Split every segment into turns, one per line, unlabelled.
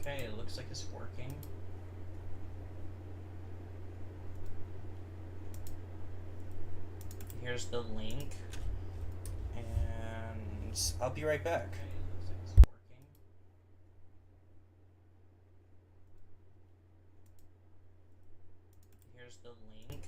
Okay, it looks like it's working. Here's the link, and I'll be right back. Okay, it looks like it's working. Here's the link.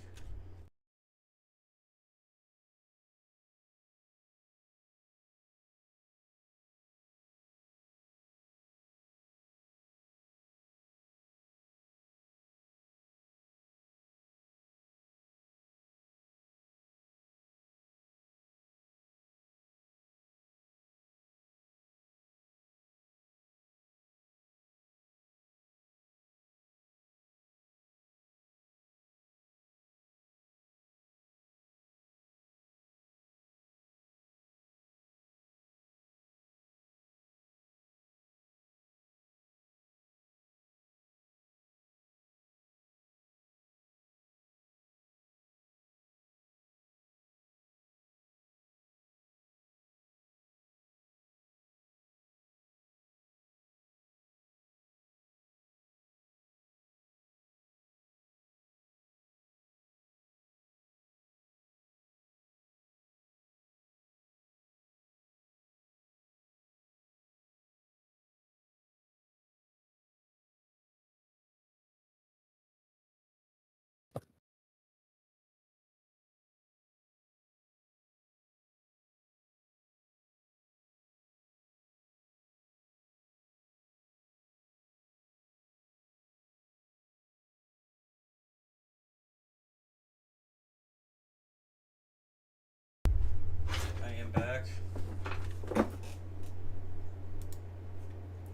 I am back.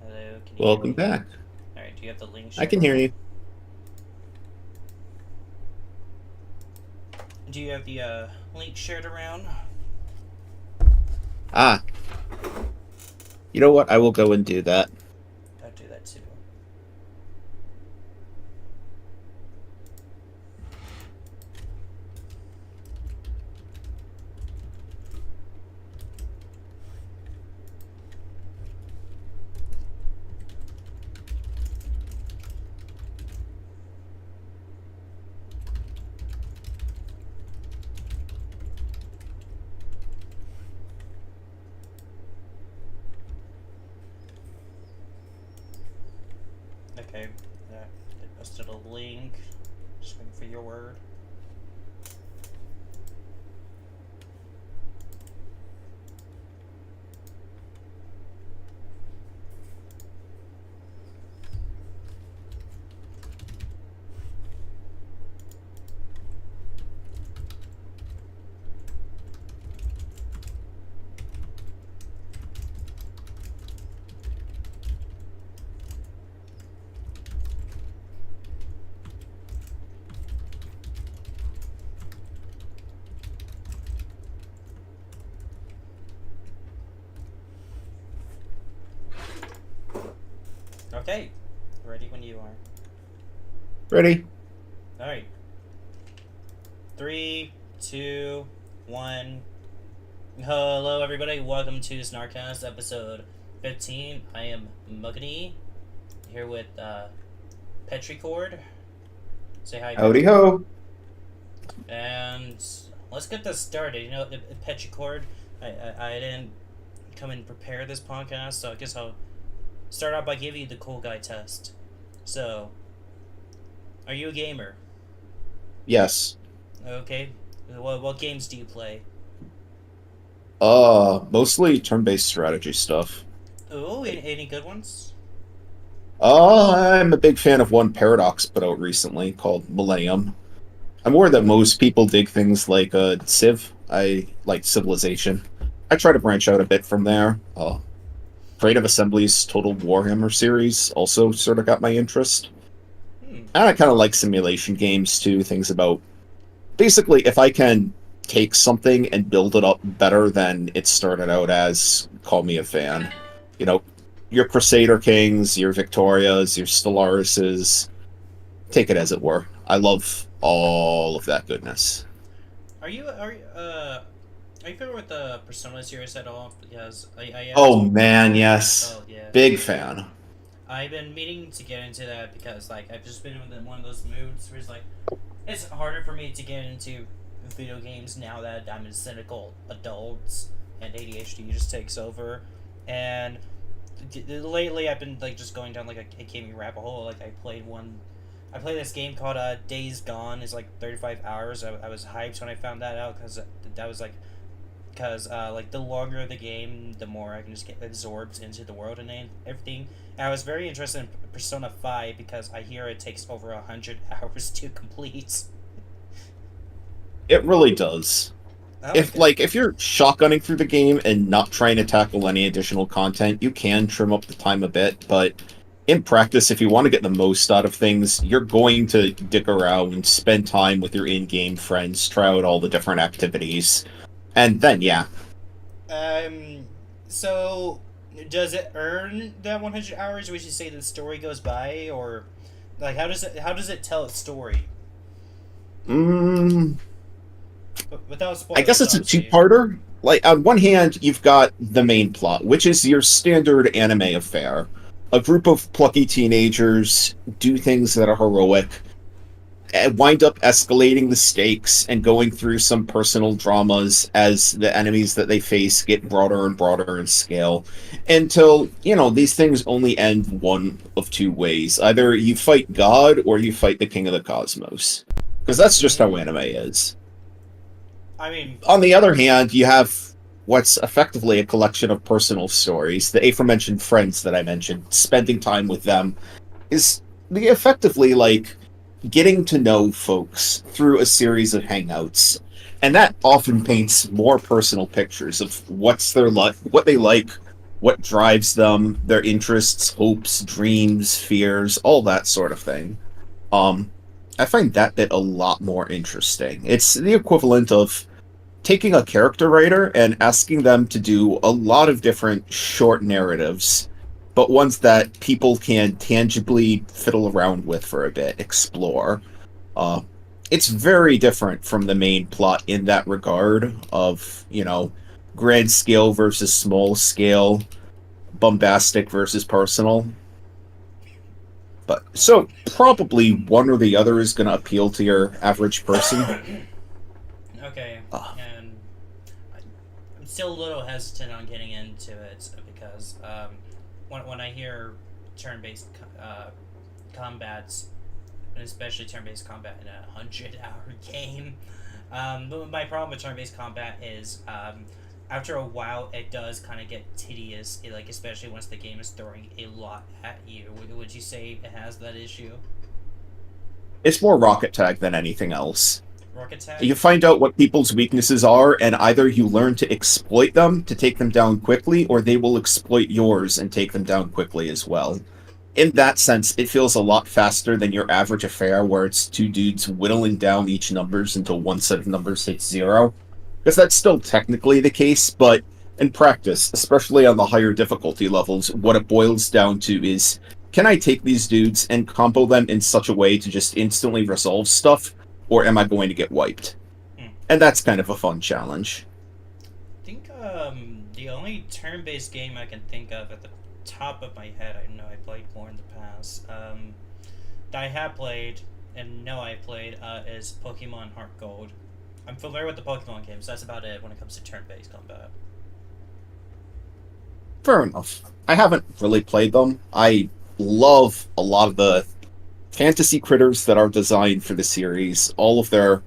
Hello, can you hear
Welcome
me?
back.
Alright, do you have the link
I
shared
can hear
around?
you.
Do you have the link shared around?
Ah, you know what? I will go and do that.
I'll do that too. Okay, they posted a link. Just waiting for your word. Okay, ready when you are.
Ready?
Alright. 3, 2, 1. Hello, everybody. Welcome to SnarkCast episode 15. I am Muggany here with Petrichord. Say hi,
Howdy
Petrichord.
ho.
And let's get this started. You know, Petrichord, I didn't come and prepare this podcast, so I guess I'll start out by giving you the cool guy test. So, are you a gamer?
Yes.
Okay. What games do you play?
Mostly turn-based strategy stuff.
Oh, any good ones?
I'm a big fan of one Paradox put out recently called Millennium. I'm aware that most people dig things like Civ. I like Civilization. I try to branch out a bit from there. Creative Assembly's Total Warhammer series also sort of got my interest.
Hmm.
And I kind of like simulation games too, things about basically if I can take something and build it up better than it started out as, call me a fan. You know, your Crusader Kings, your Victorias, your Stellaruses, take it as it were. I love all of that goodness.
Are you familiar with the Persona series at all? Because I
Oh
asked.
man, yes.
Oh yeah.
Big fan.
I've been meaning to get into that because like I've just been in one of those moods where it's like it's harder for me to get into video games now that I'm a cynical adult and ADHD just takes over. And lately I've been like just going down like a gaming rabbit hole. Like I played this game called Days Gone. It's like 35 hours. I was hyped when I found that out because that was like the longer the game, the more I can just get absorbed into the world and everything. And I was very interested in Persona 5 because I hear it takes over 100 hours to complete.
It really does. If you're shotgunning through the game and not trying to tackle any additional content, you can trim up the time a bit, but in practice, if you want to get the most out of things, you're going to dick around and spend time with your in-game friends, try out all the different activities, and then yeah.
So does it earn that 100 hours? Would you say the story goes by, or like how does it tell its story?
Mm,
Without
I guess
spoilers,
it's a
obviously.
two-parter. Like, on one hand, you've got the main plot, which is your standard anime affair. A group of plucky teenagers do things that are heroic, and wind up escalating the stakes and going through some personal dramas as the enemies that they face get broader and broader in scale. Until, these things only end one of two ways. Either you fight God or you fight the King of the Cosmos. Because that's just how
Mm,
anime is.
I mean,
On the other hand, you have what's effectively a collection of personal stories. The aforementioned friends that I mentioned, spending time with them is effectively like getting to know folks through a series of hangouts. And that often paints more personal pictures of what they like, what drives them, their interests, hopes, dreams, fears, all that sort of thing. Um, I find that bit a lot more interesting. It's the equivalent of taking a character writer and asking them to do a lot of different short narratives, but ones that people can tangibly fiddle around with for a bit, explore. Uh, it's very different from the main plot in that regard of, grand scale versus small scale, bombastic versus personal. But so probably one or the other is going to appeal to your average person.
okay,
Uh,
and I'm still a little hesitant on getting into it because when I hear turn-based combats, and especially turn-based combat in a 100-hour game, but my problem with turn-based combat is after a while it does kind of get tedious, like especially once the game is throwing a lot at you. Would you say it has that issue?
it's more rocket tag than anything else.
Rocket tag?
You find out what people's weaknesses are, and either you learn to exploit them to take them down quickly, or they will exploit yours and take them down quickly as well. In that sense, it feels a lot faster than your average affair where it's two dudes whittling down each numbers until one set of numbers hits zero. Because that's still technically the case, but in practice, especially on the higher difficulty levels, what it boils down to is, can I take these dudes and combo them in such a way to just instantly resolve stuff, or am I going to get wiped?
Hmm.
And that's kind of a fun challenge.
I think the only turn-based game I can think of at the top of my head, I know I played more in the past, that I have played and know I played is Pokemon Heart Gold. I'm familiar with the Pokemon games. That's about it when it comes to turn-based combat.
Fair enough. I haven't really played them. I love a lot of the fantasy critters that are designed for the series, all of their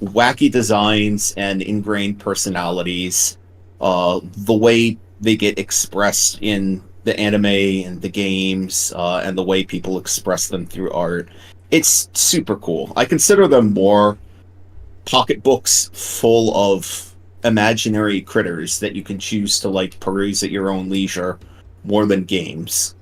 wacky designs and ingrained personalities, the way they get expressed in the anime and the games, and the way people express them through art. It's super cool. I consider them more pocketbooks full of imaginary critters that you can choose to like peruse at your own leisure more than games.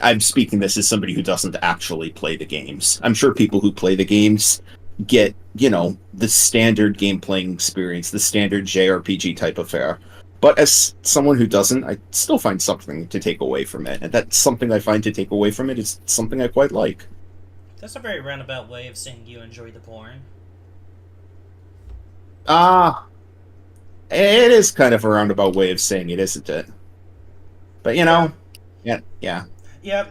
I'm speaking this as somebody who doesn't actually play the games. I'm sure people who play the games get, the standard game playing experience, the standard JRPG type affair. But as someone who doesn't, I still find something to take away from it. And that's something I find to take away from it is something I quite like.
That's a very roundabout way of saying you enjoy the porn.
Ah, it is kind of a roundabout way of saying it, isn't it? But
Yeah.
yeah, yeah.
Yeah.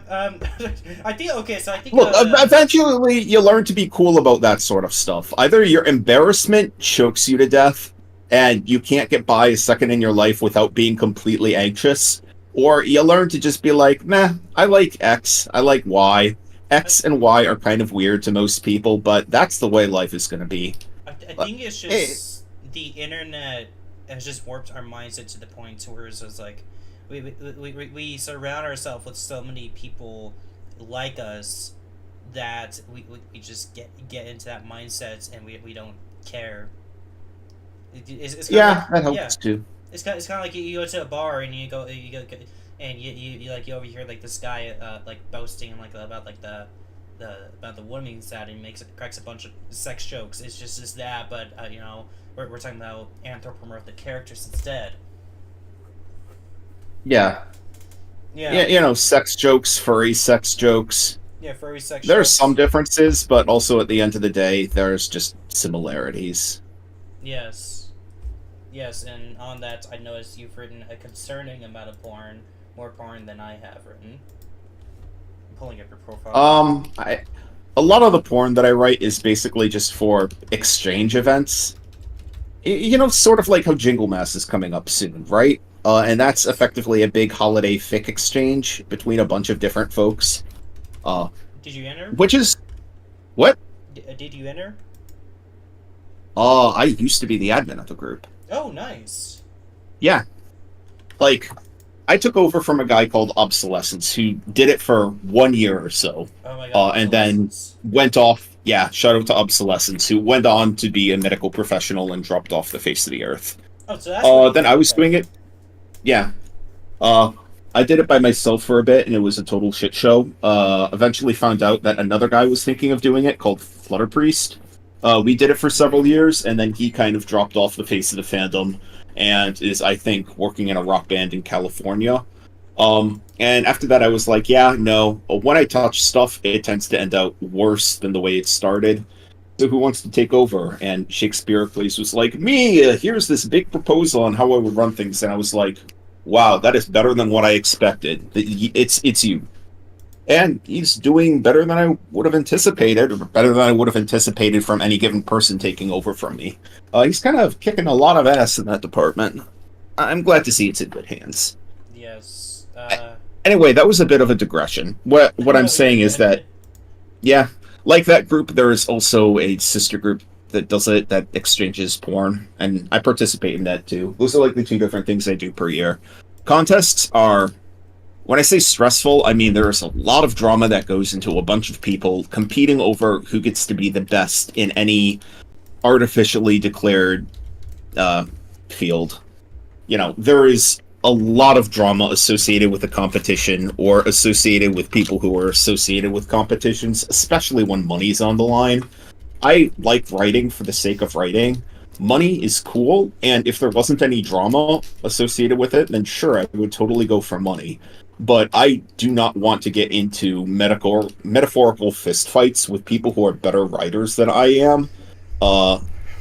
I think okay. So I think.
Look, eventually you learn to be cool about that sort of stuff. Either your embarrassment chokes you to death, and you can't get by a second in your life without being completely anxious, or you learn to just be like, nah, I like X, I like Y. X and Y are kind of weird to most people, but that's the way life is going to be.
I
But,
think it's
hey,
just the internet has just warped our mindset to the point to where it's just like we surround ourselves with so many people like us that we just get into that mindset and we don't care. It's kind of like
yeah, that
yeah,
helps too.
it's kind of like you go to a bar and you go and you like you overhear like this guy like boasting like about the about the women's side and cracks a bunch of sex jokes. It's just that, but you know we're talking about anthropomorphic characters instead.
Yeah.
Yeah,
Yeah, sex jokes, furry sex jokes.
yeah, furry sex
There's some
jokes.
differences, but also at the end of the day, there's just similarities.
Yes, yes, and on that I noticed you've written a concerning amount of porn, more porn than I have written. I'm pulling up your profile.
I a lot of the porn that I write is basically just for exchange events. Sort of like how Jingle Mass is coming up soon, right? And that's effectively a big holiday fic exchange between a bunch of different folks. Uh,
Did you enter?
which is what?
Did you enter?
I used to be the admin of the group.
Oh, nice.
Yeah, like I took over from a guy called Obsolescence who did it for 1 year or so,
Oh my god,
and then
obsolescence.
went off. Yeah, shout out to Obsolescence, who went on to be a medical professional and dropped off the face of the earth.
Oh, so that's what he
Then
did.
I was
Okay.
doing it. Yeah, uh, I did it by myself for a bit, and it was a total shit show. Eventually found out that another guy was thinking of doing it called Flutter Priest. We did it for several years, and then he kind of dropped off the face of the fandom, and is, I think, working in a rock band in California. And after that, I was like, yeah, no. When I touch stuff, it tends to end out worse than the way it started. So who wants to take over? And Shakespeare Plays was like, me, here's this big proposal on how I would run things. And I was like, wow, that is better than what I expected. It's you. And he's doing better than I would have anticipated, or better than I would have anticipated from any given person taking over from me. He's kind of kicking a lot of ass in that department. I'm glad to see it's in good hands.
Yes.
Anyway, that was a bit of a digression. What I'm
No, you're
saying is that,
good.
yeah, like that group, there is also a sister group that does it, that exchanges porn, and I participate in that too. Those are like the two different things I do per year. Contests are, when I say stressful, I mean there's a lot of drama that goes into a bunch of people competing over who gets to be the best in any artificially declared uh, field. There is a lot of drama associated with the competition or associated with people who are associated with competitions, especially when money's on the line. I like writing for the sake of writing. Money is cool, and if there wasn't any drama associated with it, then sure, I would totally go for money. But I do not want to get into metaphorical fistfights with people who are better writers than I am. Uh,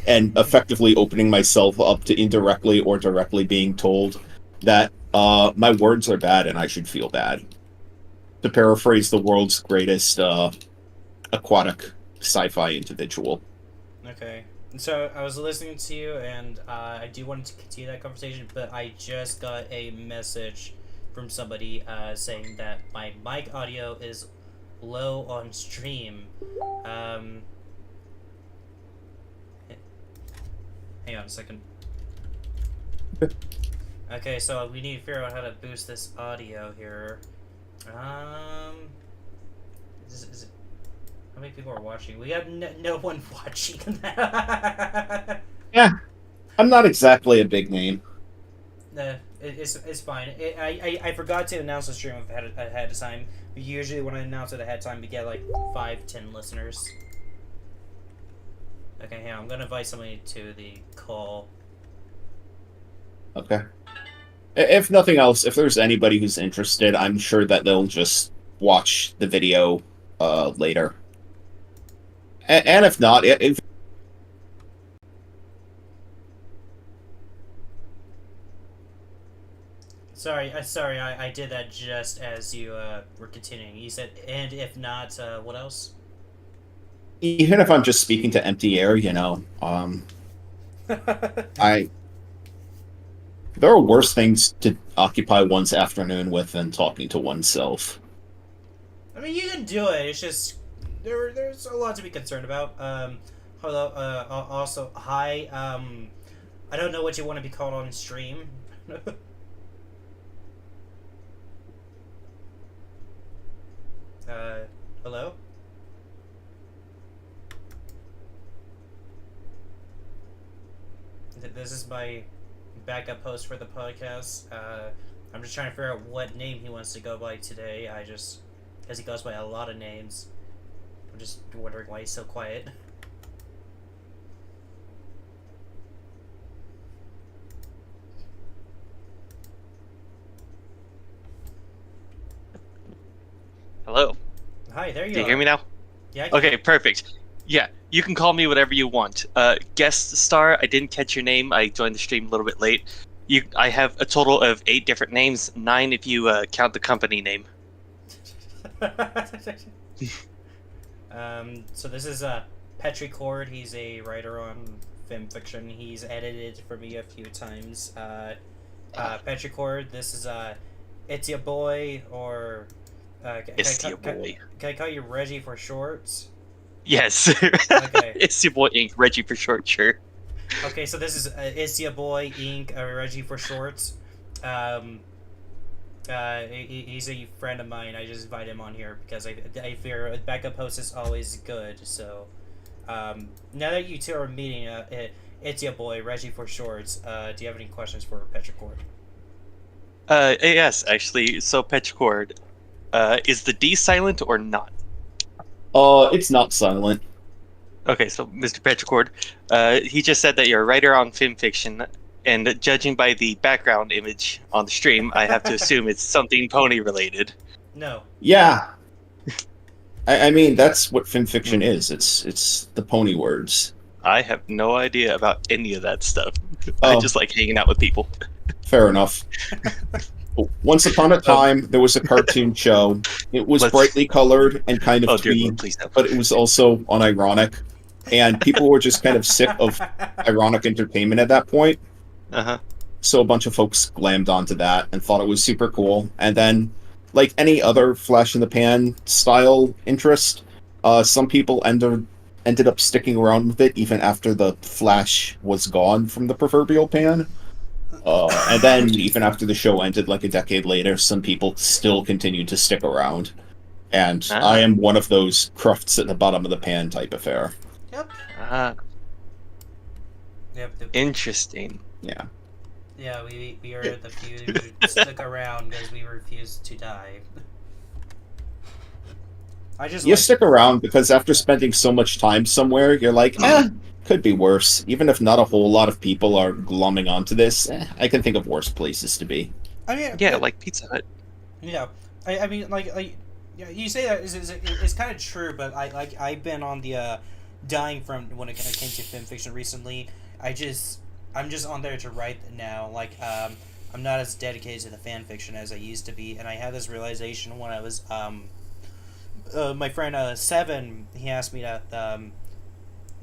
and effectively opening myself up to indirectly or directly being told that my words are bad and I should feel bad. To paraphrase the world's greatest aquatic sci-fi individual.
Okay. So I was listening to you, and I do want to continue that conversation, but I just got a message from somebody saying that my mic audio is low on stream. Um, hang on a second. Okay, so we need to figure out how to boost this audio here. Is it, how many people are watching? We have no one watching.
Yeah, I'm not exactly a big name.
It's fine. I forgot to announce the stream ahead of time. Usually when I announce it ahead of time, we get like 5-10 listeners. Okay, hang on. I'm gonna invite somebody to the call.
Okay. If nothing else, if there's anybody who's interested, I'm sure that they'll just watch the video later. And if not, if
Sorry, I did that just as you were continuing. You said, and if not, what else?
Even if I'm just speaking to empty air, I there are worse things to occupy one's afternoon with than talking to oneself.
I mean, you can do it. It's just there's a lot to be concerned about. Hello. Also, hi. I don't know what you want to be called on stream. Hello. This is my backup host for the podcast. I'm just trying to figure out what name he wants to go by today. Because he goes by a lot of names. I'm just wondering why he's so quiet.
Hello.
Hi, there you
Do
are.
you hear me now?
Yeah. I can.
Okay, perfect. Yeah, you can call me whatever you want. Guest star, I didn't catch your name. I joined the stream a little bit late. I have a total of 8 different names, 9 if you count the company name.
So this is Petrichord. He's a writer on film fiction. He's edited for me a few times. Petrichord, this is It's Your Boy, or
It's your boy.
Can I call you Reggie for short?
Yes.
Okay.
It's your boy Ink, Reggie for short, sure.
Okay, so this is It's Your Boy Inc. Reggie for short. He's a friend of mine. I just invite him on here because I fear a backup host is always good. So now that you two are meeting, It's Your Boy Reggie for short. Do you have any questions for Petrichord?
Yes, actually. So Petrichord, is the D silent or not?
It's not silent.
Okay, so Mr. Petrichord, he just said that you're a writer on film fiction, and judging by the background image on the stream, I have to assume it's something pony related.
No.
Yeah. I mean, that's what fan fiction is. It's the pony words.
I have no idea about any of that stuff.
Oh.
I just like hanging out with people.
Fair enough. Once upon a time, there was a cartoon show. It was brightly colored and kind of
Oh dear
twee,
Lord, please no.
but it was also unironic. And people were just kind of sick of ironic entertainment at that point.
Uh-huh.
So a bunch of folks glammed onto that and thought it was super cool. And then, like any other flash in the pan style interest, some people ended up sticking around with it even after the flash was gone from the proverbial pan. And then, even after the show ended, like a decade later, some people still continued to stick around. And I am one of those crufts at the bottom of the pan type affair.
Yep. Yep.
Interesting.
Yeah.
Yeah, we are the few who stuck around because we refused to die.
You stick around because after spending so much time somewhere, you're like, could be worse. Even if not a whole lot of people are glomming onto this, I can think of worse places to be.
I mean,
yeah, like Pizza Hut.
Yeah, I mean, yeah, you say that it's kind of true, but I've been on the dying from when it came to fan fiction recently. I'm just on there to write now. I'm not as dedicated to the fan fiction as I used to be, and I had this realization when I was my friend Seven. He asked me to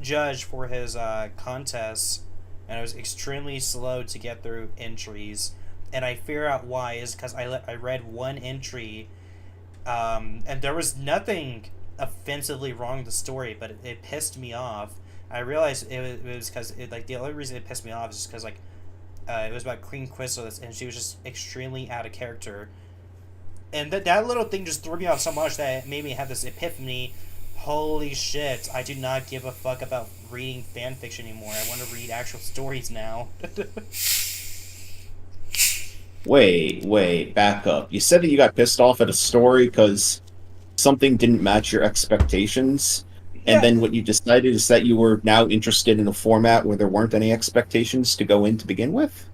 judge for his contests, and I was extremely slow to get through entries, and I figure out why is because I read one entry, and there was nothing offensively wrong with the story, but it pissed me off. I realized it was because the only reason it pissed me off is because it was about Queen Chrysalis, and she was just extremely out of character, and that little thing just threw me off so much that it made me have this epiphany. Holy shit, I do not give a fuck about reading fan fiction anymore. I want to read actual stories now.
Wait, back up. You said that you got pissed off at a story because something didn't match your expectations, and then what you decided is that you were now interested in a format where there weren't any expectations to go in to begin with?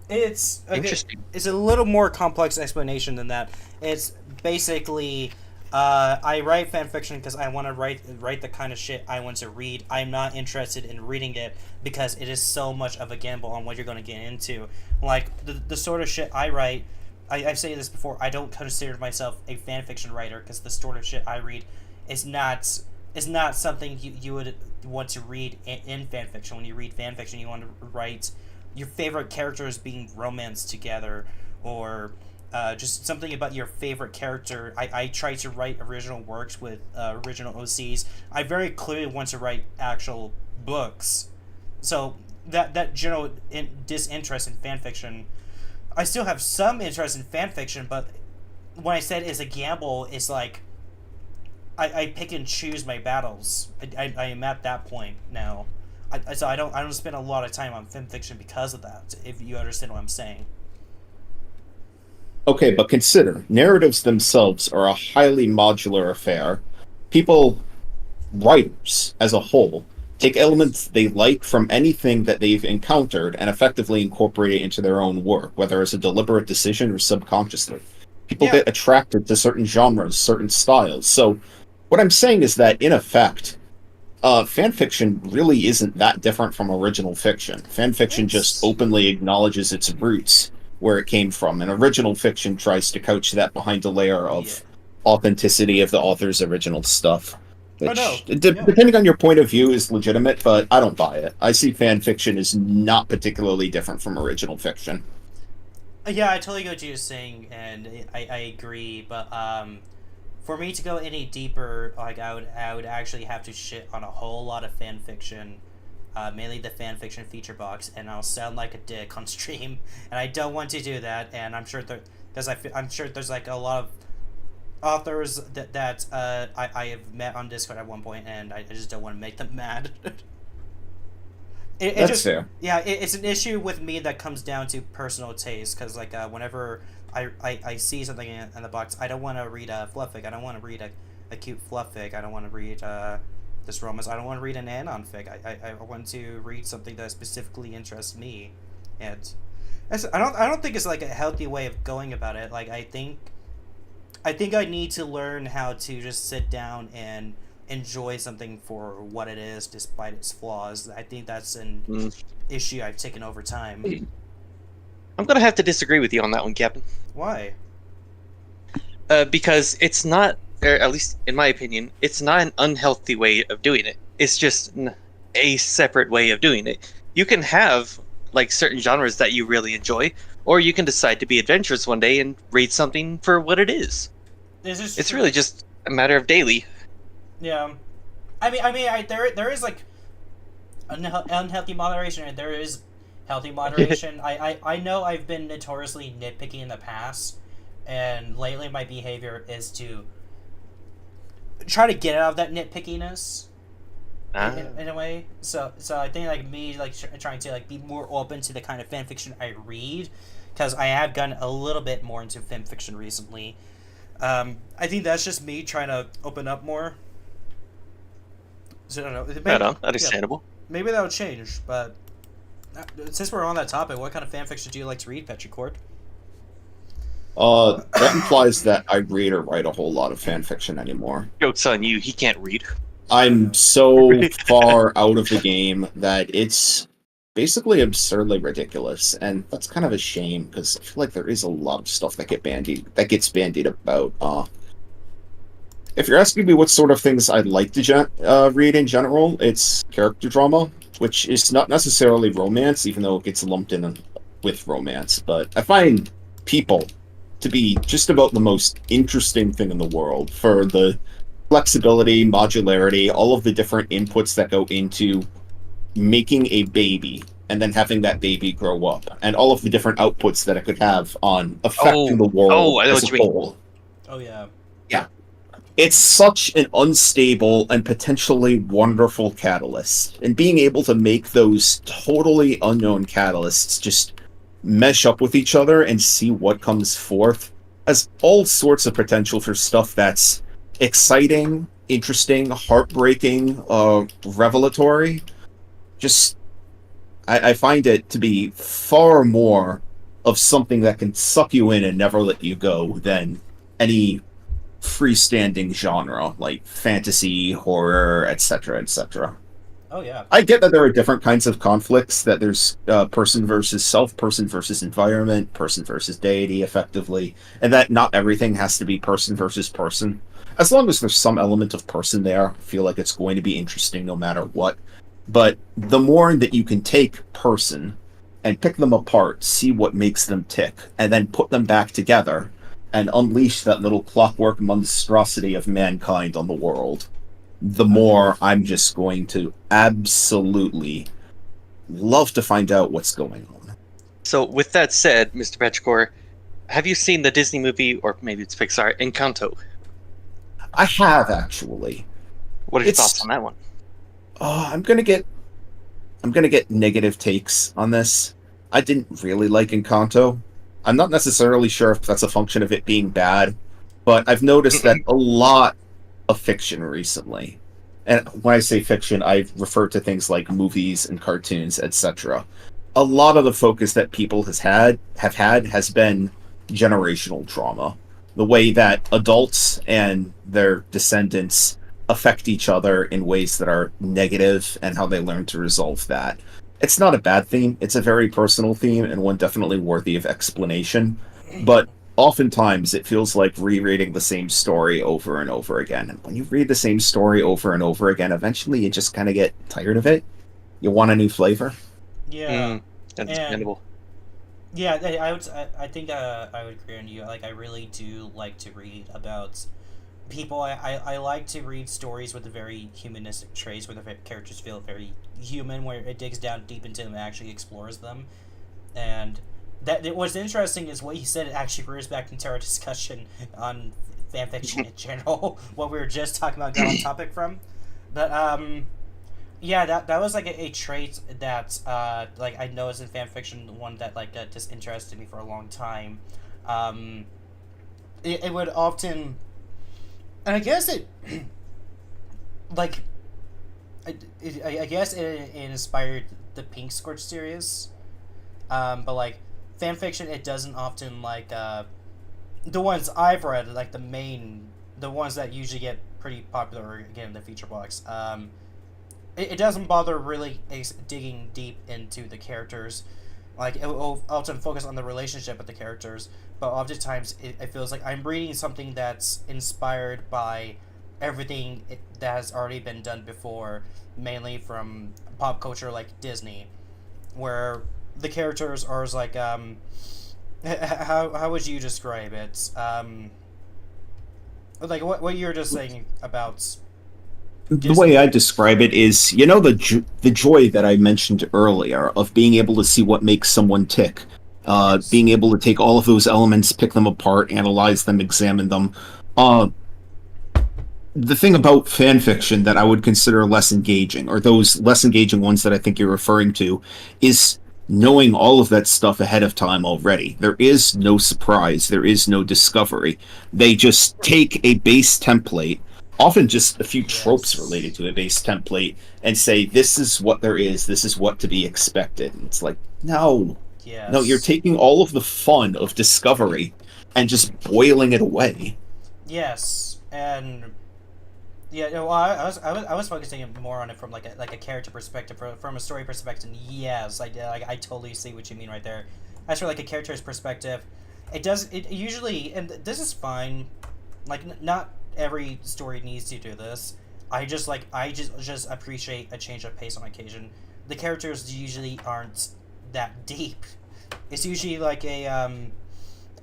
It's
interesting.
It's a little more complex explanation than that. It's basically I write fan fiction because I want to write the kind of shit I want to read. I'm not interested in reading it because it is so much of a gamble on what you're going to get into. Like the sort of shit I write, I've said this before. I don't consider myself a fan fiction writer because the sort of shit I read is not something you would want to read in fan fiction. When you read fan fiction, you want to write your favorite characters being romanced together, or just something about your favorite character. I try to write original works with original OCs. I very clearly want to write actual books. So that general disinterest in fan fiction, I still have some interest in fan fiction, but when I said it's a gamble, it's like I pick and choose my battles. I am at that point now. So I don't spend a lot of time on fan fiction because of that, if you understand what I'm saying.
Okay, but consider, narratives themselves are a highly modular affair. People, writers as a whole, take elements they like from anything that they've encountered and effectively incorporate it into their own work, whether it's a deliberate decision or subconsciously. People get attracted to certain genres, certain styles. So what I'm saying is that, in effect, fan fiction really isn't that different from original fiction. Fan fiction just openly acknowledges its roots, where it came from, and original fiction tries to couch that behind a layer of authenticity of the author's original stuff. Which, depending on your point of view, is legitimate, but I don't buy it. I see fan fiction as not particularly different from original fiction.
Yeah, I totally get what you're saying, and I agree, but for me to go any deeper, like I would actually have to shit on a whole lot of fan fiction. Mainly the fan fiction feature box, and I'll sound like a dick on stream, and I don't want to do that. And I'm sure there's like a lot of authors that I have met on Discord at one point, and I just don't want to make them mad.
That's fair.
Yeah, it's an issue with me that comes down to personal taste, because like whenever I see something in the box, I don't want to read a fluff fic. I don't want to read a cute fluff fic. I don't want to read this romance. I don't want to read an anon fic. I want to read something that specifically interests me, and I don't think it's like a healthy way of going about it. Like I think I need to learn how to just sit down and enjoy something for what it is, despite its flaws. I think that's an issue I've taken over time.
I'm gonna have to disagree with you on that one, Captain.
Why?
Because it's not, or at least in my opinion, it's not an unhealthy way of doing it. It's just a separate way of doing it. You can have like certain genres that you really enjoy, or you can decide to be adventurous one day and read something for what it is. It's really just a matter of daily.
Yeah, I mean, there is like unhealthy moderation, and there is healthy moderation. I know I've been notoriously nitpicky in the past, and lately my behavior is to try to get out of that nitpickiness in a way. So I think like me like trying to like be more open to the kind of fan fiction I read, because I have gotten a little bit more into fan fiction recently. I think that's just me trying to open up more. So I don't know.
Right on. Understandable.
Yeah, maybe that'll change, but since we're on that topic, what kind of fan fiction do you like to read, Petrichord?
That implies that I read or write a whole lot of fan fiction anymore.
Joke's on you. He can't read.
I'm so far out of the game that it's basically absurdly ridiculous, and that's kind of a shame because I feel like there is a lot of stuff that gets bandied about. If you're asking me what sort of things I'd like to read in general, it's character drama, which is not necessarily romance, even though it gets lumped in with romance. But I find people to be just about the most interesting thing in the world for the flexibility, modularity, all of the different inputs that go into making a baby and then having that baby grow up, and all of the different outputs that it could have on affecting the world
I know
as
what
a
you mean.
whole.
Oh yeah.
Yeah. It's such an unstable and potentially wonderful catalyst, and being able to make those totally unknown catalysts just mesh up with each other and see what comes forth has all sorts of potential for stuff that's exciting, interesting, heartbreaking, revelatory. Just, I find it to be far more of something that can suck you in and never let you go than any freestanding genre, like fantasy, horror, etc., etc.
Oh yeah.
I get that there are different kinds of conflicts, that there's person versus self, person versus environment, person versus deity, effectively, and that not everything has to be person versus person. As long as there's some element of person there, I feel like it's going to be interesting no matter what. But the more that you can take person and pick them apart, see what makes them tick, and then put them back together and unleash that little clockwork monstrosity of mankind on the world, the more I'm just going to absolutely love to find out what's going on.
So, with that said, Mr. Petrichord, have you seen the Disney movie, or maybe it's Pixar, Encanto?
I have, actually.
What are your thoughts on that one?
I'm gonna get negative takes on this. I didn't really like Encanto. I'm not necessarily sure if that's a function of it being bad, but I've noticed that a lot of fiction recently, and when I say fiction, I refer to things like movies and cartoons, etc. A lot of the focus that people have had has been generational trauma. The way that adults and their descendants affect each other in ways that are negative, and how they learn to resolve that. It's not a bad theme. It's a very personal theme, and one definitely worthy of explanation. But oftentimes it feels like rereading the same story over and over again. And when you read the same story over and over again, eventually you just kind of get tired of it. You want a new flavor.
Yeah.
Understandable.
Yeah, I think I would agree on you. Like, I really do like to read about people. I like to read stories with a very humanistic traits, where the characters feel very human, where it digs down deep into them and actually explores them. And what's interesting is what you said. It actually brings back into our discussion on fanfiction in general, what we were just talking about, got on topic from. But yeah, that was like a trait that like I noticed in fanfiction, the one that like just interested me for a long time. It would often, and I guess it like I guess it inspired the Pink Scorch series, but like fanfiction, it doesn't often like the ones I've read, like the ones that usually get pretty popular again in the feature box. It doesn't bother really digging deep into the characters. Like, it will often focus on the relationship with the characters, but oftentimes it feels like I'm reading something that's inspired by everything that has already been done before, mainly from pop culture like Disney, where the characters are like, how would you describe it? Like what you're just saying about
the way I describe it is, the joy that I mentioned earlier of being able to see what makes someone tick, being able to take all of those elements, pick them apart, analyze them, examine them. The thing about fan fiction that I would consider less engaging, or those less engaging ones that I think you're referring to, is knowing all of that stuff ahead of time already. There is no surprise. There is no discovery. They just take a base template, often just a few tropes related to a base template, and say, this is what there is, this is what to be expected. And it's like, no.
Yes.
No, you're taking all of the fun of discovery and just boiling it away.
Yes, and yeah, no, I was focusing more on it from like a character perspective, from a story perspective. Yes, I totally see what you mean right there. As for like a character's perspective, it usually, and this is fine. Like, not every story needs to do this. I just appreciate a change of pace on occasion. The characters usually aren't that deep. It's usually like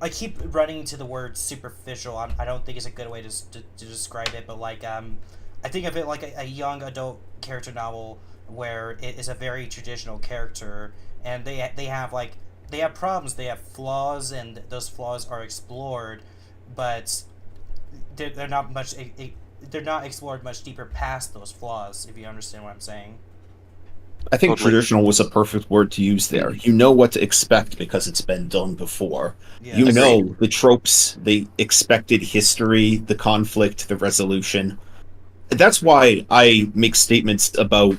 I keep running to the word superficial. I don't think it's a good way to describe it, but like I think of it like a young adult character novel where it is a very traditional character, and they have problems, they have flaws, and those flaws are explored, but they're not explored much deeper past those flaws, if you understand what I'm saying.
I think traditional was a perfect word to use there. You know what to expect because it's been done before.
Yeah.
You know the tropes, the expected history, the conflict, the resolution. That's why I make statements about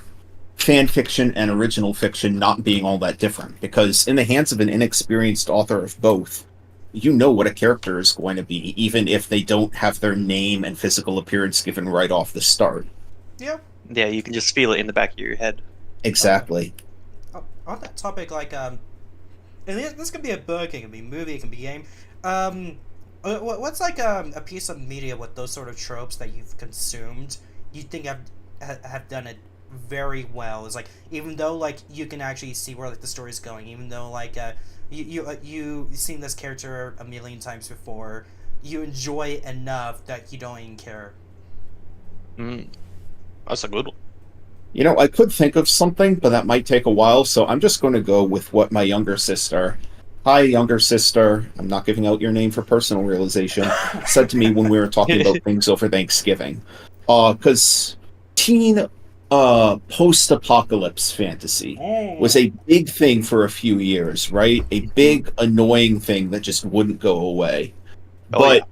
fan fiction and original fiction not being all that different, because in the hands of an inexperienced author of both, you know what a character is going to be, even if they don't have their name and physical appearance given right off the start.
Yeah.
Yeah, you can just feel it in the back of your head.
Exactly.
On that topic, like, and this could be a book, it can be a movie, it can be a game. What's like a piece of media with those sort of tropes that you've consumed, you think have done it very well? It's like, even though like you can actually see where like the story's going, even though like you've seen this character a million times before, you enjoy enough that you don't even care.
That's a good one.
You know, I could think of something, but that might take a while, so I'm just going to go with what my younger sister, hi, younger sister, I'm not giving out your name for personal realization, said to me when we were talking about things over Thanksgiving. Because teen post-apocalypse fantasy was a big thing for a few years, right? A big, annoying thing that just wouldn't go away. But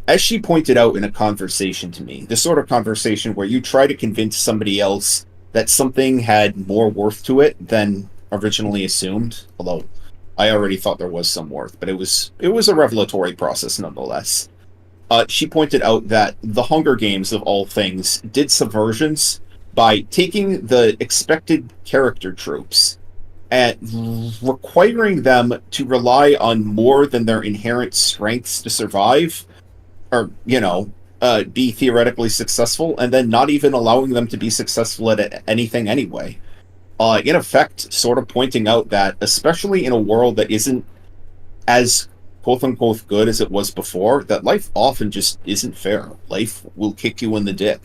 as she pointed out in a conversation to me, the sort of conversation where you try to convince somebody else that something had more worth to it than originally assumed, although I already thought there was some worth, but it was a revelatory process nonetheless. She pointed out that the Hunger Games, of all things, did subversions by taking the expected character tropes and requiring them to rely on more than their inherent strengths to survive, or, be theoretically successful, and then not even allowing them to be successful at anything anyway. In effect, sort of pointing out that, especially in a world that isn't as quote-unquote good as it was before, that life often just isn't fair. Life will kick you in the dick,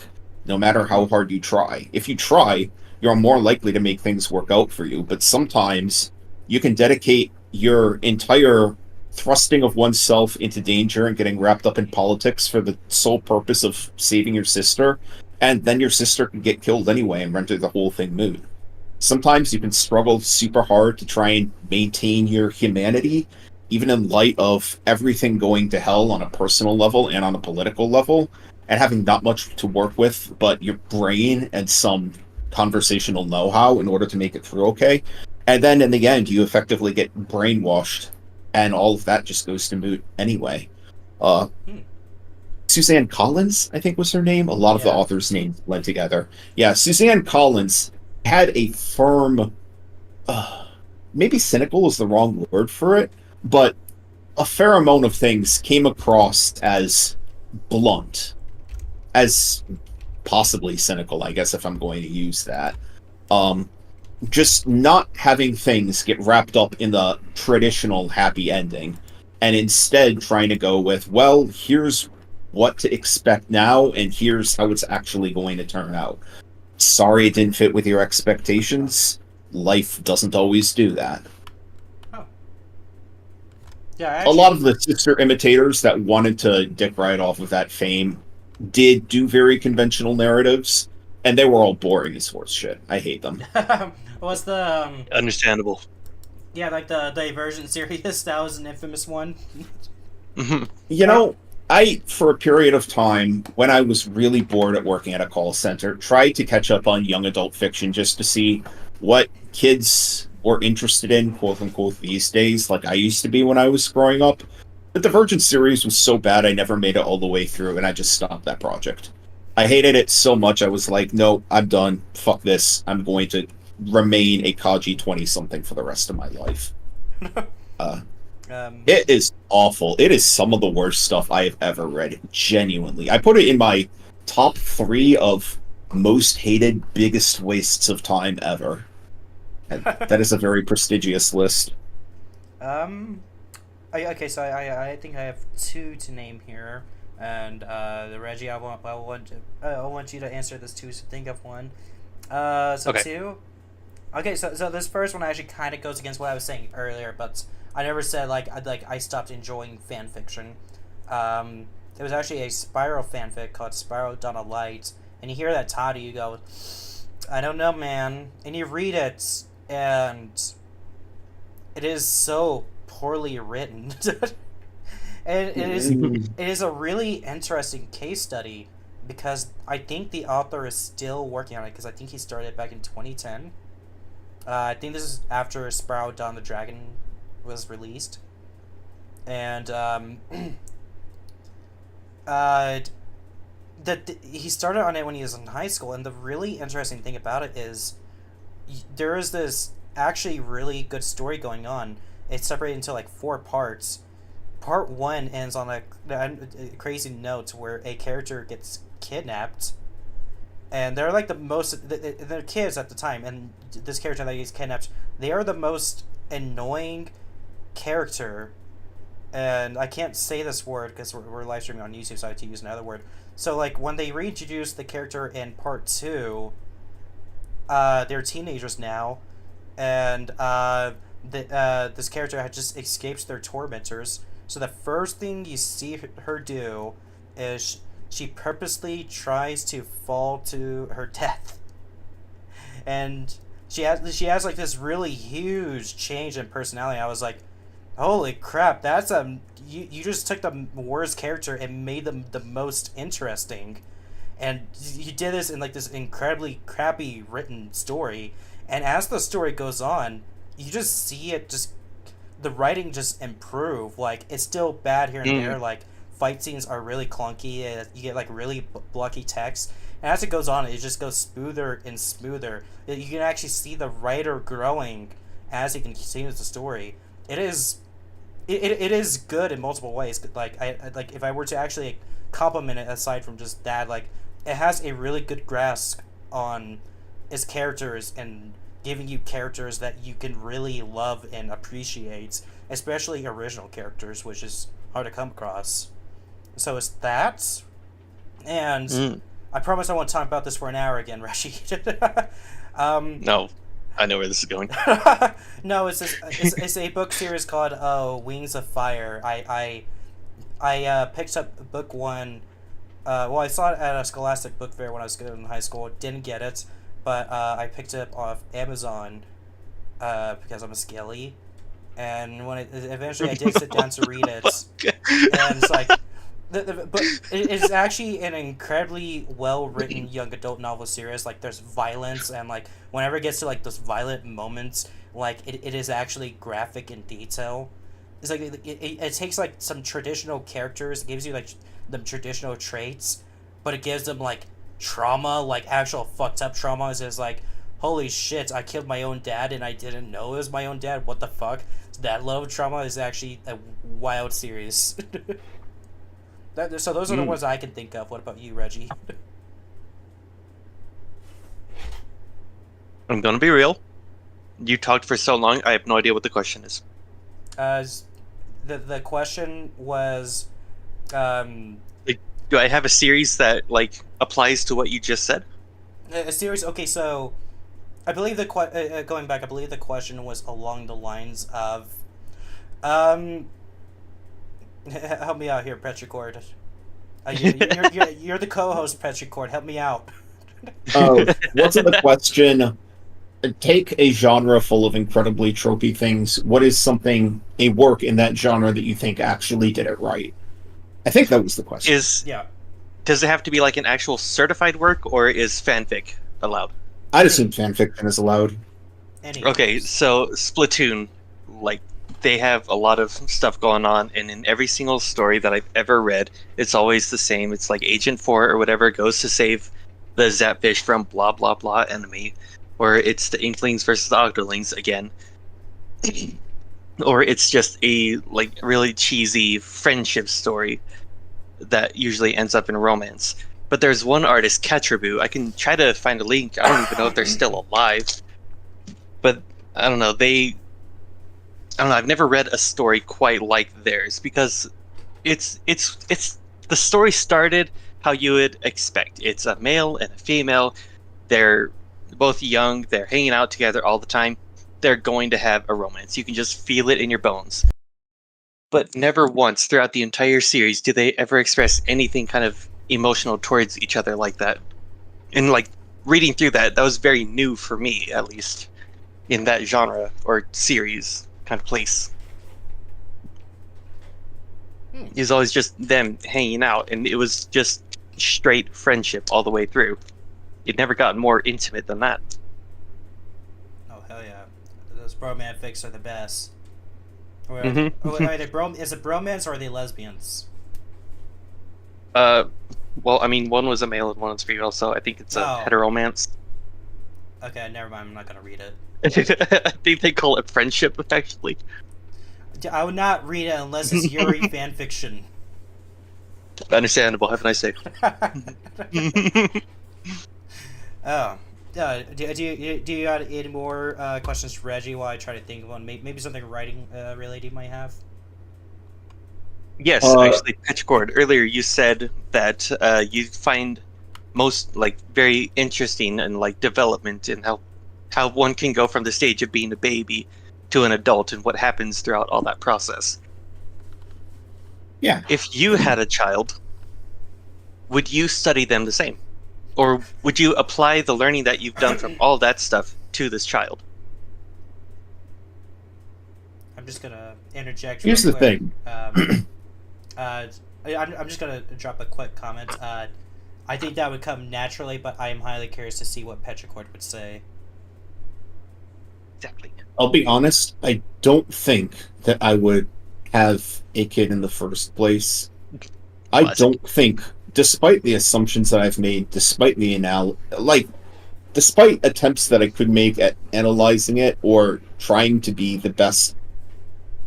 no matter how hard you try. If you try, you're more likely to make things work out for you, but sometimes you can dedicate your entire thrusting of oneself into danger and getting wrapped up in politics for the sole purpose of saving your sister, and then your sister can get killed anyway and render the whole thing moot. Sometimes you can struggle super hard to try and maintain your humanity, even in light of everything going to hell on a personal level and on a political level, and having not much to work with but your brain and some conversational know-how in order to make it through okay. And then in the end, you effectively get brainwashed, and all of that just goes to moot anyway. Suzanne Collins, I think was her name. A lot of the authors' names blend together. Yeah, Suzanne Collins had a firm, maybe cynical is the wrong word for it, but a fair amount of things came across as blunt, as possibly cynical, I guess, if I'm going to use that. Just not having things get wrapped up in the traditional happy ending, and instead trying to go with, well, here's what to expect now, and here's how it's actually going to turn out. Sorry it didn't fit with your expectations. Life doesn't always do that.
Oh. Yeah, actually,
a lot of the sister imitators that wanted to dick right off of that fame did do very conventional narratives, and they were all boring as horse shit. I hate them.
What's the
Understandable.
yeah, like the Divergent series? That was an infamous one.
You know, I, for a period of time, when I was really bored at working at a call center, tried to catch up on young adult fiction just to see what kids were interested in, quote-unquote, these days, like I used to be when I was growing up. The Divergent series was so bad I never made it all the way through, and I just stopped that project. I hated it so much, I was like, no, I'm done. Fuck this. I'm going to remain a Kaji 20-something for the rest of my life. It is awful. It is some of the worst stuff I have ever read, genuinely. I put it in my top 3 of most hated, biggest wastes of time ever. And that is a very prestigious list.
Okay, so I think I have 2 to name here, and Reggie, I want you to answer this too. So think of one.
Okay.
2. Okay, so this first one actually kind of goes against what I was saying earlier, but I never said I stopped enjoying fan fiction. There was actually a Spiral fanfic called Spiral Dawn of Light, and you hear that title, you go, I don't know, man, and you read it, and it is so poorly written. And it is a really interesting case study, because I think the author is still working on it, because I think he started back in 2010. I think this is after Spiral Dawn the Dragon was released. and he started on it when he was in high school, and the really interesting thing about it is there is this actually really good story going on. It's separated into like 4 parts. Part 1 ends on a crazy note where a character gets kidnapped, and they're like they're kids at the time, and this character that gets kidnapped, they are the most annoying character, and I can't say this word because we're live streaming on YouTube, so I have to use another word. So like when they reintroduce the character in part 2, they're teenagers now, and this character had just escaped their tormentors. So the first thing you see her do is she purposely tries to fall to her death, and she has like this really huge change in personality. I was like, holy crap, that's you just took the worst character and made them the most interesting, and you did this in like this incredibly crappy written story. And as the story goes on, you just see it just the writing just improve. Like, it's still bad here and there. Like, fight scenes are really clunky, and you get like really blocky text. And as it goes on, it just goes smoother and smoother. You can actually see the writer growing as he continues the story. It is good in multiple ways. Like if I were to actually compliment it, aside from just that, like, it has a really good grasp on its characters and giving you characters that you can really love and appreciate, especially original characters, which is hard to come across. So it's that, and I promise I won't talk about this for an hour again, Rashid.
No, I know where this is going.
No, it's a book series called Wings of Fire. I picked up book 1. Well, I saw it at a Scholastic book fair when I was in high school. Didn't get it, but I picked it up off Amazon because I'm a skelly. And when eventually I did sit down to read it, and it's like, but it's actually an incredibly well written young adult novel series. Like, there's violence, and like whenever it gets to like those violent moments, like it is actually graphic in detail. It's like it takes like some traditional characters, it gives you like the traditional traits, but it gives them like trauma, like actual fucked up trauma. It's just like, holy shit, I killed my own dad and I didn't know it was my own dad. What the fuck? That level of trauma is actually a wild series. So those are the ones I can think of. What about you, Reggie?
I'm gonna be real. You talked for so long, I have no idea what the question is.
The question was,
Like, do I have a series that like applies to what you just said?
a series. Okay, so I believe going back, I believe the question was along the lines of, help me out here, Petrichord. You're the co-host, Petrichord. Help me out.
Wasn't the question, take a genre full of incredibly tropey things, what is a work in that genre that you think actually did it right? I think that was the question.
Does it have to be like an actual certified work, or is fanfic allowed?
I'd assume fanfiction is allowed.
Okay, so Splatoon, like, they have a lot of stuff going on, and in every single story that I've ever read, it's always the same. It's like Agent 4 or whatever goes to save the Zapfish from blah blah blah enemy, or it's the Inklings versus the Octolings again, or it's just a like really cheesy friendship story that usually ends up in romance. But there's one artist, Catraboo. I can try to find a link. I don't even know if they're still alive, but I don't know. I've never read a story quite like theirs, because it's the story started how you would expect. It's a male and a female. They're both young. They're hanging out together all the time. They're going to have a romance. You can just feel it in your bones. But never once throughout the entire series do they ever express anything kind of emotional towards each other like that. And like reading through that was very new for me, at least, in that genre or series kind of place. It's always just them hanging out, and it was just straight friendship all the way through. It never got more intimate than that.
Oh, hell yeah. Those bromance fics are the best. Or are they is it bromance or are they lesbians?
Well, I mean, one was a male and one was female, so I think it's a heteromance.
Okay, never mind. I'm not gonna read it.
I think they call it friendship, actually.
I would not read it unless it's Yuri fan fiction.
Understandable. Have a nice day.
Oh. Do you have any more questions for Reggie while I try to think of one? Maybe something writing related you might have?
Yes, actually, Petrichord. Earlier you said that you find most very interesting and development in how one can go from the stage of being a baby to an adult and what happens throughout all that process.
Yeah.
If you had a child, would you study them the same? Or would you apply the learning that you've done from all that stuff to this child?
I'm just gonna interject.
Here's the thing.
I'm just gonna drop a quick comment. I think that would come naturally, but I am highly curious to see what Petrichord would say.
Exactly.
I'll be honest, I don't think that I would have a kid in the first place. I don't think, despite the assumptions that I've made, despite despite attempts that I could make at analyzing it or trying to be the best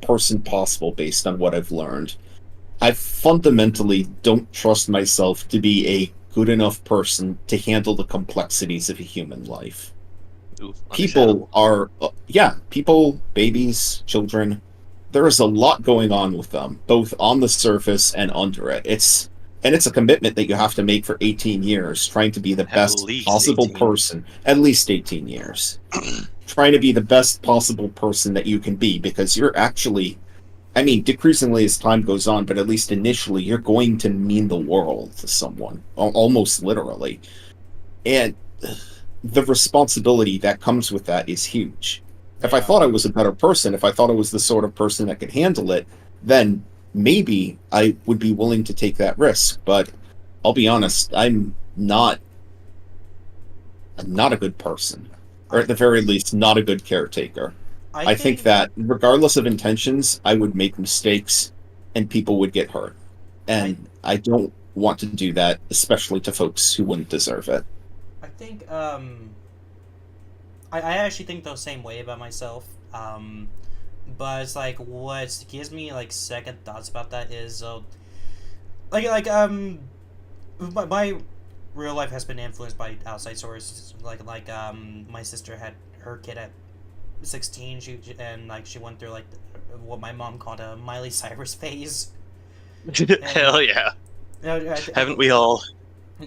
person possible based on what I've learned, I fundamentally don't trust myself to be a good enough person to handle the complexities of a human life. People are, people, babies, children, there is a lot going on with them, both on the surface and under it. It's a commitment that you have to make for 18 years, trying to be the best possible person. At least 18 years. Trying to be the best possible person that you can be, because you're actually, decreasingly as time goes on, but at least initially, you're going to mean the world to someone, almost literally. And the responsibility that comes with that is huge. If I thought I was a better person, if I thought I was the sort of person that could handle it, then maybe I would be willing to take that risk. But I'll be honest, I'm not a good person. Or at the very least, not a good caretaker. I think that regardless of intentions, I would make mistakes and people would get hurt. And I don't want to do that, especially to folks who wouldn't deserve it.
I think, I actually think the same way about myself. But it's what gives me second thoughts about that is my real life has been influenced by outside sources. My sister had her kid at 16. She went through what my mom called a Miley Cyrus phase.
Hell yeah! Haven't we all?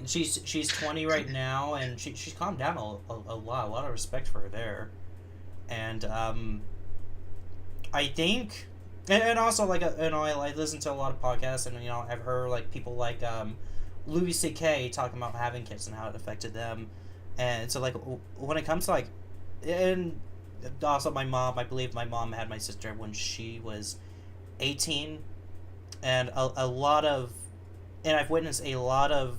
She's 20 right now, and she's calmed down a lot of respect for her there, and I think, and also I listen to a lot of podcasts, and I've heard people Louis C.K. talking about having kids and how it affected them, and so when it comes to and also I believe my mom had my sister when she was 18, and a lot of, and I've witnessed a lot of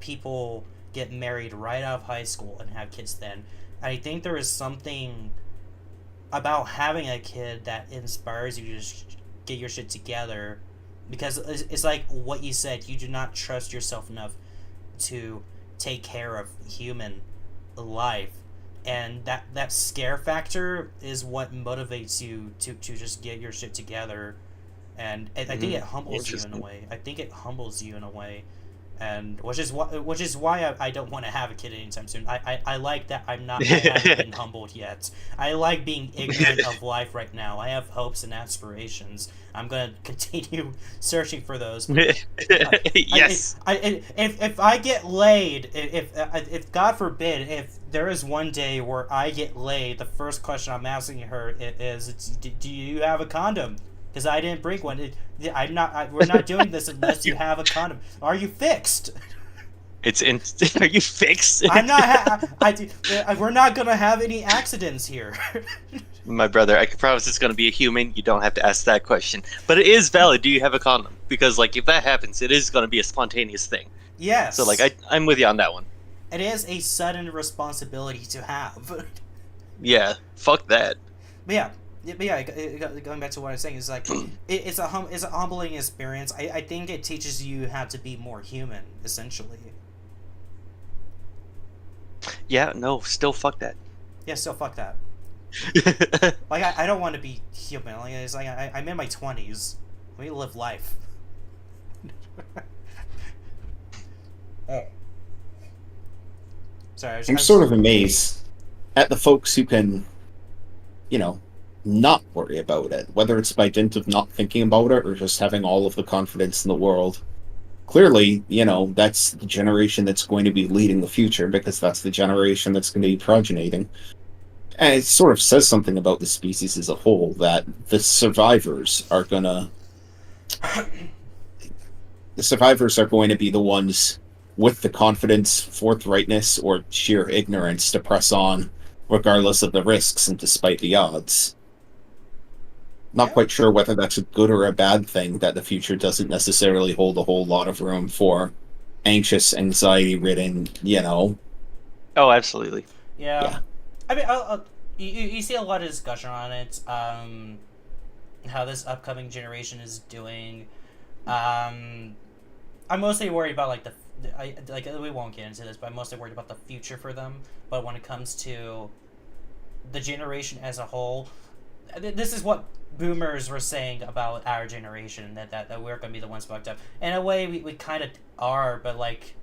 people get married right out of high school and have kids then. And I think there is something about having a kid that inspires you to just get your shit together, because it's like what you said, you do not trust yourself enough to take care of human life, and that scare factor is what motivates you to just get your shit together. And I think it humbles you in a way. And which is why I don't want to have a kid anytime soon. I like that I haven't been humbled yet. I like being ignorant of life right now. I have hopes and aspirations. I'm gonna continue searching for those.
Yes.
If I get laid, if God forbid, if there is one day where I get laid, the first question I'm asking her is, do you have a condom? Because I didn't bring one. We're not doing this unless you have a condom. Are you fixed?
Are you fixed?
I'm not. We're not gonna have any accidents here.
My brother, I can promise it's gonna be a human. You don't have to ask that question. But it is valid. Do you have a condom? Because if that happens, it is gonna be a spontaneous thing.
Yes.
So I'm with you on that one.
It is a sudden responsibility to have.
Yeah. Fuck that.
But yeah. but yeah, going back to what I was saying, is like it's a humbling experience. I think it teaches you how to be more human, essentially.
Yeah, no, still fuck that.
Yeah, so fuck that. Like I don't want to be human. Like it's like I'm in my 20s. Let me live life. Oh. Sorry,
I'm sort of amazed at the folks who can, not worry about it, whether it's by dint of not thinking about it or just having all of the confidence in the world. Clearly, that's the generation that's going to be leading the future because that's the generation that's going to be progeniting. And it sort of says something about the species as a whole that the survivors are going to be the ones with the confidence, forthrightness, or sheer ignorance to press on, regardless of the risks and despite the odds. Not quite sure whether that's a good or a bad thing that the future doesn't necessarily hold a whole lot of room for anxious, anxiety-ridden,
Oh, absolutely.
Yeah. I mean, you see a lot of discussion on it, how this upcoming generation is doing. I'm mostly worried about we won't get into this, but I'm mostly worried about the future for them. But when it comes to the generation as a whole, this is what boomers were saying about our generation, that we're going to be the ones fucked up. In a way, we kind of are, but like,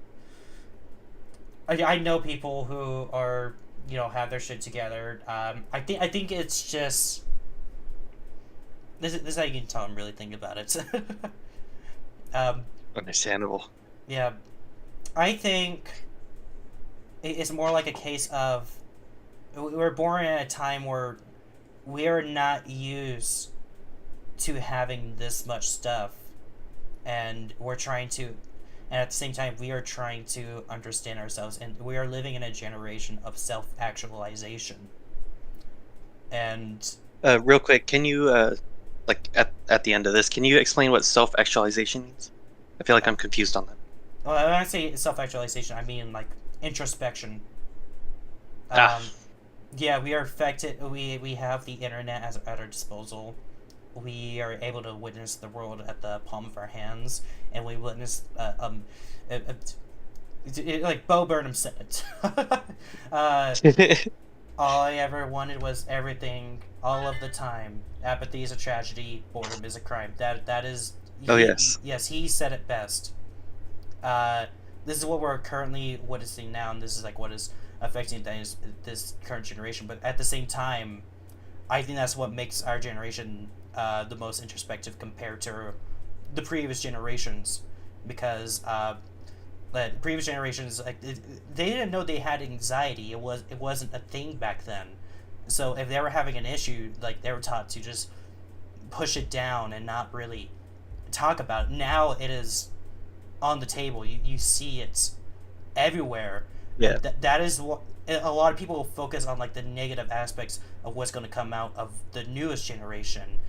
I know people who are, have their shit together. I think it's just, this is how you can tell I'm really thinking about it.
Understandable.
Yeah, I think it's more like a case of we were born in a time where we are not used to having this much stuff, and at the same time we are trying to understand ourselves, and we are living in a generation of self-actualization. And
real quick, can you at the end of this, can you explain what self-actualization means? I feel like I'm confused on that.
well, when I say self-actualization, I mean like introspection. Yeah, we are affected. We have the internet at our disposal. We are able to witness the world at the palm of our hands, and we witness like Bo Burnham said it. All I ever wanted was everything, all of the time. Apathy is a tragedy. Boredom is a crime. That is.
Oh, yes.
Yes, he said it best. This is what we're currently witnessing now, and this is like what is affecting this current generation. But at the same time, I think that's what makes our generation the most introspective compared to the previous generations, because the previous generations, they didn't know they had anxiety. It wasn't a thing back then. So if they were having an issue, like, they were taught to just push it down and not really talk about it. Now it is on the table. You see it everywhere.
Yeah.
That is what a lot of people focus on, like the negative aspects of what's going to come out of the newest generation.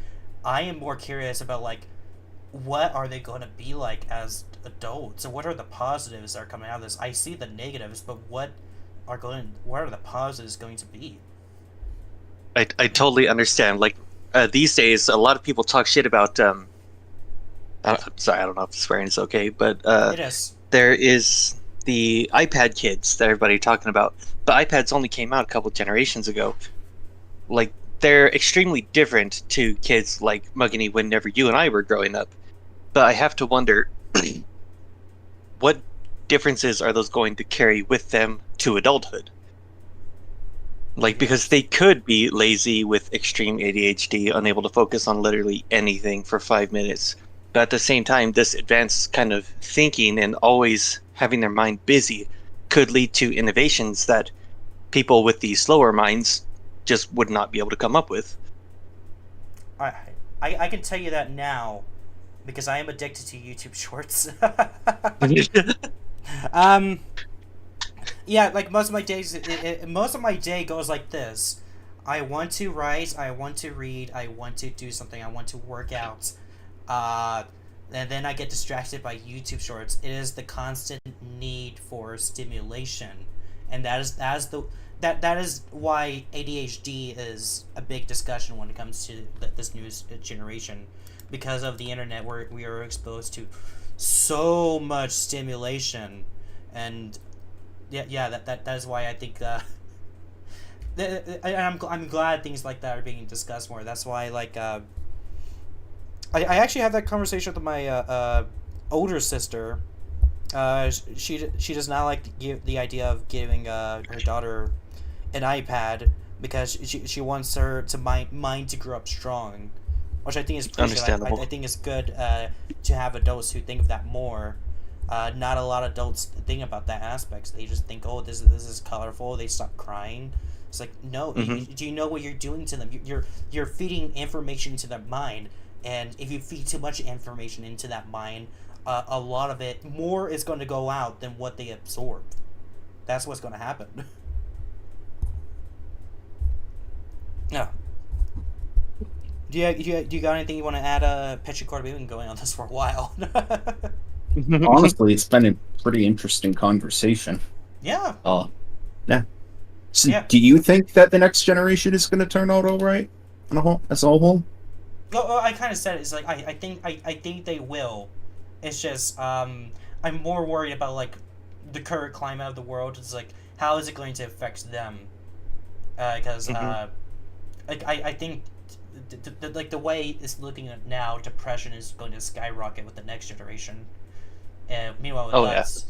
I am more curious about, like, what are they going to be like as adults, and what are the positives that are coming out of this? I see the negatives, but what are the positives going to be?
I totally understand. Like, these days, a lot of people talk shit about. Sorry, I don't know if swearing is okay, but
It is.
there is the iPad kids that everybody talking about. The iPads only came out a couple generations ago. Like, they're extremely different to kids like Muggany whenever you and I were growing up. But I have to wonder, what differences are those going to carry with them to adulthood? Like, because they could be lazy with extreme ADHD, unable to focus on literally anything for 5 minutes. But at the same time, this advanced kind of thinking and always having their mind busy could lead to innovations that people with the slower minds just would not be able to come up with.
I can tell you that now, because I am addicted to YouTube Shorts. Yeah, like most of my days, most of my day goes like this. I want to write, I want to read, I want to do something, I want to work out. And then I get distracted by YouTube Shorts. It is the constant need for stimulation, and that that is why ADHD is a big discussion when it comes to this new generation, because of the internet, where we are exposed to so much stimulation, and that is why I think I'm glad things like that are being discussed more. That's why I actually had that conversation with my older sister. She does not like the idea of giving her daughter an iPad, because she wants her to mind to grow up strong, which I think is pretty
Understandable.
I think it's good to have adults who think of that more. Not a lot of adults think about that aspect. They just think, oh, this is colorful. They stop crying. It's like, no. Do you know what you're doing to them? You're feeding information to their mind, and if you feed too much information into that mind, a lot of it more is going to go out than what they absorb. That's what's going to happen. Yeah. Do you got anything you want to add, Petrichord? We've been going on this for a while.
Honestly, it's been a pretty interesting conversation.
Yeah.
Yeah. So,
Yeah.
do you think that the next generation is going to turn out all right, as a whole?
Oh, I kind of said it. It's like I think they will. It's just I'm more worried about like the current climate of the world. It's like, how is it going to affect them? Because I think like the way it's looking at now, depression is going to skyrocket with the next generation. And meanwhile with us,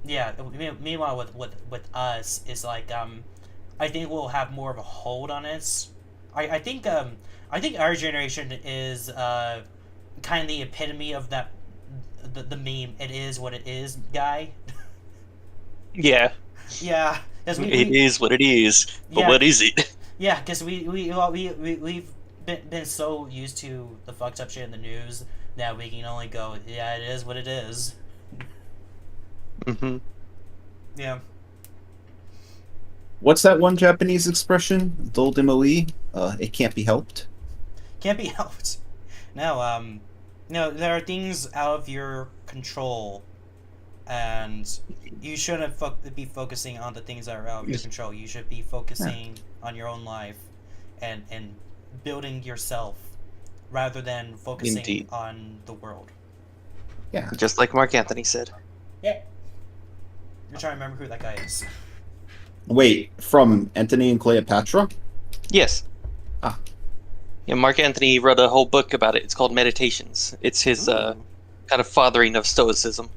meanwhile with us, it's like I think we'll have more of a hold on it. I think our generation is kind of the epitome of that the meme. It is what it is, guy.
Yeah.
Yeah.
It is what it is. But what is it?
Yeah, because we've been so used to the fucked up shit in the news that we can only go, yeah, it is what it is.
Mm-hmm.
Yeah.
What's that one Japanese expression? Doldemoi? It can't be helped.
Can't be helped. No, there are things out of your control, and you shouldn't be focusing on the things that are out of your control. You should be focusing on your own life and building yourself, rather than focusing on the world.
Yeah.
Just like Mark Anthony said.
Yeah. I'm trying to remember who that guy is.
Wait, from Antony and Cleopatra?
Yes.
Ah.
Yeah, Mark Anthony wrote a whole book about it. It's called Meditations. It's his kind of fathering of Stoicism.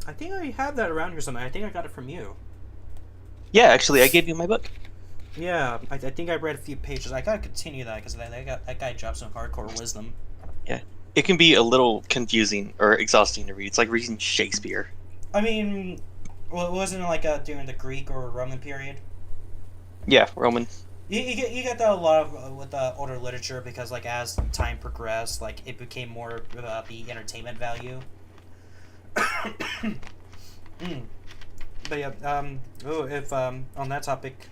I think I have that around here somewhere. I think I got it from you.
Yeah, actually, I gave you my book.
Yeah, I think I read a few pages. I gotta continue that, because that guy dropped some hardcore wisdom.
Yeah. It can be a little confusing or exhausting to read. It's like reading Shakespeare.
I mean, well, wasn't it like during the Greek or Roman period?
Yeah, Roman.
You get that a lot of with older literature, because like as time progressed, like it became more about the entertainment value. But yeah, if on that topic,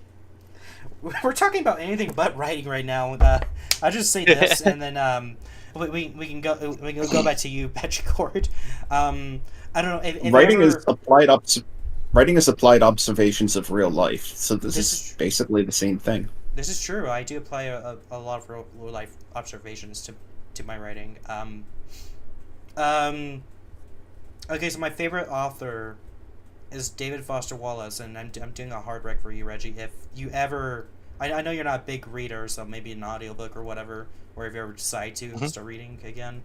we're talking about anything but writing right now. I just say this, and then we can go back to you, Petrichord. I don't know if
writing
ever...
is applied observations of real life. So this is basically the same thing.
This is true. I do apply a lot of real life observations to my writing. Okay, so my favorite author is David Foster Wallace, and I'm doing a hard rec for you, Reggie. If you ever, I know you're not a big reader, so maybe an audiobook or whatever, or if you ever decide to start reading again,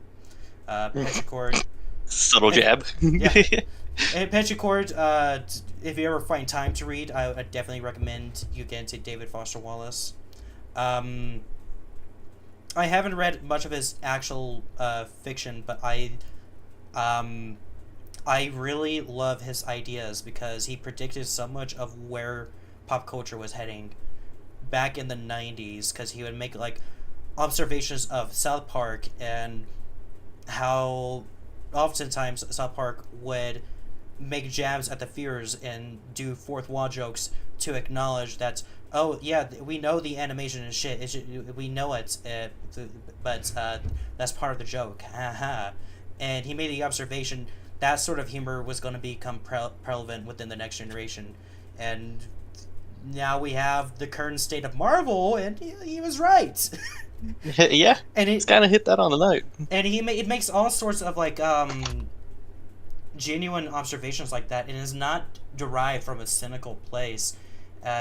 Petrichord.
Subtle jab.
Yeah. Hey, Petrichord, if you ever find time to read, I would definitely recommend you get into David Foster Wallace. I haven't read much of his actual fiction, but I really love his ideas, because he predicted so much of where pop culture was heading back in the 90s, because he would make like observations of South Park and how oftentimes South Park would make jabs at the fears and do fourth wall jokes to acknowledge that, oh yeah, we know the animation is shit, we know it, but that's part of the joke. And he made the observation that sort of humor was going to become prevalent within the next generation, and now we have the current state of Marvel, and he was right.
Yeah,
And
it's kind of hit that on the note.
And it makes all sorts of like genuine observations like that, and is not derived from a cynical place.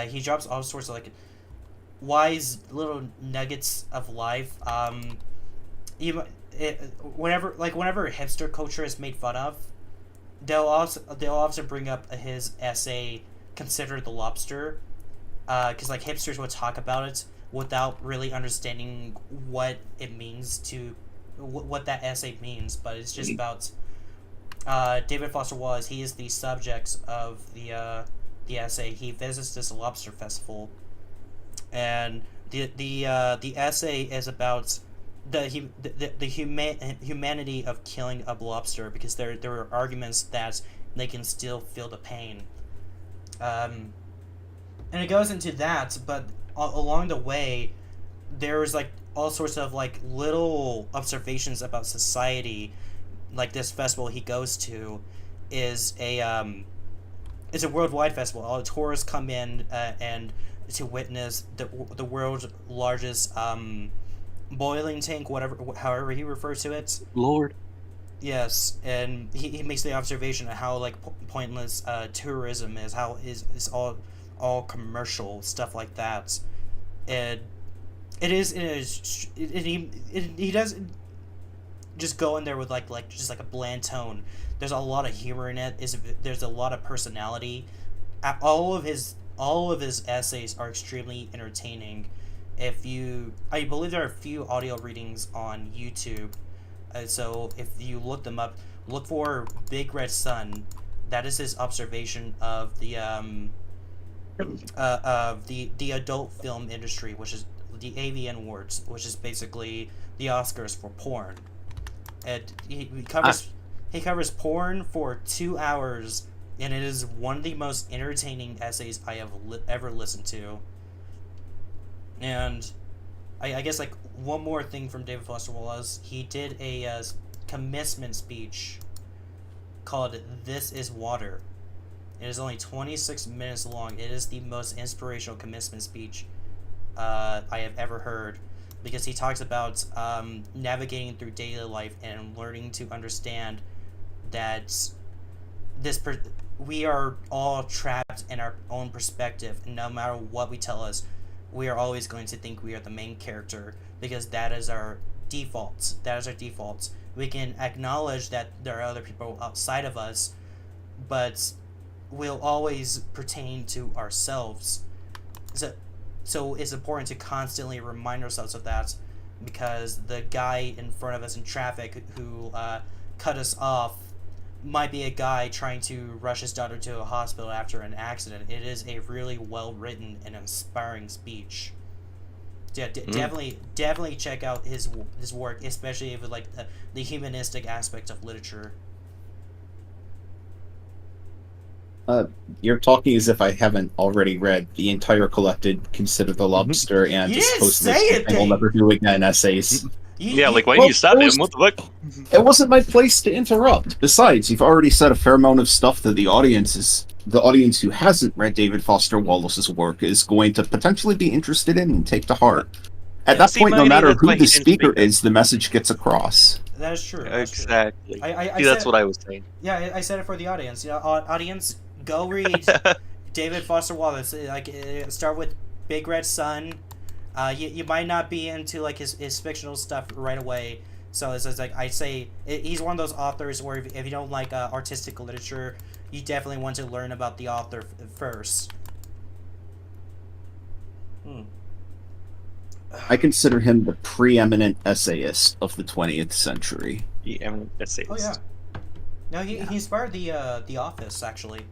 He drops all sorts of like wise little nuggets of life. Whenever hipster culture is made fun of, they'll also bring up his essay, "Consider the Lobster," because like hipsters would talk about it without really understanding what it means to what that essay means, but it's just about David Foster Wallace. He is the subject of the essay. He visits this lobster festival, and the essay is about the humanity of killing a lobster, because there are arguments that they can still feel the pain, and it goes into that, but along the way there's like all sorts of like little observations about society. Like this festival he goes to is it's a worldwide festival. All the tourists come in and to witness the world's largest boiling tank, however he refers to it.
Lord.
Yes, and he makes the observation of how like pointless tourism is, how is all commercial stuff like that, and he doesn't just go in there with like just like a bland tone. There's a lot of humor in it. There's a lot of personality. All of his essays are extremely entertaining. I believe there are a few audio readings on YouTube, so if you look them up, look for Big Red Sun. That is his observation of the adult film industry, which is the AVN Awards, which is basically the Oscars for porn. And he covers porn for 2 hours, and it is one of the most entertaining essays I have ever listened to. And I guess like one more thing from David Foster Wallace, he did a commencement speech called "This Is Water." It is only 26 minutes long. It is the most inspirational commencement speech I have ever heard, because he talks about navigating through daily life and learning to understand that we are all trapped in our own perspective, and no matter what we tell us, we are always going to think we are the main character, because that is our default. We can acknowledge that there are other people outside of us, but we'll always pertain to ourselves. So it's important to constantly remind ourselves of that, because the guy in front of us in traffic who cut us off might be a guy trying to rush his daughter to a hospital after an accident. It is a really well written and inspiring speech. Yeah, definitely check out his work, especially with like the humanistic aspect of literature.
You're talking as if I haven't already read the entire collected "Consider the Lobster" and
You
just
didn't
posted
say it,
"I will
Dave.
never do again" essays.
Yeah, like why didn't you stop him? What the fuck?
It wasn't my place to interrupt. Besides, you've already said a fair amount of stuff that the audience who hasn't read David Foster Wallace's work is going to potentially be interested in and take to heart. At that point, no matter who the speaker is, the message gets across.
That is true.
Exactly.
See,
that's what I was saying.
Yeah, I said it for the audience. Audience, go read David Foster Wallace. Start with Big Red Sun. You might not be into like his fictional stuff right away. So it's like I say, he's one of those authors where if you don't like artistic literature, you definitely want to learn about the author first.
I consider him the preeminent essayist of the 20th century.
The eminent essayist.
Oh yeah. No, he inspired the Office actually.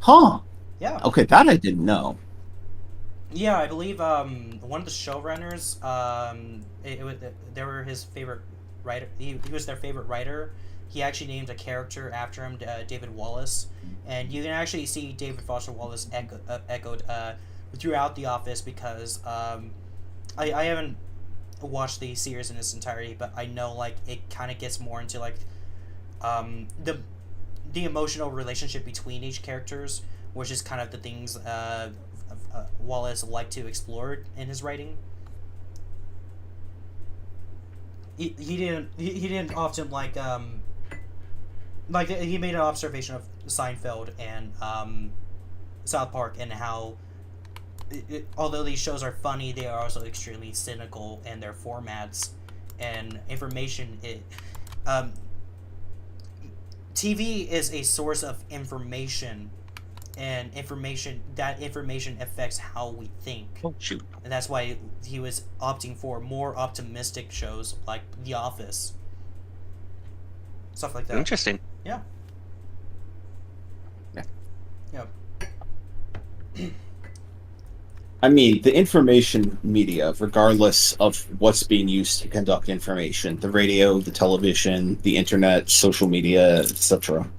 Huh.
Yeah.
Okay, that I didn't know.
Yeah, I believe one of the showrunners, they were his favorite writer. He was their favorite writer. He actually named a character after him, David Wallace, and you can actually see David Foster Wallace echoed throughout The Office, because I haven't watched the series in its entirety, but I know like it kind of gets more into like the emotional relationship between each characters, which is kind of the things Wallace liked to explore in his writing. He didn't often like he made an observation of Seinfeld and South Park and how although these shows are funny, they are also extremely cynical in their formats and information. TV is a source of information, and information affects how we think.
Oh shoot!
And that's why he was opting for more optimistic shows like The Office, stuff like that.
Interesting.
Yeah.
Yeah. I mean, the information media, regardless of what's being used to conduct information, the radio, the television, the internet, social media, etc.,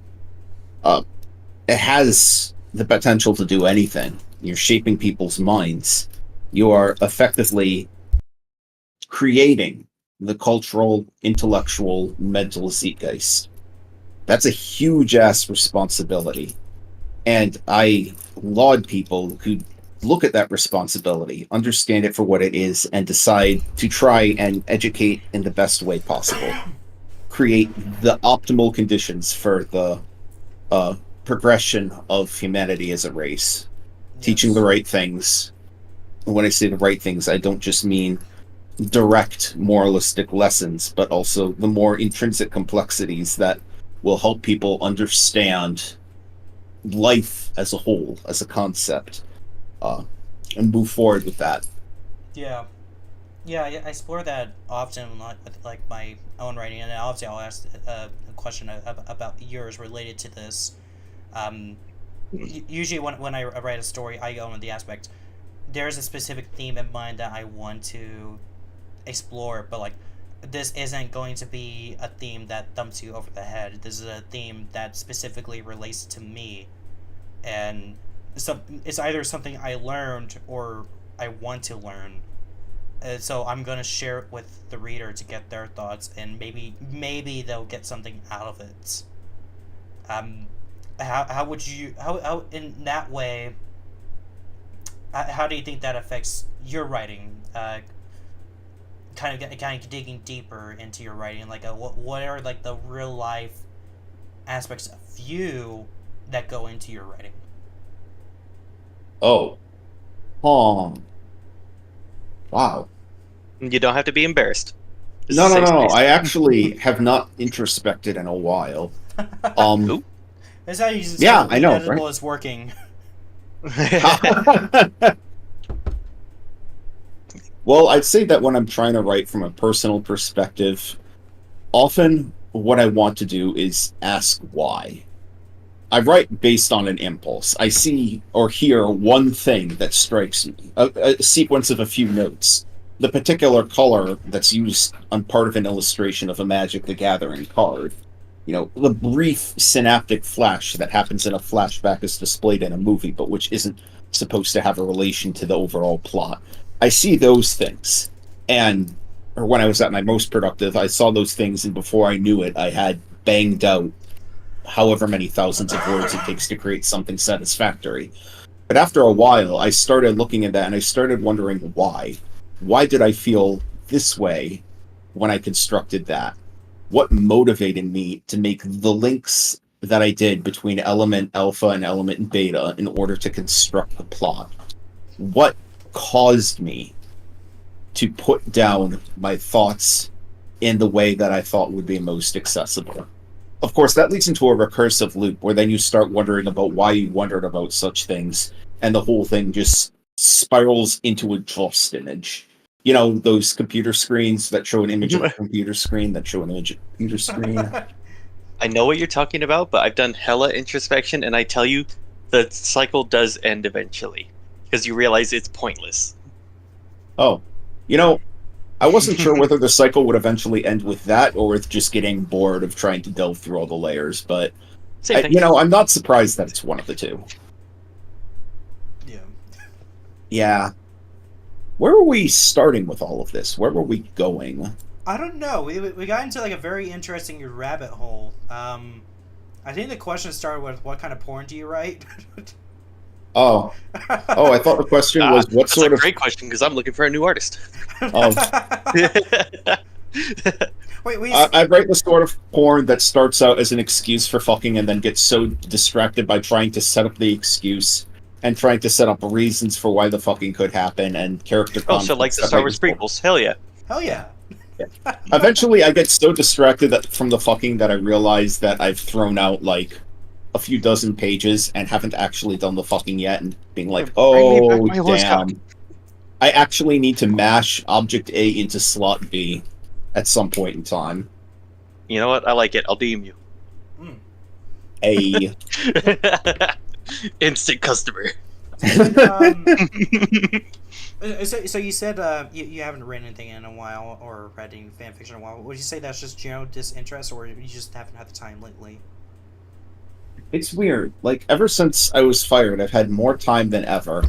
it has the potential to do anything. You're shaping people's minds. You are effectively creating the cultural, intellectual, mental zeitgeist. That's a huge-ass responsibility. And I laud people who look at that responsibility, understand it for what it is, and decide to try and educate in the best way possible. Create the optimal conditions for the progression of humanity as a race. Yes. Teaching the right things. When I say the right things, I don't just mean direct moralistic lessons, but also the more intrinsic complexities that will help people understand life as a whole, as a concept. And move forward with that.
Yeah, I explore that often, like my own writing, and obviously I'll ask a question about yours related to this. Usually when I write a story, I go into the aspect. There's a specific theme in mind that I want to explore, but like this isn't going to be a theme that thumps you over the head. This is a theme that specifically relates to me, and it's either something I learned or I want to learn. So I'm going to share it with the reader to get their thoughts, and maybe they'll get something out of it. How would you, how in that way, how do you think that affects your writing? Kind of digging deeper into your writing, like what are like the real life aspects of you that go into your writing?
Oh. Wow.
You don't have to be embarrassed.
No. I actually have not introspected in a while.
That's how you just
I know,
right? Is working.
Well, I'd say that when I'm trying to write from a personal perspective, often what I want to do is ask why. I write based on an impulse. I see or hear one thing that strikes me, a sequence of a few notes. The particular color that's used on part of an illustration of a Magic the Gathering card. You know, the brief synaptic flash that happens in a flashback is displayed in a movie, but which isn't supposed to have a relation to the overall plot. I see those things. Or when I was at my most productive, I saw those things, and before I knew it, I had banged out however many thousands of words it takes to create something satisfactory. But after a while, I started looking at that, and I started wondering why. Why did I feel this way when I constructed that? What motivated me to make the links that I did between element alpha and element beta in order to construct the plot? What caused me to put down my thoughts in the way that I thought would be most accessible? Of course, that leads into a recursive loop where then you start wondering about why you wondered about such things, and the whole thing just spirals into a just image. You know, those computer screens that show an image of a computer screen that show an image of a computer screen.
I know what you're talking about, but I've done hella introspection, and I tell you, the cycle does end eventually, because you realize it's pointless.
Oh, you know, I wasn't sure whether the cycle would eventually end with that or with just getting bored of trying to delve through all the layers, but I'm not surprised that it's one of the two. Yeah. Where were we starting with all of this? Where were we going?
I don't know. We got into like a very interesting rabbit hole. I think the question started with what kind of porn do you write?
Oh, I thought the question was what
That's
sort
a
of.
great question because I'm looking for a new artist.
Oh,
Wait,
I write the sort of porn that starts out as an excuse for fucking and then gets so distracted by trying to set up the excuse and trying to set up reasons for why the fucking could happen and character
Oh, so like
conflicts
the
that
Star
might
Wars
result.
prequels? Hell yeah.
hell yeah.
Eventually, I get so distracted from the fucking that I realize that I've thrown out like a few dozen pages and haven't actually done the fucking yet, and being like,
Bring me back
oh
my horse cock.
damn, I actually need to mash Object A into slot B at some point in time.
You know what? I like it. I'll DM you.
A
Instant customer.
So you said you haven't written anything in a while or read any fan fiction in a while. Would you say that's just general disinterest, or you just haven't had the time lately?
It's weird. Like, ever since I was fired, I've had more time than ever.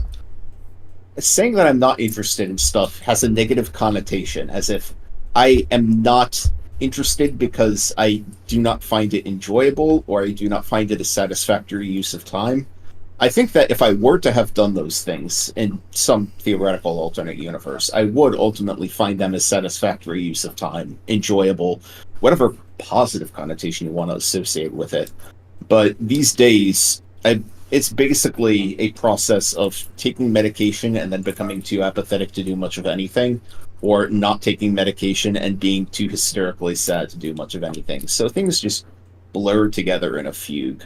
Saying that I'm not interested in stuff has a negative connotation, as if I am not interested because I do not find it enjoyable or I do not find it a satisfactory use of time. I think that if I were to have done those things in some theoretical alternate universe, I would ultimately find them a satisfactory use of time, enjoyable, whatever positive connotation you want to associate with it. But these days, it's basically a process of taking medication and then becoming too apathetic to do much of anything, or not taking medication and being too hysterically sad to do much of anything. So things just blur together in a fugue.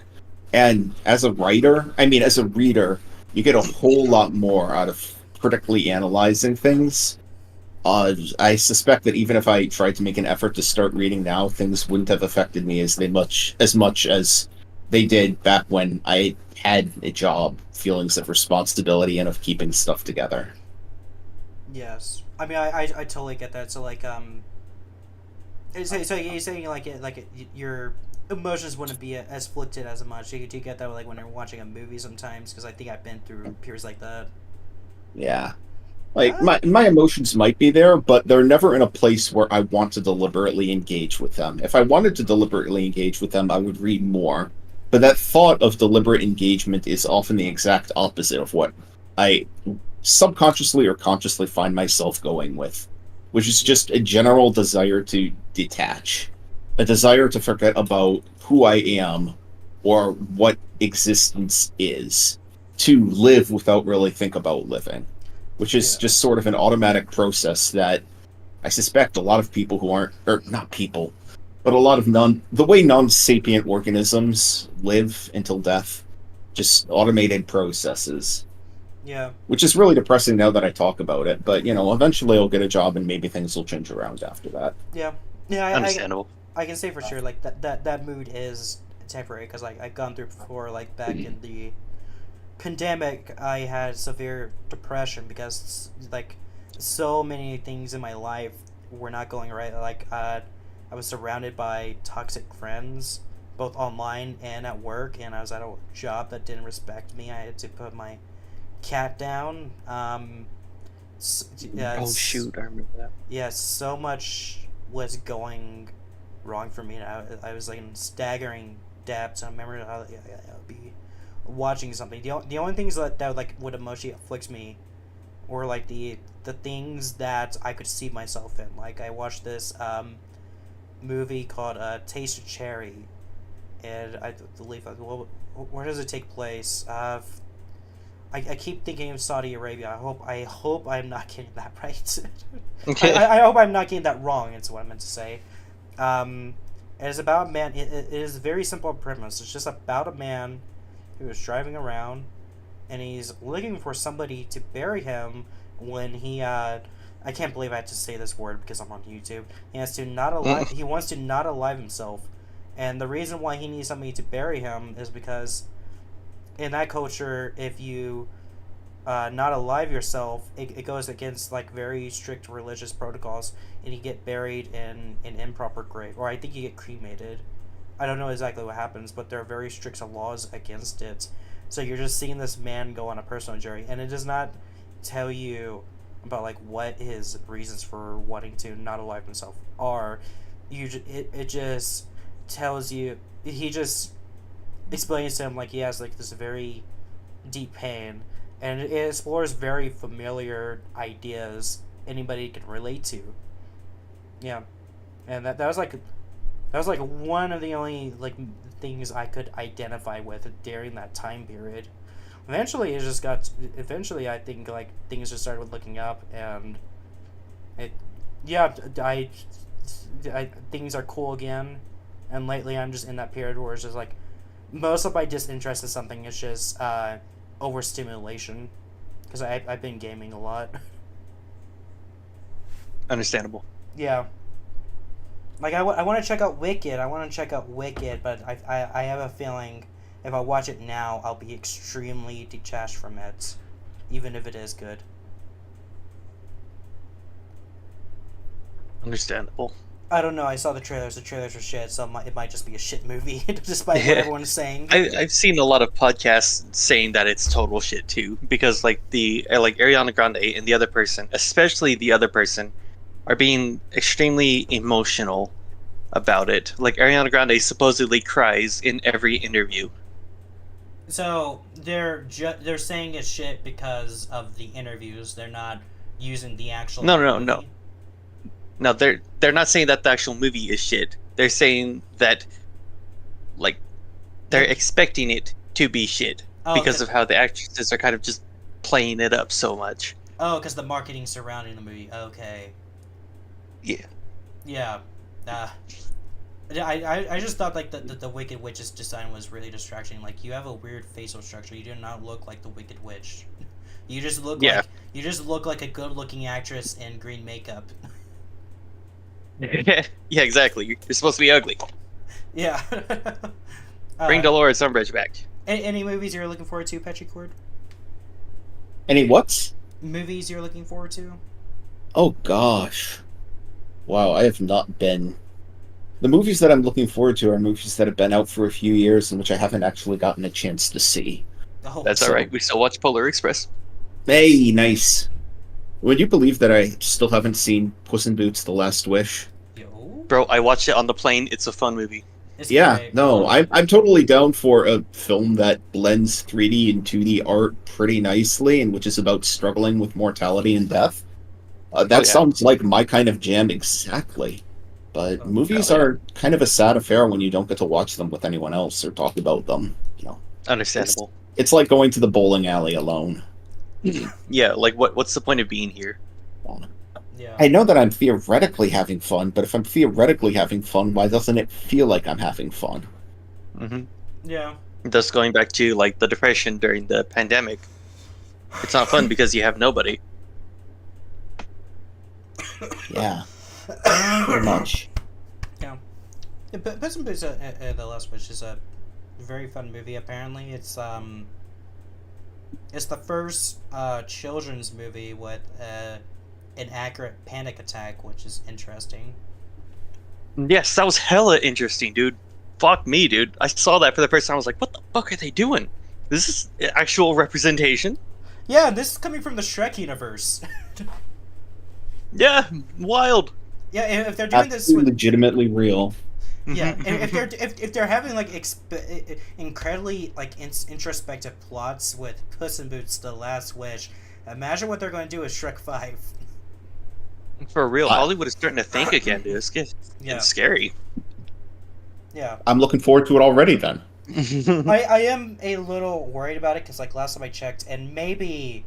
And as a writer, as a reader, you get a whole lot more out of critically analyzing things. I suspect that even if I tried to make an effort to start reading now, things wouldn't have affected me as much as they did back when I had a job, feelings of responsibility, and of keeping stuff together.
Yes, I totally get that. So like so you're saying your emotions wouldn't be as afflicted as much. Do you get that like when you're watching a movie sometimes? Because I think I've been through periods like that.
Yeah. Like, my emotions might be there, but they're never in a place where I want to deliberately engage with them. If I wanted to deliberately engage with them, I would read more. But that thought of deliberate engagement is often the exact opposite of what I subconsciously or consciously find myself going with, which is just a general desire to detach, a desire to forget about who I am or what existence is, to live without really think about living, which is just sort of an automatic process that I suspect a lot of people who aren't, or not people, but a lot of the way non-sapient organisms live until death, just automated processes.
Yeah.
Which is really depressing now that I talk about it, but, eventually I'll get a job and maybe things will change around after that.
Yeah. Yeah,
Understandable.
I can say for sure, like, that mood is temporary, because, like, I've gone through before, like, back in the pandemic, I had severe depression because, like, so many things in my life were not going right. Like, I was surrounded by toxic friends, both online and at work, and I was at a job that didn't respect me. I had to put my cat down.
Oh shoot, I remember that.
Yeah, so much was going wrong for me. I was like in staggering depths. I remember I would be watching something. The only things that like would emotionally afflict me were like the things that I could see myself in. Like, I watched this movie called Taste of Cherry, and I believe, where does it take place? I keep thinking of Saudi Arabia. I hope I'm not getting that right.
Okay.
I hope I'm not getting that wrong. Is what I meant to say. It is about a man. It is a very simple premise. It's just about a man who is driving around, and he's looking for somebody to bury him when he. I can't believe I had to say this word because I'm on YouTube. He has to not alive. He wants to not alive himself, and the reason why he needs somebody to bury him is because in that culture, if you not alive yourself, it goes against like very strict religious protocols, and you get buried in an improper grave, or I think you get cremated. I don't know exactly what happens, but there are very strict laws against it. So you're just seeing this man go on a personal journey, and it does not tell you about like what his reasons for wanting to not alive himself are. It just tells you, he just explains to him like he has like this very deep pain, and it explores very familiar ideas anybody can relate to. Yeah, and that was like one of the only like things I could identify with during that time period. Eventually, it just got. Eventually, I think like things just started looking up, and it. Yeah, I things are cool again, and lately I'm just in that period where it's just like most of my disinterest in something is just overstimulation, because I've been gaming a lot.
Understandable.
Yeah. Like, I want to check out Wicked. But I have a feeling if I watch it now, I'll be extremely detached from it, even if it is good.
Understandable.
I don't know. I saw the trailers. The trailers are shit, so it might just be a shit movie, despite what everyone's saying.
I've seen a lot of podcasts saying that it's total shit too, because like Ariana Grande and the other person, especially the other person, are being extremely emotional about it. Like Ariana Grande supposedly cries in every interview.
So they're saying it's shit because of the interviews. They're not using the actual movie.
No, they're not saying that the actual movie is shit. They're saying that, like, they're expecting it to be shit because of how the actresses are kind of just playing it up so much.
Oh, because the marketing surrounding the movie. Okay.
Yeah.
Yeah. I just thought like the Wicked Witch's design was really distracting. Like, you have a weird facial structure. You do not look like the Wicked Witch. You just look like a good-looking actress in green makeup.
Yeah, exactly. You're supposed to be ugly.
Yeah.
Bring Dolores Umbridge back.
Any movies you're looking forward to, Petrichord?
Any what?
Movies you're looking forward to?
Oh gosh. Wow, I have not been. The movies that I'm looking forward to are movies that have been out for a few years and which I haven't actually gotten a chance to see.
Oh,
that's alright. We still watch Polar Express.
Hey, nice. Would you believe that I still haven't seen Puss in Boots: The Last Wish?
Yo.
Bro, I watched it on the plane. It's a fun movie.
I'm totally down for a film that blends 3D and 2D art pretty nicely and which is about struggling with mortality and death. Sounds like my kind of jam exactly. But movies are kind of a sad affair when you don't get to watch them with anyone else or talk about them. You know,
understandable.
It's like going to the bowling alley alone.
Yeah, like what's the point of being here?
Yeah.
I know that I'm theoretically having fun, but if I'm theoretically having fun, why doesn't it feel like I'm having fun?
Mm-hmm.
Yeah.
Thus, going back to like the depression during the pandemic, it's not fun because you have nobody.
Yeah. Very much.
Yeah. Puss in Boots: The Last Wish is a very fun movie. Apparently, it's the first children's movie with an accurate panic attack, which is interesting.
Yes, that was hella interesting, dude. Fuck me, dude. I saw that for the first time. I was like, what the fuck are they doing? This is actual representation?
Yeah, this is coming from the Shrek universe.
Yeah, wild.
Yeah, if they're doing this
with legitimately real.
Yeah, if they're having like incredibly like introspective plots with Puss in Boots: The Last Wish, imagine what they're going to do with Shrek 5.
For real, Hollywood is starting to think again, dude. It's scary.
Yeah,
I'm looking forward to it already. Then
I am a little worried about it because like last time I checked, and maybe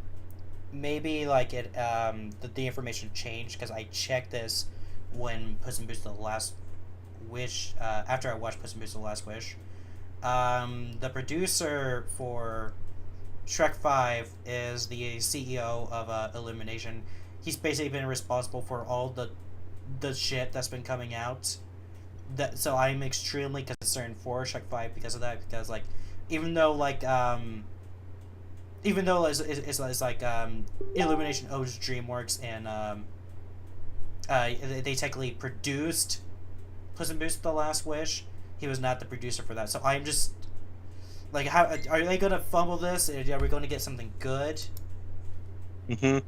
like it the information changed because I checked this when Puss in Boots: The Last Wish after I watched Puss in Boots: The Last Wish. The producer for Shrek 5 is the CEO of Illumination. He's basically been responsible for all the shit that's been coming out. So I'm extremely concerned for Shrek 5 because of that. Because like, even though it's like Illumination owes DreamWorks and they technically produced Puss in Boots: The Last Wish, he was not the producer for that. So I'm just like, how are they gonna fumble this? Are we going to get something good?
Mm-hmm.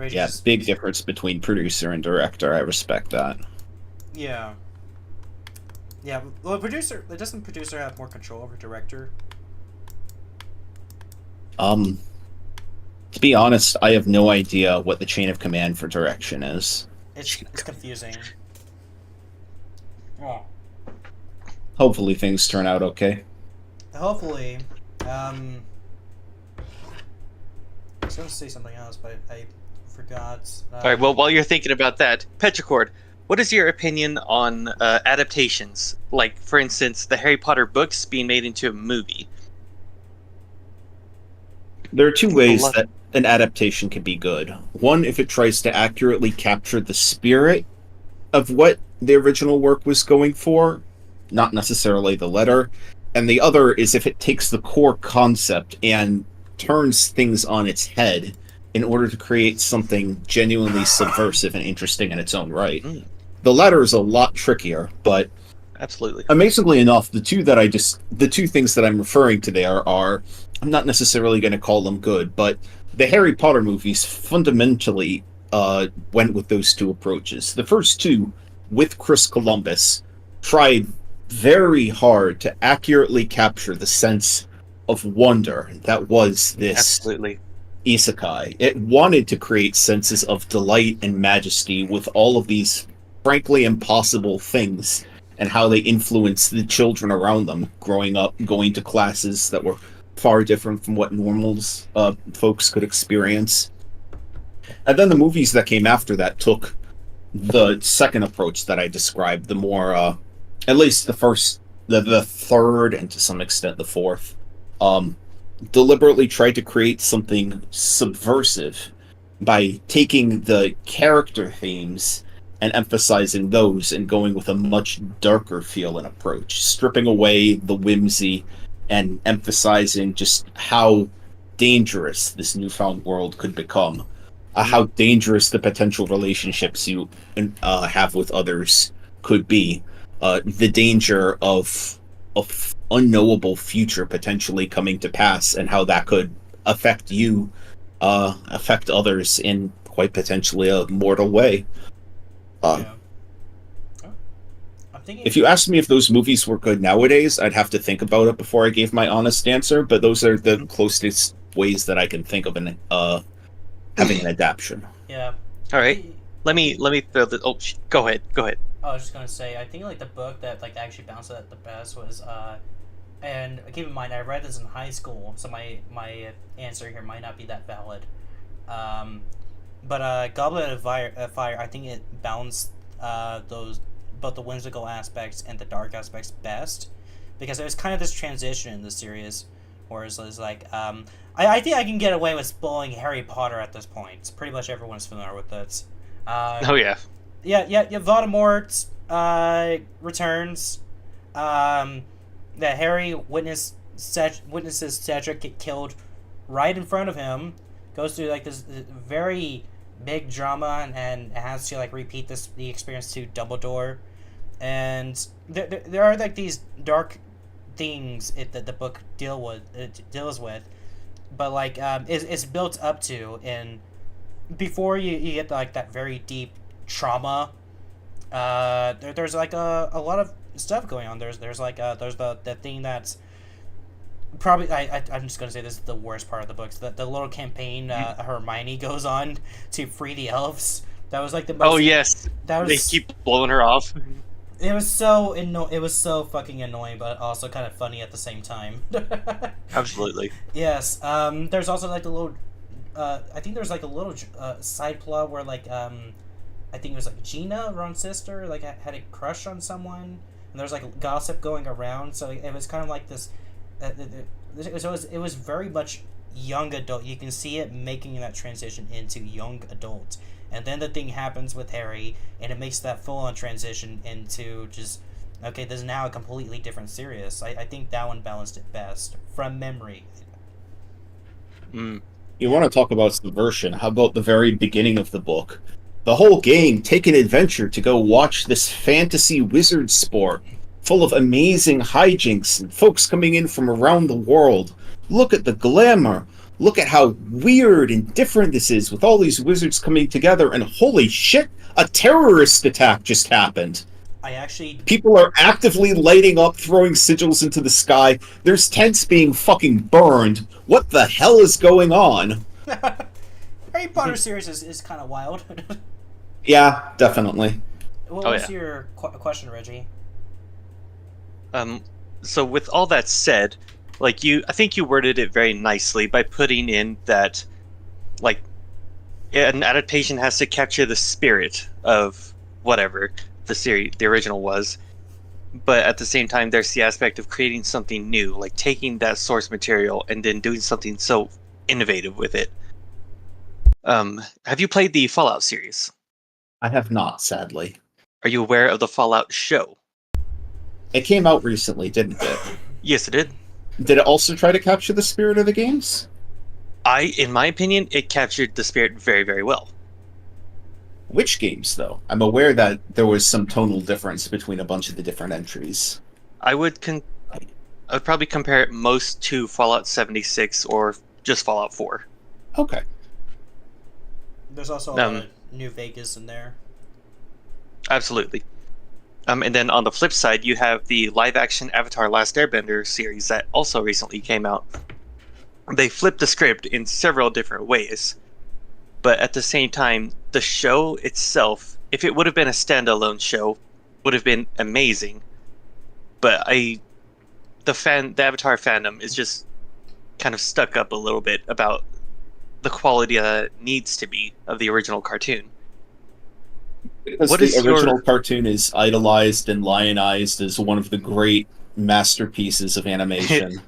Yeah, big difference between producer and director. I respect that.
Yeah. Yeah. Well, producer, doesn't producer have more control over director?
To be honest, I have no idea what the chain of command for direction is.
It's confusing. Oh.
Hopefully things turn out okay.
Hopefully. I was going to say something else, but I forgot.
All right. Well, while you're thinking about that, Petrichord, what is your opinion on adaptations? Like, for instance, the Harry Potter books being made into a movie.
There are two ways that an adaptation can be good. One, if it tries to accurately capture the spirit of what the original work was going for, not necessarily the letter. And the other is if it takes the core concept and turns things on its head in order to create something genuinely subversive and interesting in its own right.
Mm.
The latter is a lot trickier, but
Absolutely.
amazingly enough, the two things that I'm referring to there are, I'm not necessarily going to call them good, but the Harry Potter movies fundamentally went with those two approaches. The first two, with Chris Columbus, tried very hard to accurately capture the sense of wonder that was this
Absolutely.
isekai. It wanted to create senses of delight and majesty with all of these frankly impossible things and how they influence the children around them growing up, going to classes that were far different from what normals folks could experience. And then the movies that came after that took the second approach that I described, the more at least the third, and to some extent the fourth, deliberately tried to create something subversive by taking the character themes and emphasizing those and going with a much darker feel and approach, stripping away the whimsy and emphasizing just how dangerous this newfound world could become, how dangerous the potential relationships you have with others could be, the danger of unknowable future potentially coming to pass, and how that could affect you, affect others in quite potentially a mortal way.
Yeah. I'm thinking
If you asked me if those movies were good nowadays, I'd have to think about it before I gave my honest answer, but those are the closest ways that I can think of having an adaptation.
Yeah.
All right. Let me throw the. Oh, go ahead.
I was just gonna say, I think like the book that like actually bounced at the best was and keep in mind I read this in high school, so my answer here might not be that valid. But Goblet of Fire, I think it balanced those both the whimsical aspects and the dark aspects best, because there was kind of this transition in the series, whereas it's like I think I can get away with spoiling Harry Potter at this point. Pretty much everyone's familiar with this.
Oh yeah.
Yeah. Voldemort returns. That Harry witnesses Cedric get killed right in front of him. Goes through like this very big drama and has to like repeat the experience to Dumbledore, and there are like these dark things that the book deals with, but like it's built up to, and before you get like that very deep trauma, there's like a lot of stuff going on. There's the thing that's probably I'm just gonna say this is the worst part of the books. The little campaign Hermione goes on to free the elves. That was like the most.
Oh yes.
That was.
They keep blowing her off.
It was so It was so fucking annoying, but also kind of funny at the same time.
Absolutely.
Yes. There's also like the little. I think there's like a little side plot where like I think it was like Gina, Ron's sister, like had a crush on someone, and there's like gossip going around. So it was kind of like this. It was very much young adult. You can see it making that transition into young adult, and then the thing happens with Harry, and it makes that full-on transition into just okay. This is now a completely different series. I think that one balanced it best from memory.
You want to talk about subversion? How about the very beginning of the book? The whole gang take an adventure to go watch this fantasy wizard sport, full of amazing hijinks and folks coming in from around the world. Look at the glamour. Look at how weird and different this is with all these wizards coming together, and holy shit, a terrorist attack just happened.
I actually...
People are actively lighting up, throwing sigils into the sky. There's tents being fucking burned. What the hell is going on?
Harry Potter series is kind of wild.
Yeah, definitely.
What was your question, Reggie?
So with all that said, like I think you worded it very nicely by putting in that, like, an adaptation has to capture the spirit of whatever the original was, but at the same time, there's the aspect of creating something new, like taking that source material and then doing something so innovative with it. Have you played the Fallout series?
I have not, sadly.
Are you aware of the Fallout show?
It came out recently, didn't it?
Yes, it did.
Did it also try to capture the spirit of the games?
In my opinion, it captured the spirit very, very well.
Which games, though? I'm aware that there was some tonal difference between a bunch of the different entries.
I would probably compare it most to Fallout 76 or just Fallout 4.
Okay.
There's also New Vegas in there.
Absolutely. And then on the flip side, you have the live-action Avatar: Last Airbender series that also recently came out. They flipped the script in several different ways, but at the same time, the show itself, if it would have been a standalone show, would have been amazing. But the Avatar fandom is just kind of stuck up a little bit about the quality that it needs to be of the original cartoon.
Because the original cartoon is idolized and lionized as one of the great masterpieces of animation.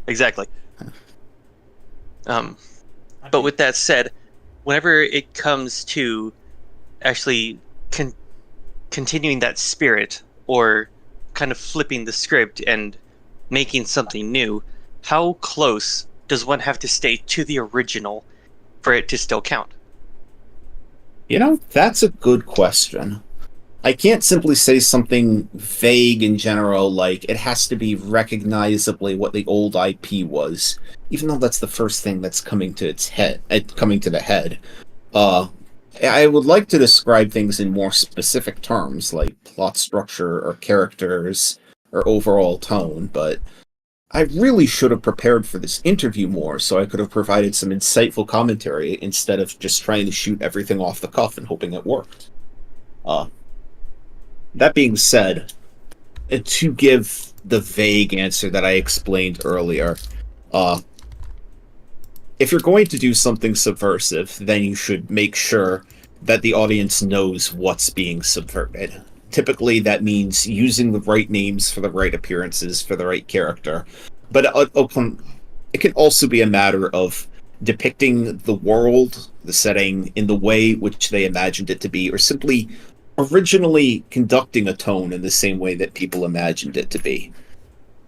Exactly. But with that said, whenever it comes to actually continuing that spirit or kind of flipping the script and making something new, how close does one have to stay to the original for it to still count?
You know, that's a good question. I can't simply say something vague in general, like it has to be recognizably what the old IP was, even though that's the first thing that's coming to the head. I would like to describe things in more specific terms, like plot structure or characters or overall tone, but I really should have prepared for this interview more so I could have provided some insightful commentary instead of just trying to shoot everything off the cuff and hoping it worked. That being said, to give the vague answer that I explained earlier, if you're going to do something subversive, then you should make sure that the audience knows what's being subverted. Typically, that means using the right names for the right appearances for the right character. But it can also be a matter of depicting the world, the setting, in the way which they imagined it to be, or simply originally conducting a tone in the same way that people imagined it to be.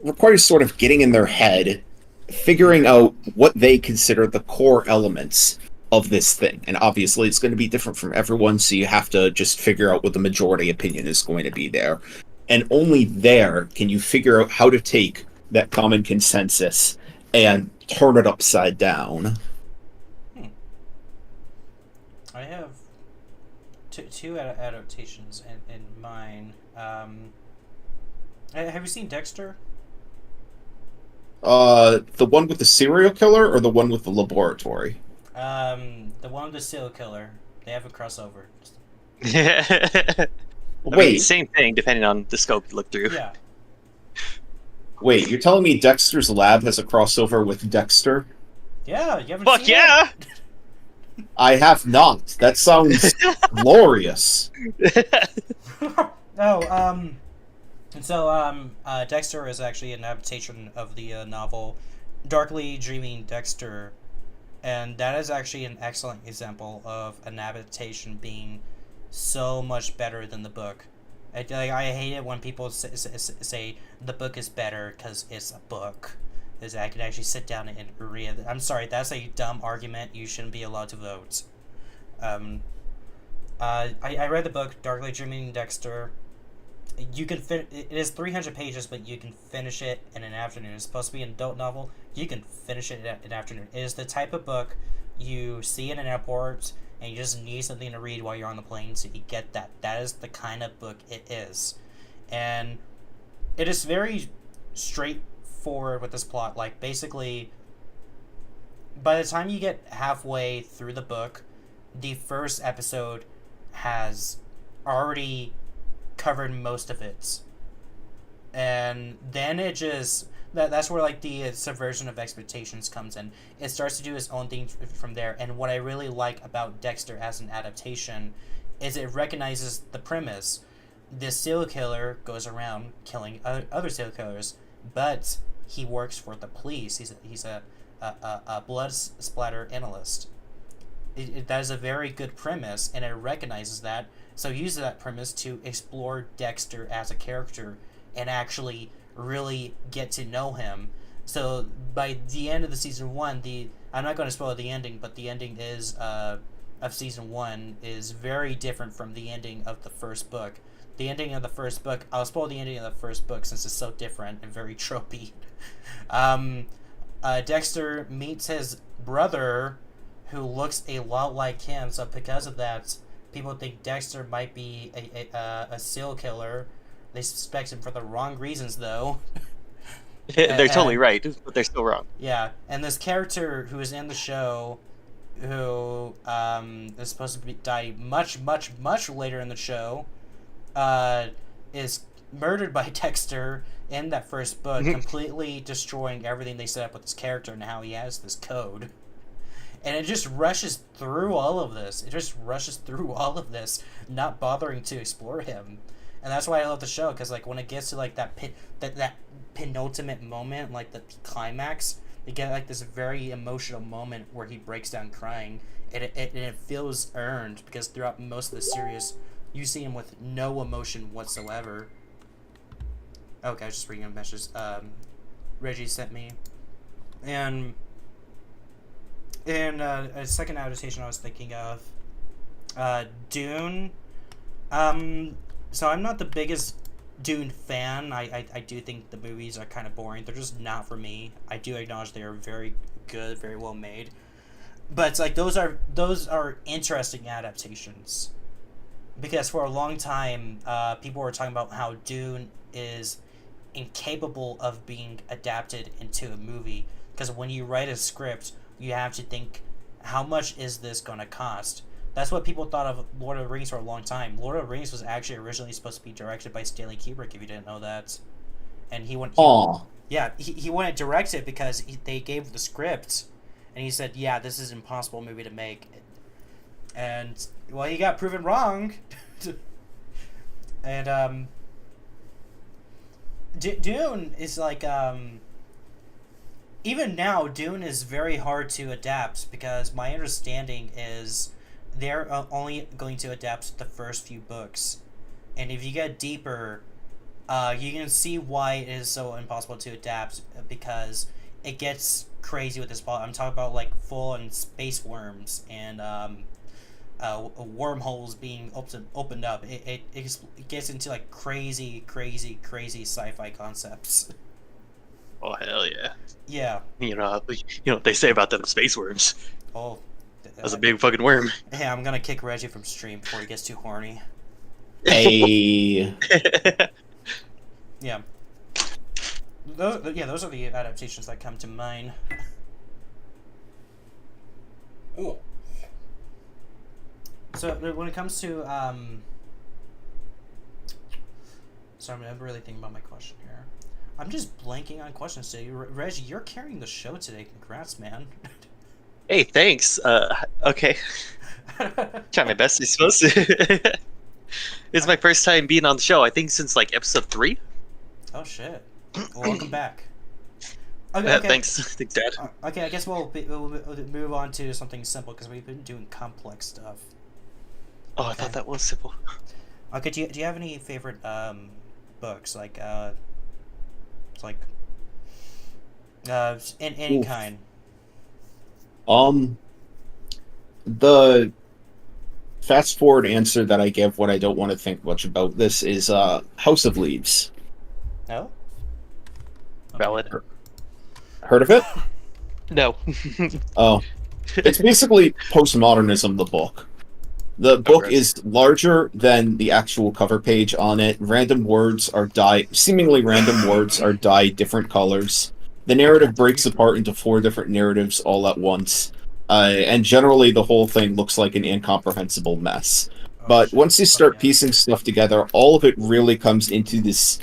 It requires sort of getting in their head, figuring out what they consider the core elements of this thing. And obviously it's going to be different from everyone, so you have to just figure out what the majority opinion is going to be there. And only there can you figure out how to take that common consensus and turn it upside down.
I have two adaptations in mind. Have you seen Dexter?
The one with the serial killer or the one with the laboratory?
The one with the serial killer. They have a crossover.
Wait,
same thing depending on the scope you look through.
Yeah.
Wait, you're telling me Dexter's Lab has a crossover with Dexter?
Yeah, you haven't
Fuck
seen
yeah!
it?
I have not. That sounds glorious.
Dexter is actually an adaptation of the novel Darkly Dreaming Dexter, and that is actually an excellent example of an adaptation being so much better than the book. I hate it when people say the book is better because it's a book. Is I can actually sit down and read it. I'm sorry, that's a dumb argument. You shouldn't be allowed to vote. I read the book Darkly Dreaming Dexter. You can it is 300 pages, but you can finish it in an afternoon. It's supposed to be an adult novel. You can finish it in an afternoon. It is the type of book you see in an airport, and you just need something to read while you're on the plane, so you get that. That is the kind of book it is. And it is very straightforward with this plot. Like, basically, by the time you get halfway through the book, the first episode has already covered most of it. And then it just... That's where, like, the subversion of expectations comes in. It starts to do its own thing from there. And what I really like about Dexter as an adaptation is it recognizes the premise. This serial killer goes around killing other serial killers, but he works for the police. He's a blood splatter analyst. That is a very good premise, and it recognizes that. So it uses that premise to explore Dexter as a character and actually really get to know him. So by the end of the season 1, I'm not going to spoil the ending, but the ending is of season 1 is very different from the ending of the first book. The ending of the first book, I'll spoil the ending of the first book since it's so different and very tropey. Dexter meets his brother, who looks a lot like him. So because of that, people think Dexter might be a serial killer. They suspect him for the wrong reasons, though.
They're totally right, but they're still wrong.
Yeah, and this character who is in the show, who is supposed to die much, much, much later in the show, is murdered by Dexter in that first book, completely destroying everything they set up with this character and how he has this code. And it just rushes through all of this. Not bothering to explore him. And that's why I love the show, because like when it gets to like that penultimate moment, like the climax, you get like this very emotional moment where he breaks down crying, and it feels earned, because throughout most of the series, you see him with no emotion whatsoever. Okay, I was just reading a message Reggie sent me, and a second adaptation I was thinking of, Dune. So I'm not the biggest Dune fan. I do think the movies are kind of boring. They're just not for me. I do acknowledge they are very good, very well made. But it's like those are interesting adaptations. Because for a long time, people were talking about how Dune is incapable of being adapted into a movie. Because when you write a script, you have to think, how much is this going to cost? That's what people thought of Lord of the Rings for a long time. Lord of the Rings was actually originally supposed to be directed by Stanley Kubrick, if you didn't know that. And he went... he wanted to direct it because they gave the script, and he said, yeah, this is an impossible movie to make. And, well, he got proven wrong. And, Dune is like, even now, Dune is very hard to adapt, because my understanding is they're only going to adapt the first few books. And if you get deeper, you can see why it is so impossible to adapt, because it gets crazy with this plot. I'm talking about like full-on space worms and wormholes being opened up. It gets into like crazy sci-fi concepts.
Oh hell yeah!
Yeah.
You know what they say about them space worms.
Oh.
That's a big fucking worm.
Hey, I'm gonna kick Reggie from stream before he gets too horny.
Hey.
Yeah. Those are the adaptations that come to mind. Ooh. So when it comes to sorry, I'm really thinking about my question here. I'm just blanking on questions today. Reggie, you're carrying the show today. Congrats, man.
Hey, thanks. Okay. Try my best, I suppose. It's my first time being on the show, I think since like episode 3.
Oh shit. Well, welcome back. Okay.
Thanks. Thanks, Dad.
Okay, I guess we'll move on to something simple, because we've been doing complex stuff.
Oh, I thought that was simple.
Okay, do you have any favorite books, like in any kind?
The fast forward answer that I give when I don't want to think much about this is House of Leaves.
No?
Valid.
Heard of it?
No.
Oh. It's basically postmodernism, the book. The book
gross.
is larger than the actual cover page on it. Seemingly random words are dyed different colors. The narrative breaks apart into 4 different narratives all at once. And generally the whole thing looks like an incomprehensible mess. But once you start piecing stuff together, all of it really comes into this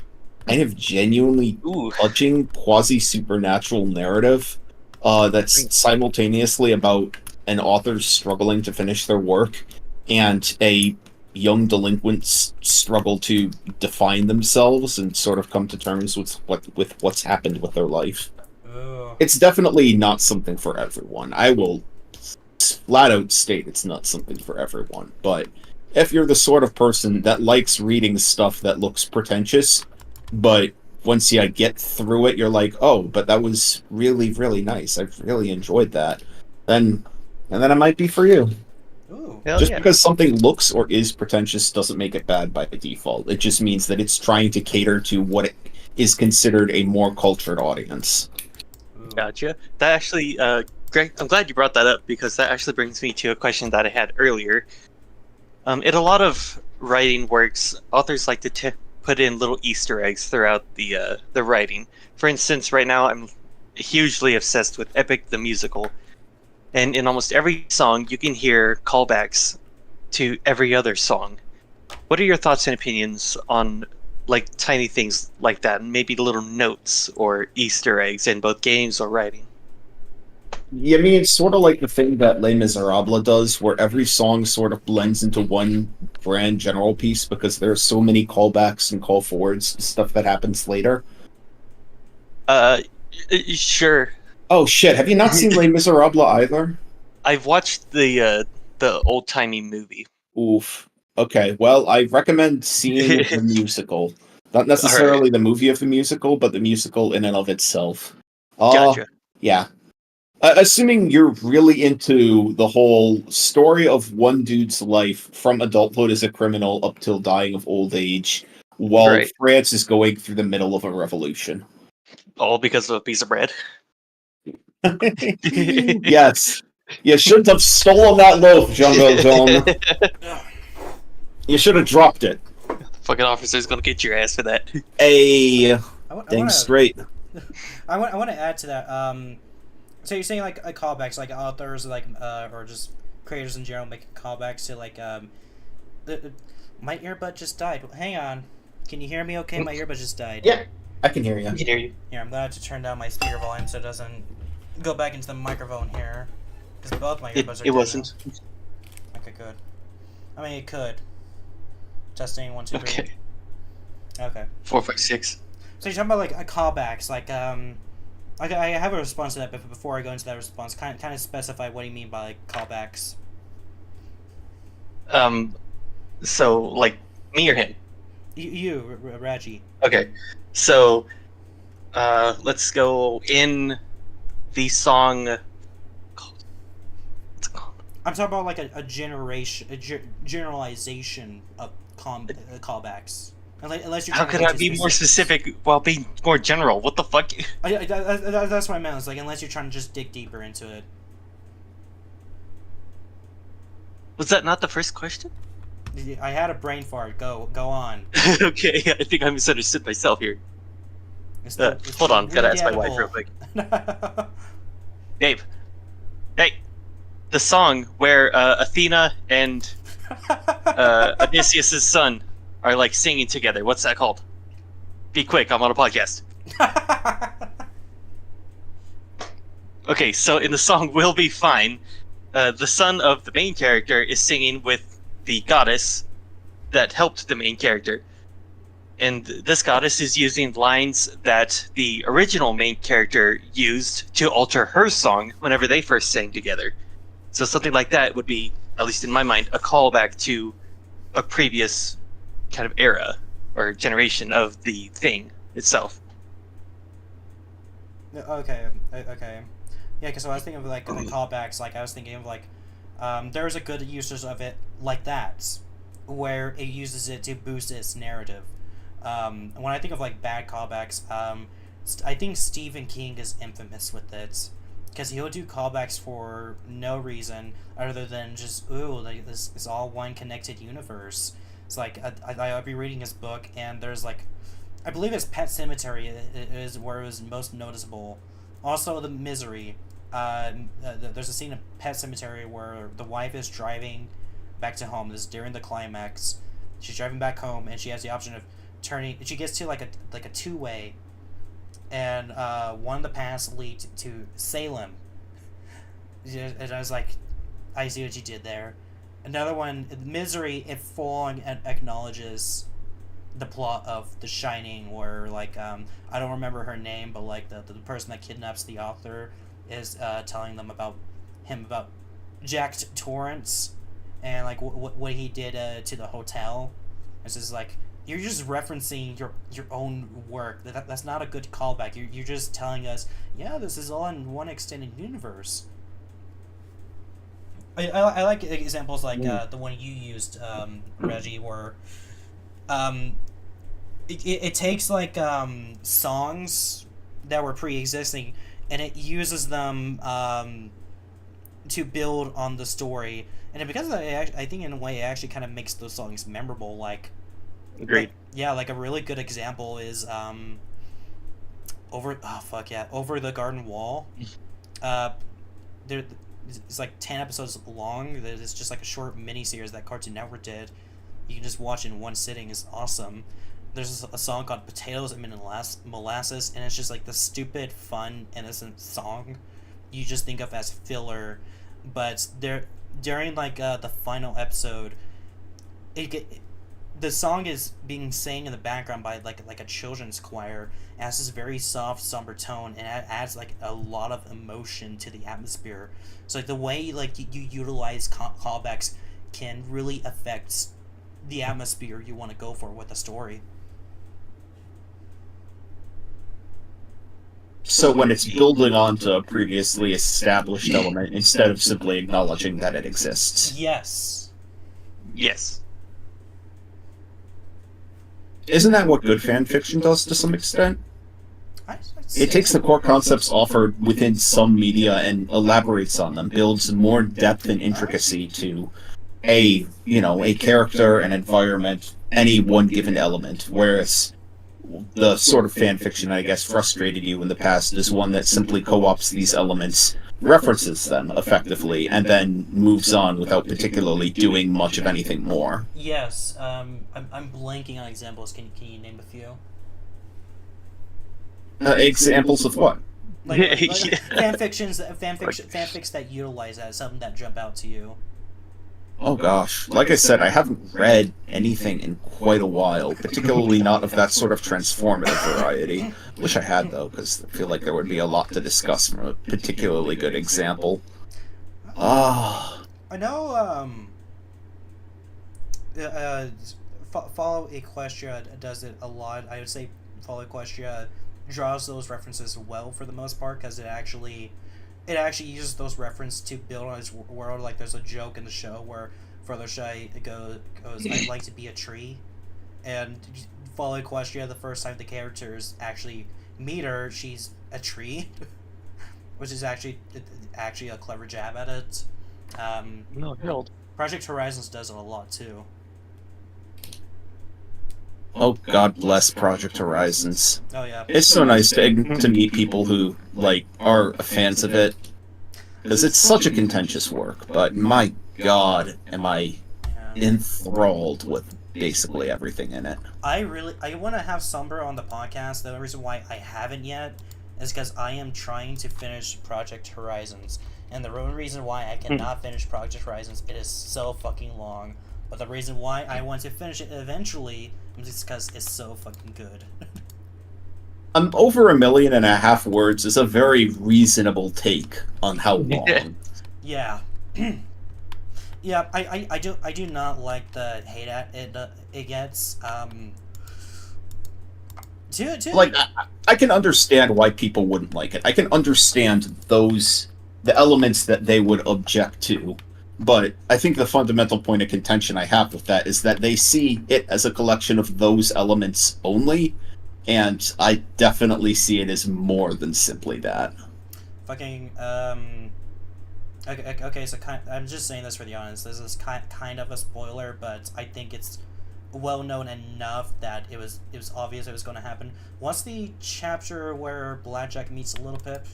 kind of genuinely touching, quasi-supernatural narrative that's simultaneously about an author struggling to finish their work and a young delinquent's struggle to define themselves and sort of come to terms with what's happened with their life.
Ugh.
It's definitely not something for everyone. I will flat out state it's not something for everyone, but if you're the sort of person that likes reading stuff that looks pretentious, but once you get through it, you're like, oh, but that was really, really nice. I've really enjoyed that. Then it might be for you.
Ooh.
Just because something looks or is pretentious doesn't make it bad by default. It just means that it's trying to cater to what it is considered a more cultured audience.
Ooh.
Gotcha. That actually, Greg, I'm glad you brought that up because that actually brings me to a question that I had earlier. In a lot of writing works, authors like to put in little Easter eggs throughout the writing. For instance, right now I'm hugely obsessed with Epic the Musical. And in almost every song, you can hear callbacks to every other song. What are your thoughts and opinions on like tiny things like that, and maybe little notes or Easter eggs in both games or writing?
Yeah, I mean, it's sort of like the thing that Les Miserables does, where every song sort of blends into one grand general piece because there are so many callbacks and call forwards, stuff that happens later.
Sure.
Oh shit! Have you not seen Les Miserables either?
I've watched the old timey movie.
Oof. Okay, well, I recommend seeing the musical. Not necessarily the movie of the musical, but the musical in and of itself.
Gotcha.
Yeah. Assuming you're really into the whole story of one dude's life from adulthood as a criminal up till dying of old age, while France is going through the middle of a revolution.
All because of a piece of bread.
Yes. You shouldn't have stolen that loaf, Jungle Zone. You should have dropped it.
Fucking officer's gonna get your ass for that.
Hey, dang straight.
I want to add to that. So you're saying like callbacks, like authors, like or just creators in general making callbacks to like my earbud just died. Hang on, can you hear me? Okay, my earbud just died.
Yeah, I can hear you.
I can hear you.
Here, I'm glad to turn down my speaker volume so it doesn't go back into the microphone here, because both my earbuds are.
It wasn't.
Now. Okay, good. I mean, it could. Testing 1, 2, 3.
Okay.
Okay.
4, 5, 6.
So you're talking about like callbacks, like I have a response to that, but before I go into that response, kind of specify what do you mean by like callbacks.
So like me or him?
You, Raji.
Okay, so let's go in the song. What's it called?
I'm talking about like a generalization of callbacks. Unless you're.
How could I be more specific while being more general? What the fuck?
That's what I meant. It's like unless you're trying to just dig deeper into it.
Was that not the first question?
I had a brain fart. Go on.
Okay, I think I misunderstood myself here. Hold on, gotta ask my wife real quick. Dave, hey, the song where Athena and Odysseus' son are like singing together. What's that called? Be quick, I'm on a podcast. Okay, so in the song "We'll Be Fine," the son of the main character is singing with the goddess that helped the main character. And this goddess is using lines that the original main character used to alter her song whenever they first sang together. So something like that would be, at least in my mind, a callback to a previous kind of era or generation of the thing itself.
Okay. Yeah, because I was thinking of like the callbacks. Like I was thinking of like, there's a good usage of it like that, where it uses it to boost its narrative. When I think of like bad callbacks, I think Stephen King is infamous with it, because he'll do callbacks for no reason other than just, ooh, like this is all one connected universe. It's like I'll be reading his book, and there's like, I believe it's Pet Cemetery is where it was most noticeable. Also, The Misery. There's a scene in Pet Cemetery where the wife is driving back to home. This is during the climax. She's driving back home, and she has the option of turning. She gets to like a two-way, and one of the paths lead to Salem. And I was like, I see what you did there. Another one, Misery, it full-on acknowledges the plot of The Shining, where like I don't remember her name, but like the person that kidnaps the author is telling them about Jack Torrance and like what he did to the hotel. It's just like, you're just referencing your own work. That's not a good callback. You're just telling us, yeah, this is all in one extended universe. I like examples like the one you used, Reggie, where it takes like songs that were pre-existing, and it uses them to build on the story. And because of that, I think in a way it actually kind of makes those songs memorable. Like,
Agreed.
Like a really good example is Over the Garden Wall. It's like 10 episodes long. It's just like a short mini-series that Cartoon Network did. You can just watch it in one sitting. It's awesome. There's a song called Potatoes and Molasses, and it's just like the stupid, fun, innocent song you just think of as filler. But during like the final episode, the song is being sang in the background by like a children's choir. It has this very soft, somber tone, and it adds like a lot of emotion to the atmosphere. So like the way like you utilize callbacks can really affect the atmosphere you want to go for with the story.
So when it's building onto a previously established element instead of simply acknowledging that it exists.
Yes.
Yes.
Isn't that what good fan fiction does to some extent? It takes the core concepts offered within some media and elaborates on them, builds more depth and intricacy to a character, an environment, any one given element, whereas the sort of fan fiction I guess frustrated you in the past is one that simply co-opts these elements, references them effectively, and then moves on without particularly doing much of anything more.
Yes. I'm blanking on examples. Can you name a few?
Examples of what?
Like fanfics that utilize that, something that jump out to you.
Oh gosh, like I said, I haven't read anything in quite a while, particularly not of that sort of transformative variety. Wish I had, though, because I feel like there would be a lot to discuss from a particularly good example.
I know, Follow Equestria does it a lot. I would say Follow Equestria draws those references well for the most part, because it actually uses those references to build on its world. Like there's a joke in the show where Fluttershy goes, I'd like to be a tree. And Follow Equestria, the first time the characters actually meet her, she's a tree. Which is actually a clever jab at it.
No, held.
Project Horizons does it a lot too.
Oh, God bless Project Horizons.
Oh yeah.
It's so nice to meet people who, like, are fans of it. Because it's such a contentious work, but my God, am I enthralled with basically everything in it.
I want to have Somber on the podcast. The only reason why I haven't yet is because I am trying to finish Project Horizons. And the only reason why I cannot finish Project Horizons, it is so fucking long. But the reason why I want to finish it eventually is because it's so fucking good.
Over 1.5 million words is a very reasonable take on how long.
Yeah. Yeah, I do not like the hate it gets.
Like, I can understand why people wouldn't like it. I can understand the elements that they would object to. But I think the fundamental point of contention I have with that is that they see it as a collection of those elements only, and I definitely see it as more than simply that.
fucking okay, so I'm just saying this for the audience. This is kind of a spoiler, but I think it's well known enough that it was obvious it was going to happen. What's the chapter where Blackjack meets Little Pip?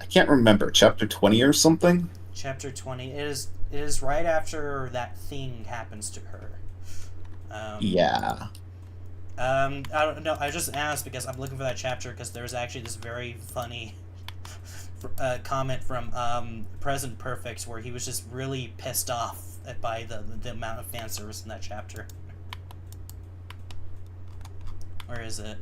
I can't remember, chapter 20 or something?
Chapter 20. It is right after that thing happens to her.
Yeah.
I don't know. I just asked because I'm looking for that chapter because there's actually this very funny comment from Present Perfect where he was just really pissed off by the amount of fan service in that chapter. Where is it?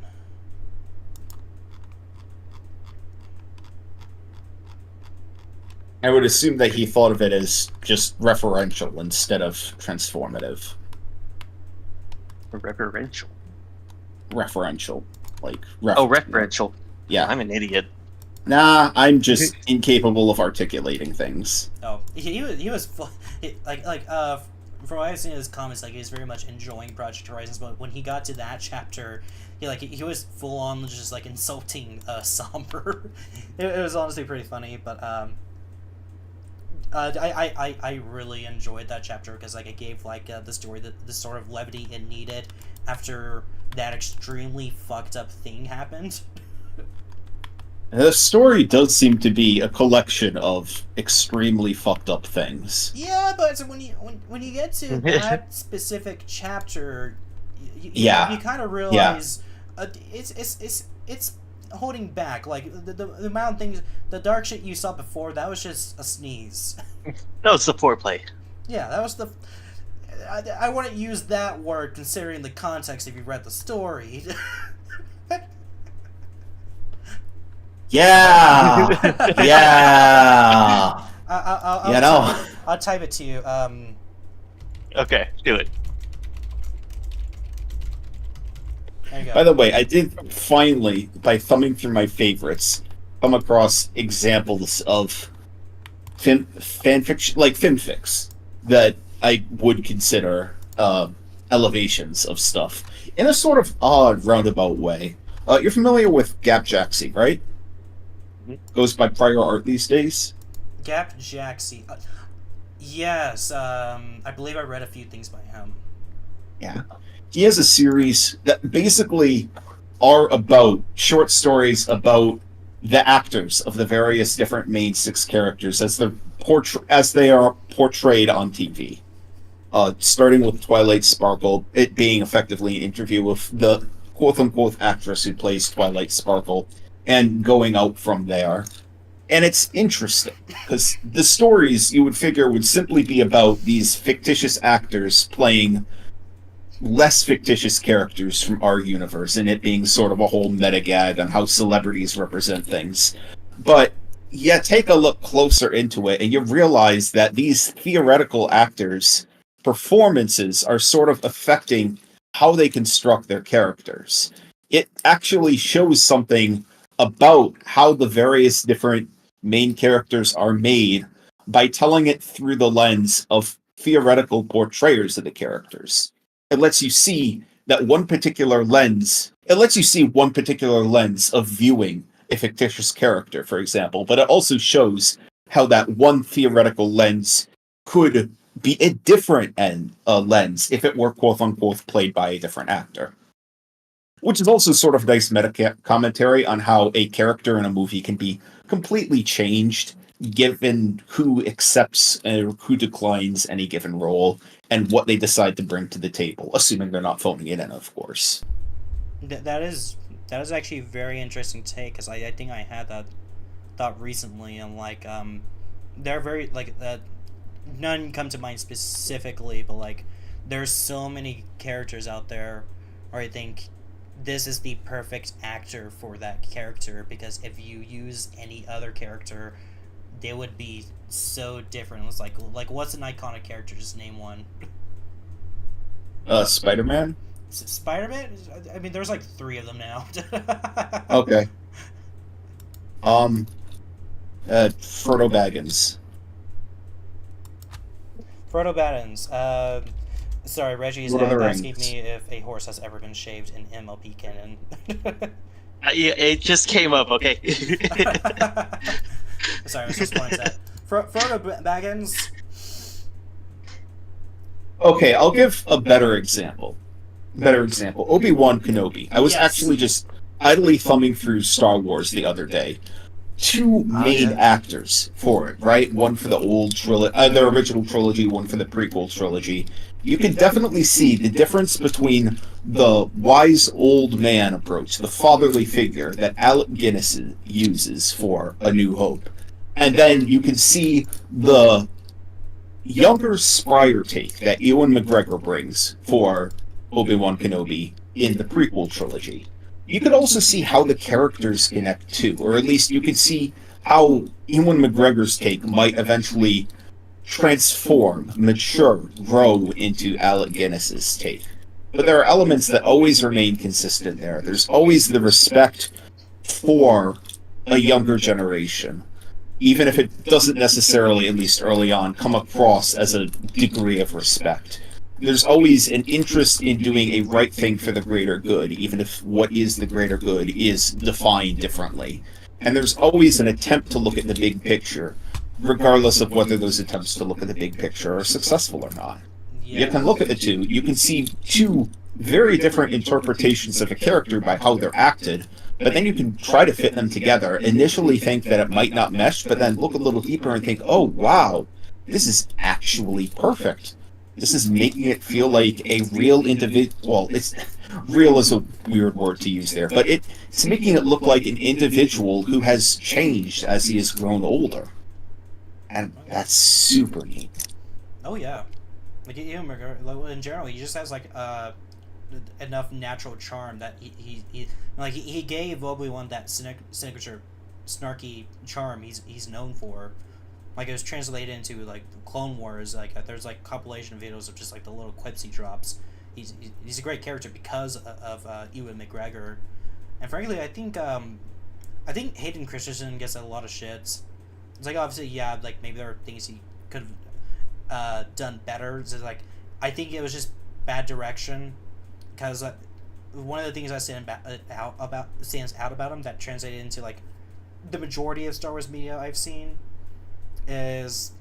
I would assume that he thought of it as just referential instead of transformative.
Referential.
Referential. Like,
referential.
Yeah.
I'm an idiot.
Nah, I'm just incapable of articulating things.
Oh, he was from what I've seen in his comments, like, he was very much enjoying Project Horizons, but when he got to that chapter, he was full on just like insulting Somber. It was honestly pretty funny, but I really enjoyed that chapter because like it gave like the story the sort of levity it needed after that extremely fucked up thing happened.
The story does seem to be a collection of extremely fucked up things.
Yeah, but when you get to that specific chapter, you kind of realize it's holding back. Like the amount of things, the dark shit you saw before, that was just a sneeze.
That was the foreplay.
Yeah, that was the. I wouldn't use that word considering the context if you read the story.
Yeah, yeah.
I'll type it to you.
Okay, do it.
There you go.
By the way, I did finally, by thumbing through my favorites, come across examples of fanfiction, like fanfics, that I would consider elevations of stuff in a sort of odd, roundabout way. You're familiar with Gap Jaxie, right? Goes by Prior Art these days.
Gap Jaxie. Yes, I believe I read a few things by him.
Yeah. He has a series that basically are about short stories about the actors of the various different main 6 characters as they are portrayed on TV. Starting with Twilight Sparkle, it being effectively an interview with the quote-unquote actress who plays Twilight Sparkle, and going out from there. And it's interesting, because the stories you would figure would simply be about these fictitious actors playing less fictitious characters from our universe, and it being sort of a whole meta-gag on how celebrities represent things. But yeah, take a look closer into it, and you realize that these theoretical actors' performances are sort of affecting how they construct their characters. It actually shows something about how the various different main characters are made by telling it through the lens of theoretical portrayers of the characters. It lets you see that one particular lens. It lets you see one particular lens of viewing a fictitious character, for example, but it also shows how that one theoretical lens could be a different lens if it were quote-unquote played by a different actor. Which is also sort of nice meta-commentary on how a character in a movie can be completely changed given who accepts or who declines any given role and what they decide to bring to the table, assuming they're not phoning it in, of course.
That is actually a very interesting take, because I think I had that thought recently, and like they're very like none come to mind specifically, but like there's so many characters out there where I think this is the perfect actor for that character, because if you use any other character, they would be so different. It's like what's an iconic character? Just name one.
Spider-Man?
Spider-Man? I mean, there's like 3 of them now.
Okay. Frodo Baggins.
Frodo Baggins. Sorry, Reggie is
Lord of the
asking
Rings.
me if a horse has ever been shaved in MLP canon.
Yeah, it just came up. Okay.
Sorry, I was just wanting that. Frodo Baggins.
Okay, I'll give a better example. Obi-Wan Kenobi. I was
Yes.
actually just idly thumbing through Star Wars the other day. Two main actors for it, right? One for the the original trilogy, one for the prequel trilogy. You can definitely see the difference between the wise old man approach, the fatherly figure that Alec Guinness uses for A New Hope, and then you can see the younger, sprier take that Ewan McGregor brings for Obi-Wan Kenobi in the prequel trilogy. You could also see how the characters connect too, or at least you could see how Ewan McGregor's take might eventually transform, mature, grow into Alec Guinness's take. But there are elements that always remain consistent there. There's always the respect for a younger generation, even if it doesn't necessarily, at least early on, come across as a degree of respect. There's always an interest in doing a right thing for the greater good, even if what is the greater good is defined differently. And there's always an attempt to look at the big picture, regardless of whether those attempts to look at the big picture are successful or not.
Yeah.
You can look at the two, you can see two very different interpretations of a character by how they're acted, but then you can try to fit them together, initially think that it might not mesh, but then look a little deeper and think, oh wow, this is actually perfect. This is making it feel like a real individual. Well, it's real is a weird word to use there, but it's making it look like an individual who has changed as he has grown older, and that's super neat.
Oh yeah, like Ewan McGregor, in general, he just has like enough natural charm that he gave Obi-Wan that signature snarky charm he's known for. Like, it was translated into like Clone Wars. Like, there's like compilation videos of just like the little quips he drops. He's a great character because of Ewan McGregor, and frankly, I think Hayden Christensen gets a lot of shit. It's like, obviously, yeah, like maybe there are things he could have done better. So like, I think it was just bad direction, because one of the things that stands out about him that translated into like the majority of Star Wars media I've seen is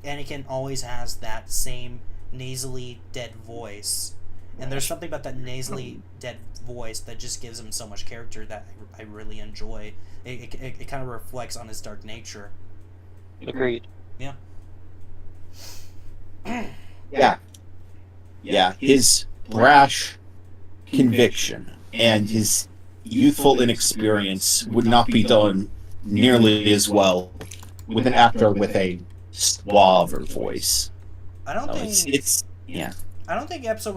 Anakin always has that same nasally dead voice, and there's something about that nasally dead voice that just gives him so much character that I really enjoy. It kind of reflects on his dark nature.
Agreed.
Yeah.
Yeah, his brash conviction and his youthful inexperience would not be done nearly as well with an actor with a suaver voice.
I don't think
it's yeah.
I don't think episode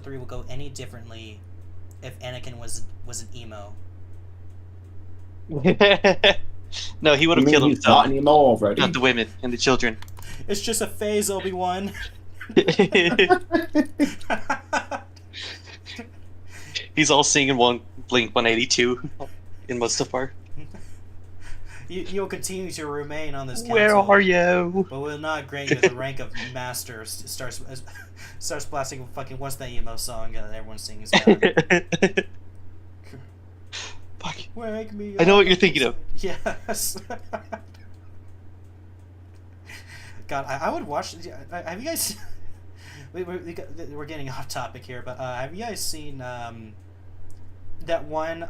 3 will go any differently if Anakin was an emo.
No, he would have killed himself.
Not an emo already.
Not the women and the children.
It's just a phase, Obi-Wan.
He's all singing one Blink 182 in Mustafar.
You'll continue to remain on this council.
Where are you?
But will not grant you the rank of master. Starts blasting a fucking What's That Emo song that everyone's singing.
Fuck.
Wake me
I know
up.
what you're thinking of.
Yes. God, I would watch. Have you guys? We're getting off topic here, but have you guys seen that one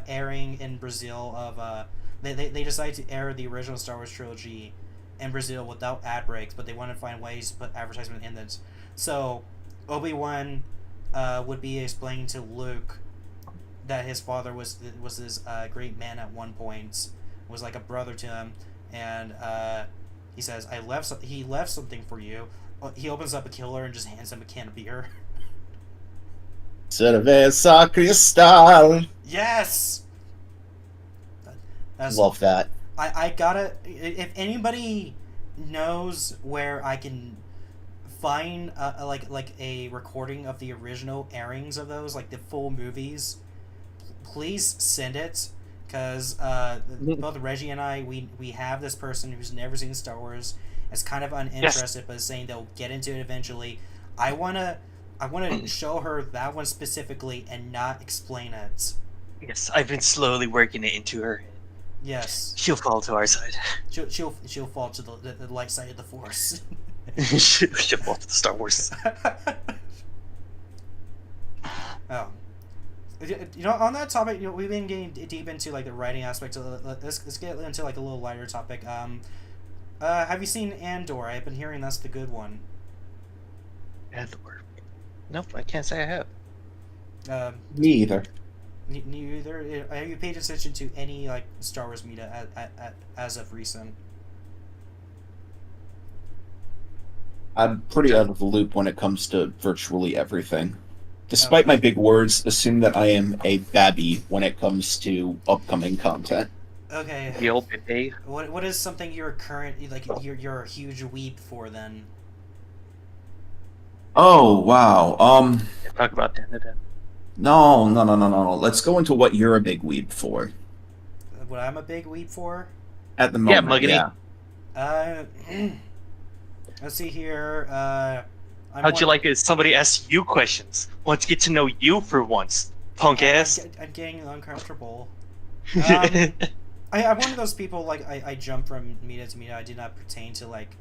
airing in Brazil of they decided to air the original Star Wars trilogy in Brazil without ad breaks, but they wanted to find ways to put advertisement in this. So Obi-Wan would be explaining to Luke that his father was this great man at one point, was like a brother to him, and he says, he left something for you. He opens up a killer and just hands him a can of beer.
Cerveza Cristal.
Yes!
Love that.
I gotta... If anybody knows where I can find like a recording of the original airings of those, like the full movies, please send it. Because both Reggie and I, we have this person who's never seen Star Wars, is kind of uninterested, but is saying they'll get into it eventually. I wanna I want to show her that one specifically and not explain it.
Yes, I've been slowly working it into her.
Yes.
She'll fall to our side.
She'll fall to the light side of the Force.
She'll fall to the Star Wars.
Oh. On that topic, we've been getting deep into like the writing aspect. Let's get into like a little lighter topic. Have you seen Andor? I've been hearing that's the good one.
Andor. Nope, I can't say I have.
Me either.
Neither. Have you paid attention to any like Star Wars media as of recent?
I'm pretty out of the loop when it comes to virtually everything. Despite my big words, assume that I am a babby when it comes to upcoming content.
Okay.
The old baby.
What is something you're you're a huge weep for then?
Oh wow.
Talk about that.
No. Let's go into what you're a big weeb for.
What I'm a big weep for?
At the moment,
Muggity.
Let's see here.
How'd you like it if somebody asked you questions? Want to get to know you for once, punk ass.
I'm getting uncomfortable. I'm one of those people, like, I jump from media to media. I do not pertain to, like,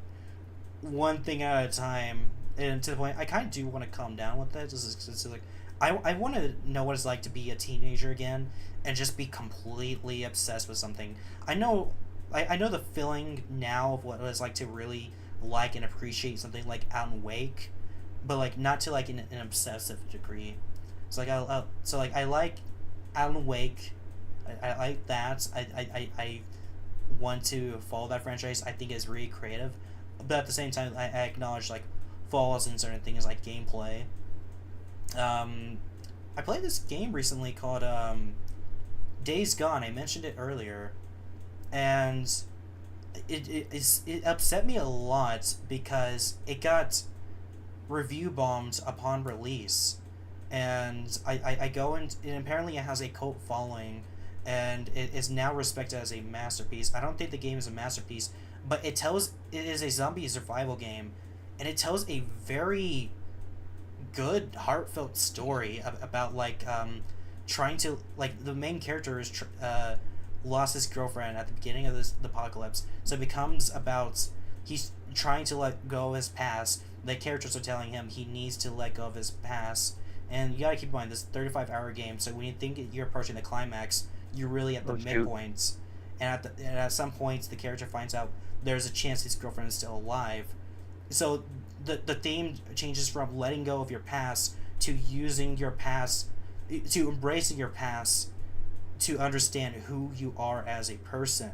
one thing at a time. And to the point, I kind of do want to calm down with it. Just like, I want to know what it's like to be a teenager again and just be completely obsessed with something. I know the feeling now of what it was like to really like and appreciate something like Alan Wake, but like not to like an obsessive degree. It's like I like Alan Wake. I like that. I want to follow that franchise. I think it's really creative, but at the same time, I acknowledge like flaws in certain things like gameplay. I played this game recently called Days Gone. I mentioned it earlier, and it upset me a lot because it got review bombed upon release, and I go and apparently it has a cult following, and it is now respected as a masterpiece. I don't think the game is a masterpiece, but it is a zombie survival game, and it tells a very good heartfelt story about like trying to, like, the main character is lost his girlfriend at the beginning of the apocalypse, so it becomes about he's trying to let go of his past. The characters are telling him he needs to let go of his past, and you gotta keep in mind this 35-hour game, so when you think you're approaching the climax, you're really at the midpoint, and at some points the character finds out there's a chance his girlfriend is still alive. So the theme changes from letting go of your past to using your past, to embracing your past to understand who you are as a person.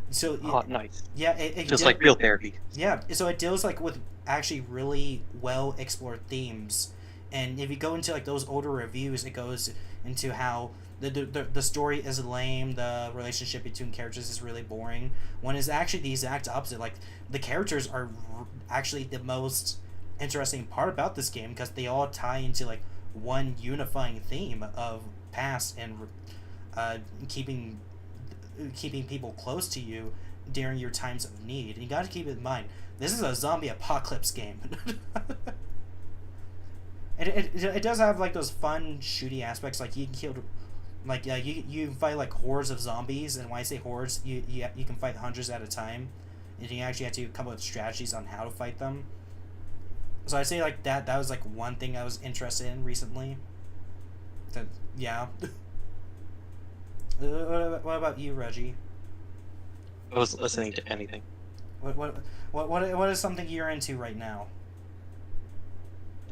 So
nice.
Yeah, it
just like real therapy.
Yeah, so it deals like with actually really well explored themes, and if you go into like those older reviews, it goes into how the story is lame, the relationship between characters is really boring, when it's actually the exact opposite. Like, the characters are actually the most interesting part about this game, because they all tie into like one unifying theme of past and keeping people close to you during your times of need. And you got to keep in mind, this is a zombie apocalypse game. And it does have like those fun shooty aspects, like you can kill, like you fight like hordes of zombies, and when I say hordes, you can fight hundreds at a time, and you actually have to come up with strategies on how to fight them. So I'd say like that was like one thing I was interested in recently. Yeah. What about you, Reggie?
I was listening to anything.
What is something you're into right now?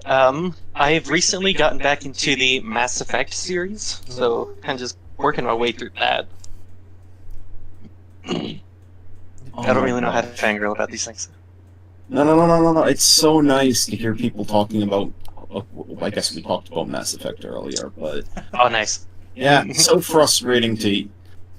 I've recently gotten back into the Mass Effect series, so kind of just working my way through that. I don't really know how to fangirl about these things.
No. It's so nice to hear people talking about. I guess we talked about Mass Effect earlier, but
oh, nice.
Yeah, it's so frustrating to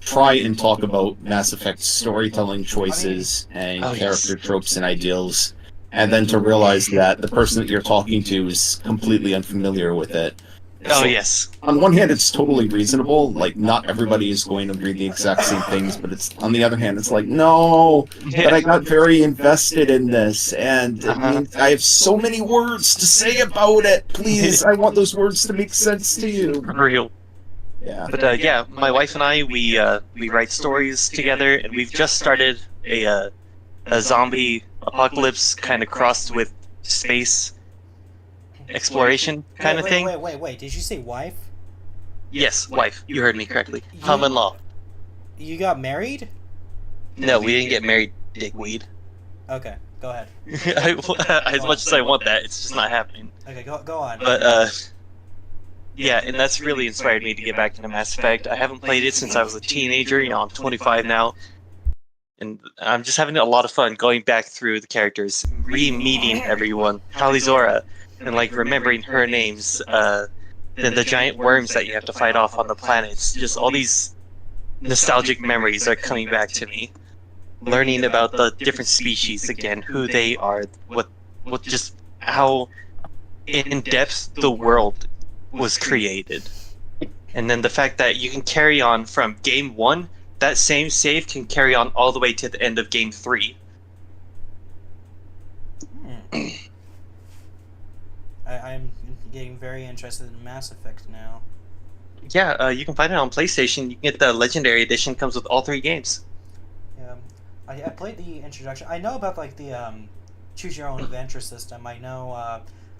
try and talk about Mass Effect storytelling choices and character tropes and ideals, and then to realize that the person that you're talking to is completely unfamiliar with it.
Oh
So,
yes.
on one hand, it's totally reasonable. Like, not everybody is going to read the exact same things, but it's on the other hand, it's like, no, but I got very invested in this, and it means I have so many words to say about it. Please, I want those words to make sense to you.
Real.
Yeah.
But yeah, my wife and I we write stories together, and we've just started a zombie apocalypse kind of crossed with space exploration kind of thing.
Wait. Did you say wife?
Yes, wife. You heard me correctly.
You-
Common law.
You got married?
No, we didn't get married, dickweed.
Okay, go ahead.
As much as I want that, it's just not happening.
Okay, go on.
But yeah, and that's really inspired me to get back into Mass Effect. I haven't played it since I was a teenager. You know, I'm 25 now, and I'm just having a lot of fun going back through the characters, re-meeting everyone, Talizora, and like remembering her names. Then the giant worms that you have to fight off on the planets. Just all these nostalgic memories are coming back to me. Learning about the different species again, who they are, what just how in depth the world was created. And then the fact that you can carry on from game 1, that same save can carry on all the way to the end of game 3.
I'm getting very interested in Mass Effect now.
Yeah, you can find it on PlayStation. You can get the Legendary Edition, comes with all 3 games.
Yeah, I played the introduction. I know about like the choose your own adventure system. I know.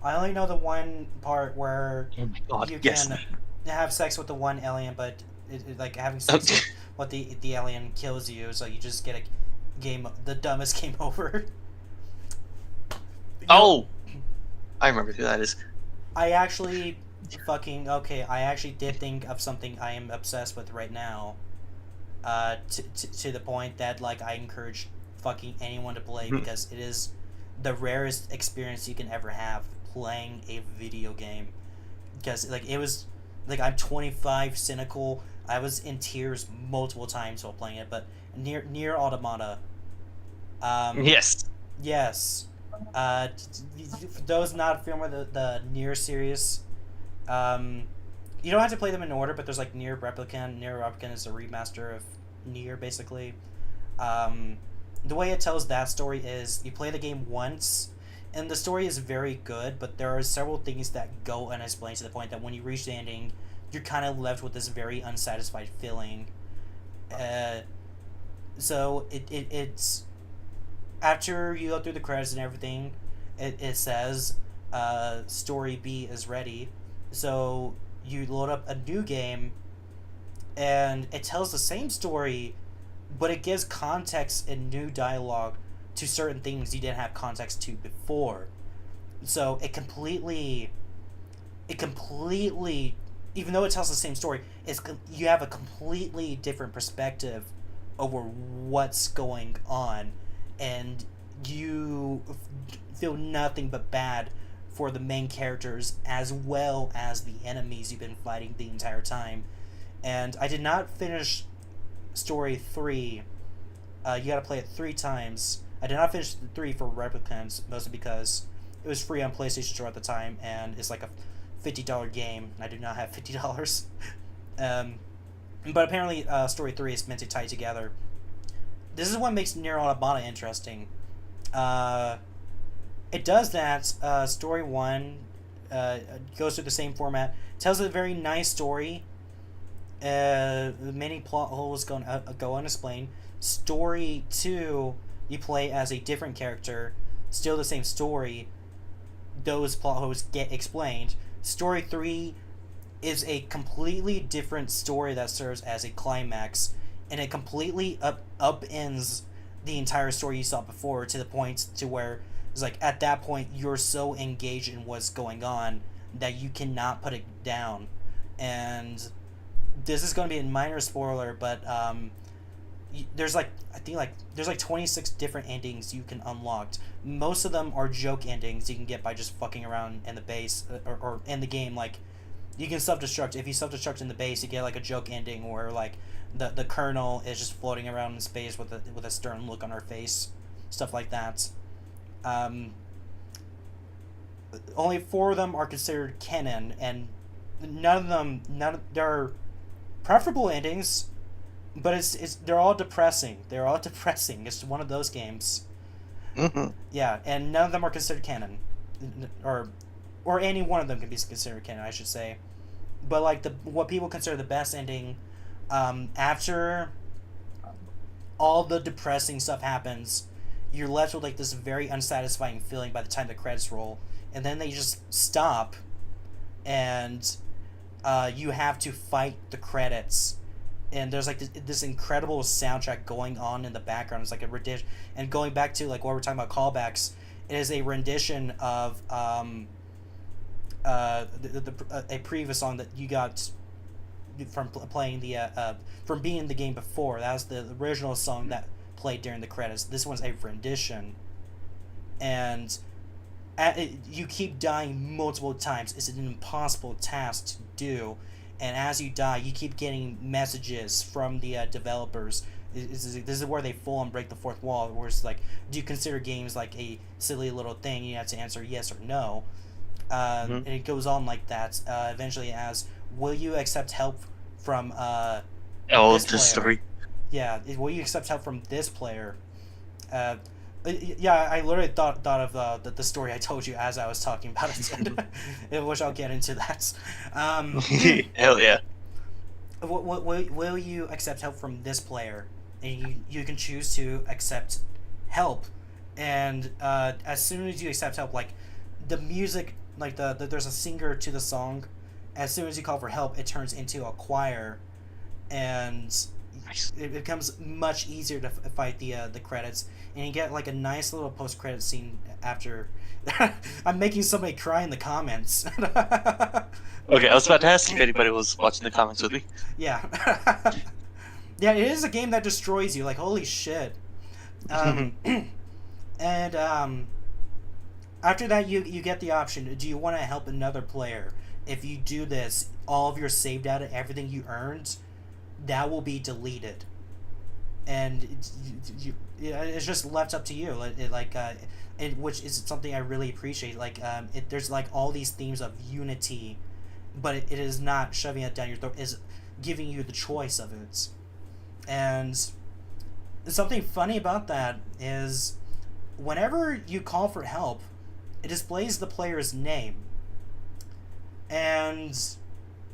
I only know the one part where
Oh my god,
you
yes.
can have sex with the one alien, but like having sex with what the alien kills you, so you just get a game, the dumbest game over.
Oh! I remember who that is.
I actually I actually did think of something I am obsessed with right now. To the point that like I encourage fucking anyone to play because it is the rarest experience you can ever have playing a video game. Because like it was like I'm 25 cynical. I was in tears multiple times while playing it, but near Automata.
Yes.
Yes. For those not familiar with the Nier series, you don't have to play them in order, but there's like Nier Replicant. Nier Replicant is a remaster of Nier, basically. The way it tells that story is you play the game once, and the story is very good, but there are several things that go unexplained to the point that when you reach the ending, you're kind of left with this very unsatisfied feeling. So it's after you go through the credits and everything, it says story B is ready. So you load up a new game, and it tells the same story, but it gives context and new dialogue to certain things you didn't have context to before. So it completely, even though it tells the same story, you have a completely different perspective over what's going on, and you feel nothing but bad for the main characters as well as the enemies you've been fighting the entire time. And I did not finish story 3. You gotta play it 3 times. I did not finish 3 for Replicants, mostly because it was free on PlayStation Store at the time, and it's like a $50 game. I do not have $50. But apparently story 3 is meant to tie together. This is what makes Nier Automata interesting. It does that. Story 1 goes through the same format, tells a very nice story. Many plot holes go unexplained. Story 2, you play as a different character, still the same story. Those plot holes get explained. Story 3 is a completely different story that serves as a climax, and it completely upends the entire story you saw before to the point to where it's like at that point you're so engaged in what's going on that you cannot put it down. And this is going to be a minor spoiler, but there's like 26 different endings you can unlock. Most of them are joke endings you can get by just fucking around in the base or in the game. Like you can self-destruct. If you self-destruct in the base, you get like a joke ending where like the colonel is just floating around in space with a stern look on her face, stuff like that. Only 4 of them are considered canon, and they're preferable endings, but they're all depressing. They're all depressing. It's one of those games.
Mm-hmm.
Yeah, and none of them are considered canon, or any one of them can be considered canon, I should say. But like what people consider the best ending, after all the depressing stuff happens, you're left with like this very unsatisfying feeling by the time the credits roll, and then they just stop, and you have to fight the credits, and there's like this incredible soundtrack going on in the background. It's like a rendition, and going back to like what we're talking about callbacks, it is a rendition of a previous song that you got from playing from being in the game before. That was the original song that played during the credits. This one's a rendition, and you keep dying multiple times. It's an impossible task to do, and as you die, you keep getting messages from the developers. This is where they full on break the fourth wall, where it's like, do you consider games like a silly little thing? You have to answer yes or no. And it goes on like that. Eventually, as will you accept help from this player?
Story.
Yeah, will you accept help from this player? Yeah, I literally thought of the story I told you as I was talking about it, which I'll get into that.
Hell yeah.
Will you accept help from this player? And you can choose to accept help, and as soon as you accept help, like the music, like there's a singer to the song. As soon as you call for help, it turns into a choir, and it becomes much easier to fight the credits, and you get like a nice little post-credit scene after. I'm making somebody cry in the comments.
Okay, I was about to ask if anybody was watching the comments with me.
Yeah. Yeah, it is a game that destroys you. Like, holy shit. And after that, you get the option. Do you want to help another player? If you do this, all of your save data, everything you earned, that will be deleted. And it's just left up to you. Which is something I really appreciate. Like, there's like all these themes of unity, but it is not shoving it down your throat. It's giving you the choice of it. And something funny about that is whenever you call for help, it displays the player's name. And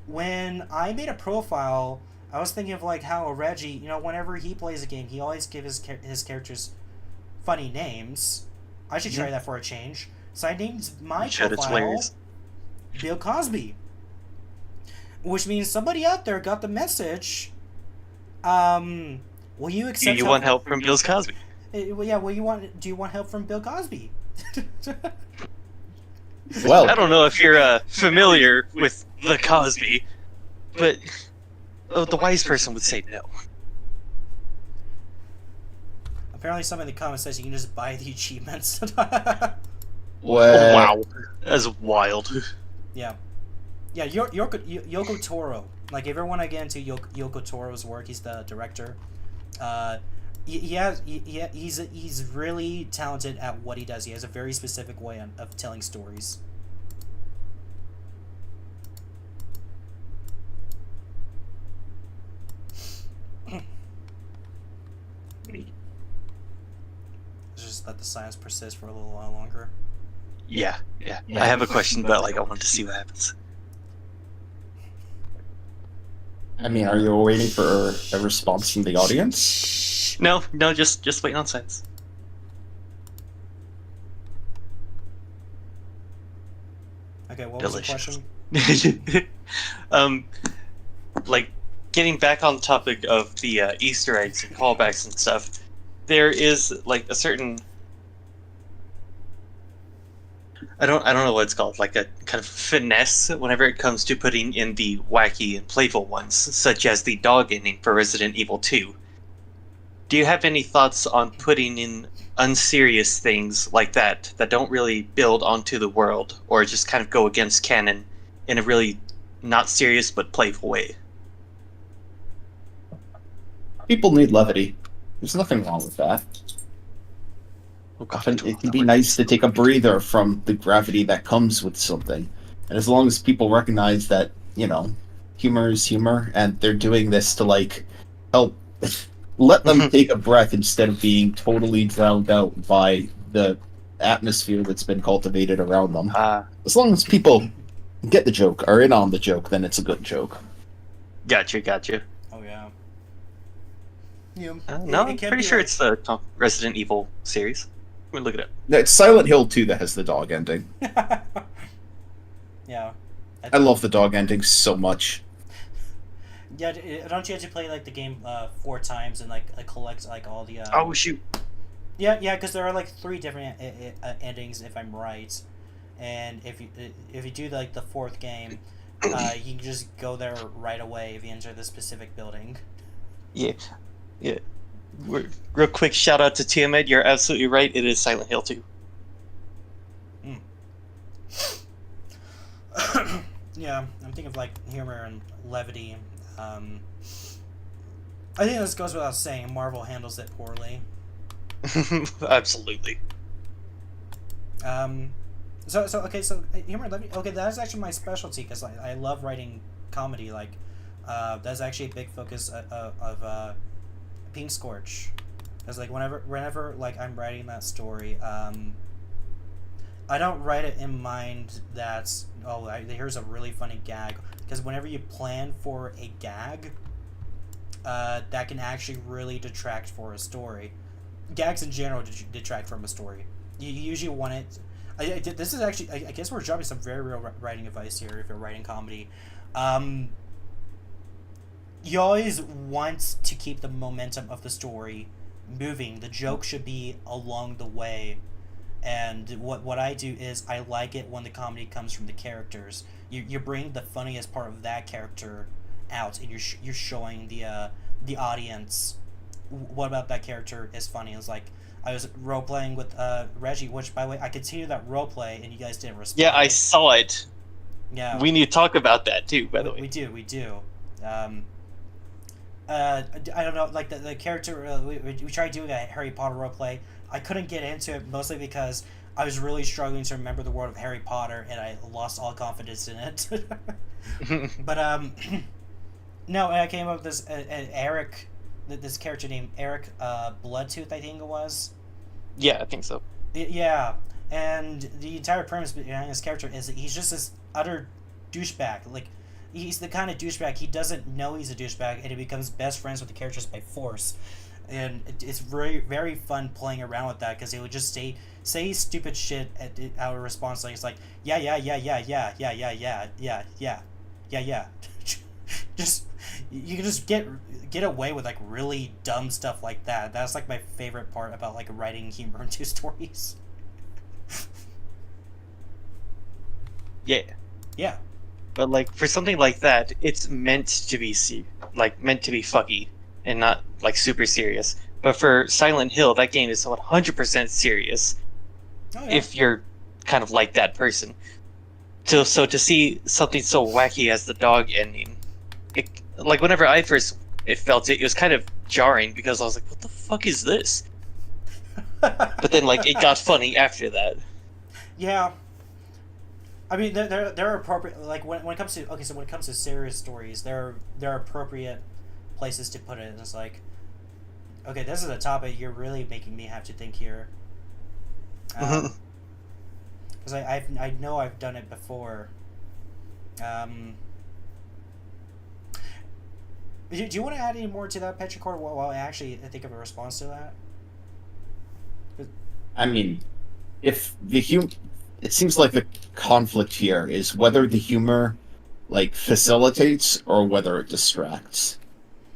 when I made a profile, I was thinking of like how Reggie, whenever he plays a game, he always gives his characters funny names. I should try that for a change. So I named my profile Bill Cosby. Which means somebody out there got the message. Will you accept?
You want help from Bill Cosby?
Yeah. Do you want help from Bill Cosby?
Well,
I don't know if you're familiar with the Cosby, but the wise person would say no.
Apparently, somebody in the comments says you can just buy the achievements.
well,
Wow, that's wild.
Yeah. Yeah, Yoko Taro. Like, if you want to get into Yoko Taro's work, he's the director. He's really talented at what he does. He has a very specific way of telling stories. Just let the silence persist for a little while longer.
Yeah. I have a question, but I want to see what happens.
I mean, are you waiting for a response from the audience?
No, just waiting on silence.
Okay, what
Delicious.
was the question?
Getting back on the topic of the Easter eggs and callbacks and stuff, there is a certain, I don't know what it's called, like a kind of finesse whenever it comes to putting in the wacky and playful ones, such as the dog ending for Resident Evil 2. Do you have any thoughts on putting in unserious things like that don't really build onto the world, or just kind of go against canon in a really not serious but playful way?
People need levity. There's nothing wrong with that. Often it can be nice to take a breather from the gravity that comes with something. And as long as people recognize that you know, humor is humor, and they're doing this to like help let them take a breath instead of being totally drowned out by the atmosphere that's been cultivated around them. As long as people get the joke, are in on the joke, then it's a good joke.
Gotcha.
Oh yeah.
No, I'm pretty sure it's the Resident Evil series. Let me look it up.
No, it's Silent Hill 2 that has the dog ending.
Yeah.
I love the dog ending so much.
Yeah, don't you have to play like the game 4 times and like collect like all the?
Oh shoot!
Yeah, because there are like 3 different endings if I'm right, and if you do like the 4th game, you can just go there right away if you enter the specific building.
Yeah. Real quick shout out to Tiamat. You're absolutely right. It is Silent Hill 2.
Yeah, I'm thinking of like humor and levity. I think this goes without saying. Marvel handles it poorly.
Absolutely.
So humor and levity. Okay, that's actually my specialty because I love writing comedy. Like, that's actually a big focus of Pink Scorch. Because like whenever like I'm writing that story, I don't write it in mind that here's a really funny gag, because whenever you plan for a gag, that can actually really detract for a story. Gags in general detract from a story. You usually want it. This is actually I guess we're dropping some very real writing advice here if you're writing comedy. You always want to keep the momentum of the story moving. The joke should be along the way. And what I do is I like it when the comedy comes from the characters. You bring the funniest part of that character out, and you're showing the audience what about that character is funny. It's like I was role playing with Reggie, which by the way I continued that role play, and you guys didn't respond.
Yeah, I saw it.
Yeah,
we need to talk about that too. By the way,
we do. I don't know, like the character. We tried doing a Harry Potter role play. I couldn't get into it mostly because I was really struggling to remember the world of Harry Potter, and I lost all confidence in it. But no, I came up with this Eric, this character named Eric Bloodtooth, I think it was.
Yeah, I think so.
Yeah, and the entire premise behind this character is that he's just this utter douchebag. Like, he's the kind of douchebag, he doesn't know he's a douchebag, and he becomes best friends with the characters by force. And it's very, very fun playing around with that, because he would just say stupid shit out of response. Like, it's like, yeah. Just, you can just get away with like really dumb stuff like that. That's like my favorite part about like writing humor into stories. Yeah.
But like for something like that, it's meant to be funny and not like super serious. But for Silent Hill, that game is 100% serious.
Oh, yeah.
If you're kind of like that person. So to see something so wacky as the dog ending, like whenever I first felt it was kind of jarring, because I was like, what the fuck is this? But then like it got funny after that.
Yeah. I mean, there are appropriate, like when it comes to serious stories, there are appropriate places to put it. And it's like, okay, this is a topic you're really making me have to think here. Because I know I've done it before. Do you want to add any more to that, Petrichord, while I actually think of a response to that?
I mean, if the it seems like the conflict here is whether the humor like facilitates or whether it distracts.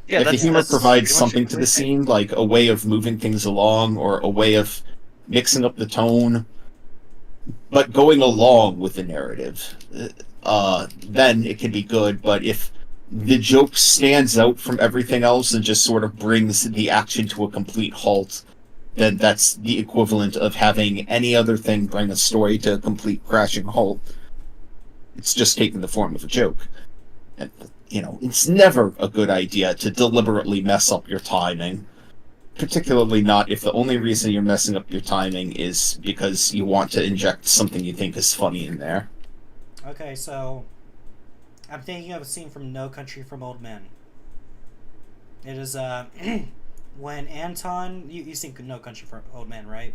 Yeah,
if the humor provides something to the
thing.
scene, like a way of moving things along or a way of mixing up the tone, but going along with the narrative, then it can be good. But if the joke stands out from everything else and just sort of brings the action to a complete halt, then that's the equivalent of having any other thing bring a story to a complete crashing halt. It's just taking the form of a joke. And, it's never a good idea to deliberately mess up your timing. Particularly not if the only reason you're messing up your timing is because you want to inject something you think is funny in there.
Okay, so I'm thinking of a scene from No Country for Old Men. It is when Anton, you seen No Country for Old Men, right?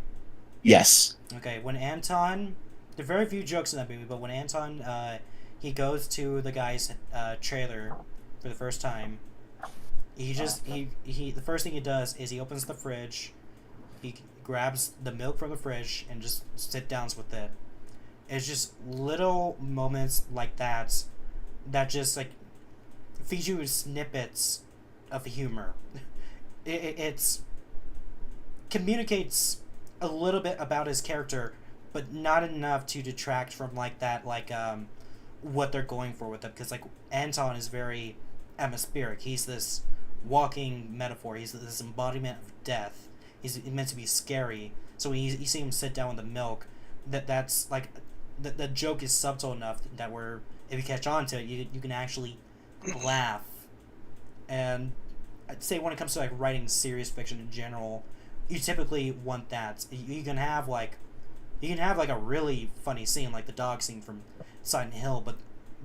Yes.
Okay, when Anton, there are very few jokes in that movie, but when Anton he goes to the guy's trailer for the first time, he the first thing he does is he opens the fridge, he grabs the milk from the fridge and just sit downs with it. It's just little moments like that just like feed you snippets of humor. It's communicates a little bit about his character, but not enough to detract from like that what they're going for with it, because like Anton is very atmospheric. He's this walking metaphor. He's this embodiment of death. He's meant to be scary. So when you see him sit down with the milk, that's like the joke is subtle enough that where if you catch on to it, you can actually laugh. And I'd say when it comes to like writing serious fiction in general, you typically want that. You can have like a really funny scene like the dog scene from Silent Hill, but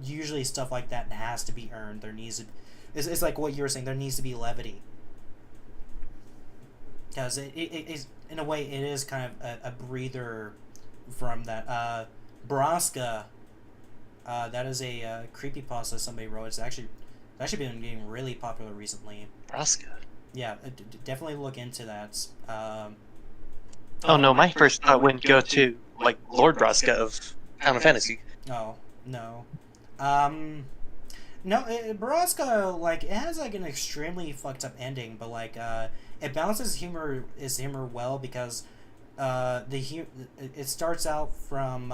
usually stuff like that has to be earned. There needs to it's like what you were saying, there needs to be levity, because it is, in a way, it is kind of a breather from that Braska. That is a creepypasta somebody wrote. It's actually been getting really popular recently.
Braska.
Yeah, definitely look into that.
Oh no, my first thought would go to like Lord Braska of Final Fantasy.
Oh no, no, Braska, like, it has like an extremely fucked up ending, but like it balances humor well, because it starts out from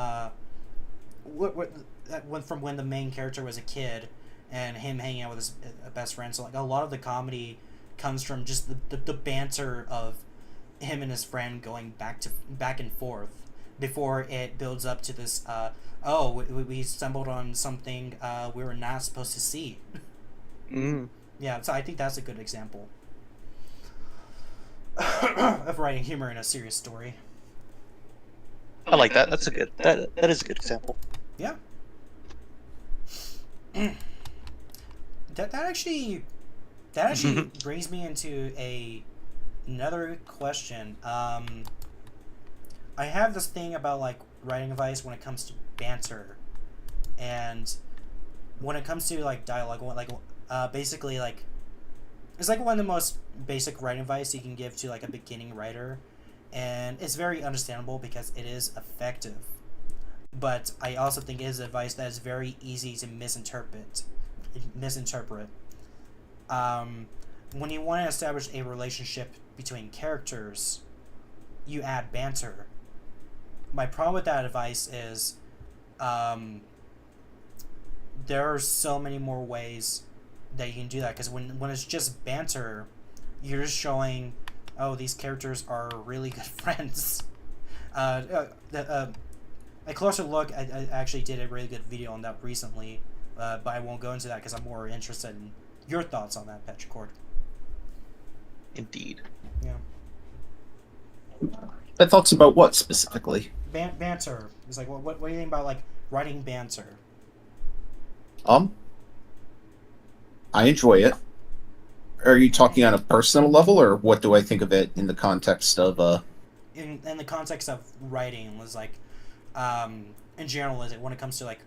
when the main character was a kid and him hanging out with his best friend. So like a lot of the comedy comes from just the banter of him and his friend going back and forth before it builds up to this we stumbled on something we were not supposed to see. Yeah, so I think that's a good example of writing humor in a serious story.
I like that. That's a good. That is a good example.
Yeah. That actually brings me into another question. I have this thing about like writing advice when it comes to banter, and when it comes to like dialogue, basically like it's like one of the most basic writing advice you can give to like a beginning writer, and it's very understandable because it is effective. But I also think it is advice that is very easy to misinterpret. When you want to establish a relationship between characters, you add banter. My problem with that advice is there are so many more ways that you can do that, because when it's just banter, you're just showing, oh, these characters are really good friends. A closer look, I actually did a really good video on that recently, but I won't go into that because I'm more interested in your thoughts on that, Petrichord.
Indeed.
Yeah.
Thoughts about what specifically?
Banter. It's like, what do you think about like writing banter?
I enjoy it. Are you talking on a personal level, or what do I think of it in the context of
In the context of writing, was like, in general, is it when it comes to like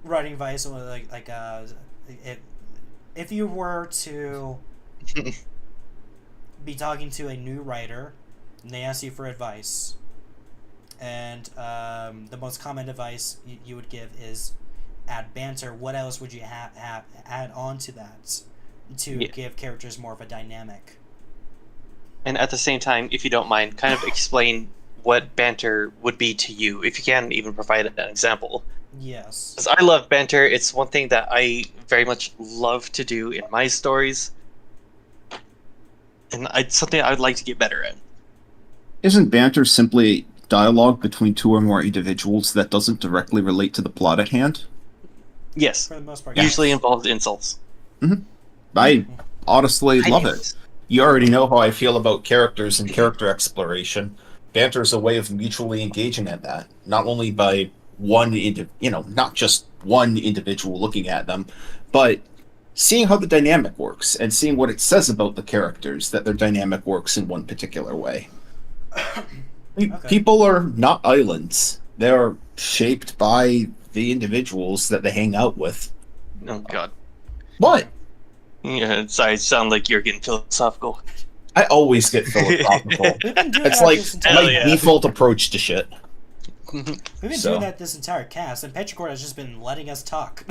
writing advice, or like if you were to be talking to a new writer and they ask you for advice, and the most common advice you would give is add banter, what else would you add on to that to give characters more of a dynamic?
And at the same time, if you don't mind, kind of explain what banter would be to you, if you can even provide an example.
Yes.
Because I love banter. It's one thing that I very much love to do in my stories, and it's something I would like to get better at.
Isn't banter simply dialogue between two or more individuals that doesn't directly relate to the plot at hand?
Yes.
For the most part,
Usually
yes.
involves insults.
I honestly love
it.
You already know how I feel about characters and character exploration. Banter is a way of mutually engaging in that, not only by not just one individual looking at them, but seeing how the dynamic works and seeing what it says about the characters that their dynamic works in one particular way.
Okay.
People are not islands. They're shaped by the individuals that they hang out with.
Oh God.
What?
Yeah, sorry, sound like you're getting philosophical.
I always get philosophical.
We've been doing
It's
that
like
this entire
Hell
my
yeah.
default approach to shit.
We've been
So.
doing that this entire cast, and Petrichord has just been letting us talk.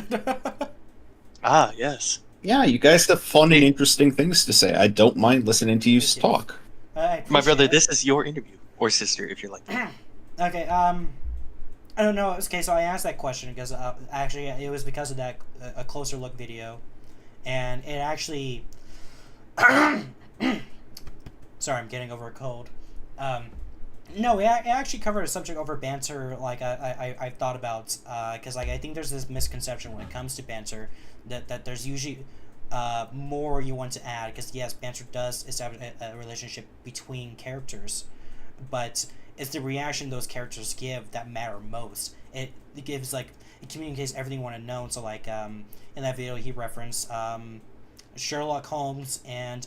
Ah, yes.
Yeah, you guys have fun and interesting things to say. I don't mind listening to you talk.
I
My brother,
appreciate it.
this is your interview. Or sister, if you're like.
Okay, I don't know. Okay, so I asked that question because actually it was because of that a closer look video, and it actually. Sorry, I'm getting over a cold. No, it actually covered a subject over banter. Like I thought about because like I think there's this misconception when it comes to banter that there's usually more you want to add because yes, banter does establish a relationship between characters, but it's the reaction those characters give that matter most. It gives like it communicates everything you want to know. So like in that video he referenced Sherlock Holmes and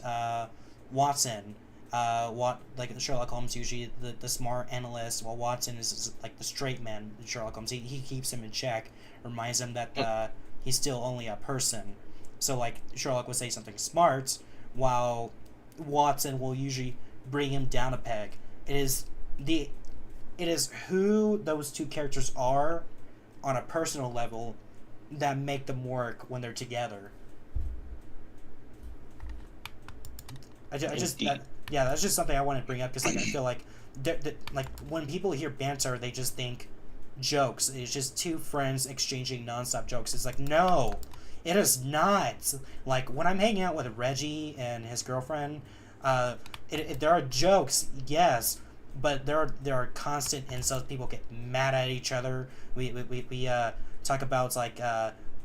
Watson. Like Sherlock Holmes usually the smart analyst, while Watson is like the straight man. Sherlock Holmes he keeps him in check, reminds him that he's still only a person. So like Sherlock will say something smart, while Watson will usually bring him down a peg. It is who those two characters are on a personal level that make them work when they're together. Yeah, that's just something I want to bring up because like, I feel like like when people hear banter, they just think jokes. It's just two friends exchanging nonstop jokes. It's like, no, it is not. Like when I'm hanging out with Reggie and his girlfriend, there are jokes, yes, but there are constant insults. People get mad at each other. We talk about like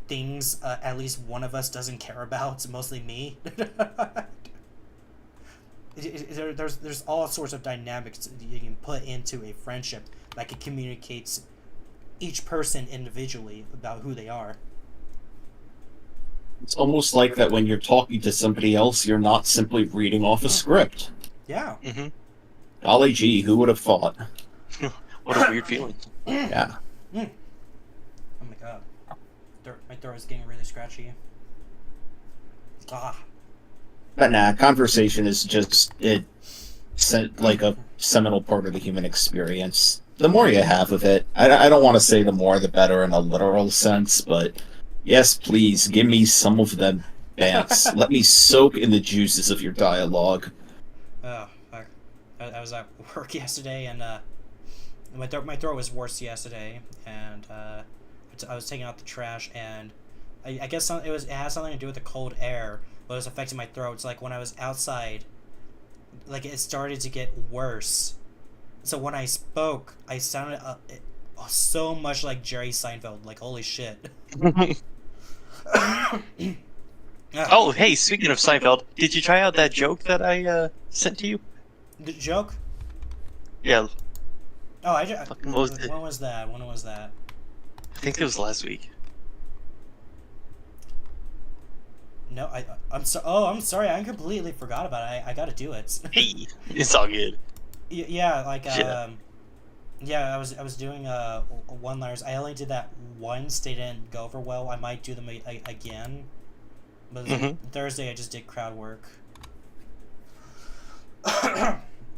things at least one of us doesn't care about. Mostly me. There's all sorts of dynamics you can put into a friendship that can communicates each person individually about who they are.
It's almost like that when you're talking to somebody else, you're not simply reading off a script.
Yeah.
Mm-hmm.
Golly gee, who would have thought?
What a weird feeling.
Yeah.
Oh my god. My throat is getting really scratchy. Ah.
But nah, conversation is just like a seminal part of the human experience. The more you have of it, I don't want to say the more the better in a literal sense, but yes, please give me some of them bants. Let me soak in the juices of your dialogue.
Oh, fuck. I was at work yesterday, and my throat was worse yesterday, and I was taking out the trash, and I guess it had something to do with the cold air, but it was affecting my throat. It's like when I was outside, like it started to get worse. So when I spoke, I sounded so much like Jerry Seinfeld. Like holy shit.
Oh, hey, speaking of Seinfeld, did you try out that joke that I sent to you?
The joke?
Yeah,
Oh,
Fucking what was it?
when was that? When was that?
I think it was last week.
No, I'm so. Oh, I'm sorry. I completely forgot about it. I got to do it.
Hey, it's all good.
Yeah, like
Yeah.
yeah. I was doing one-liners. I only did that once. They didn't go over well. I might do them again. But Thursday I just did crowd work.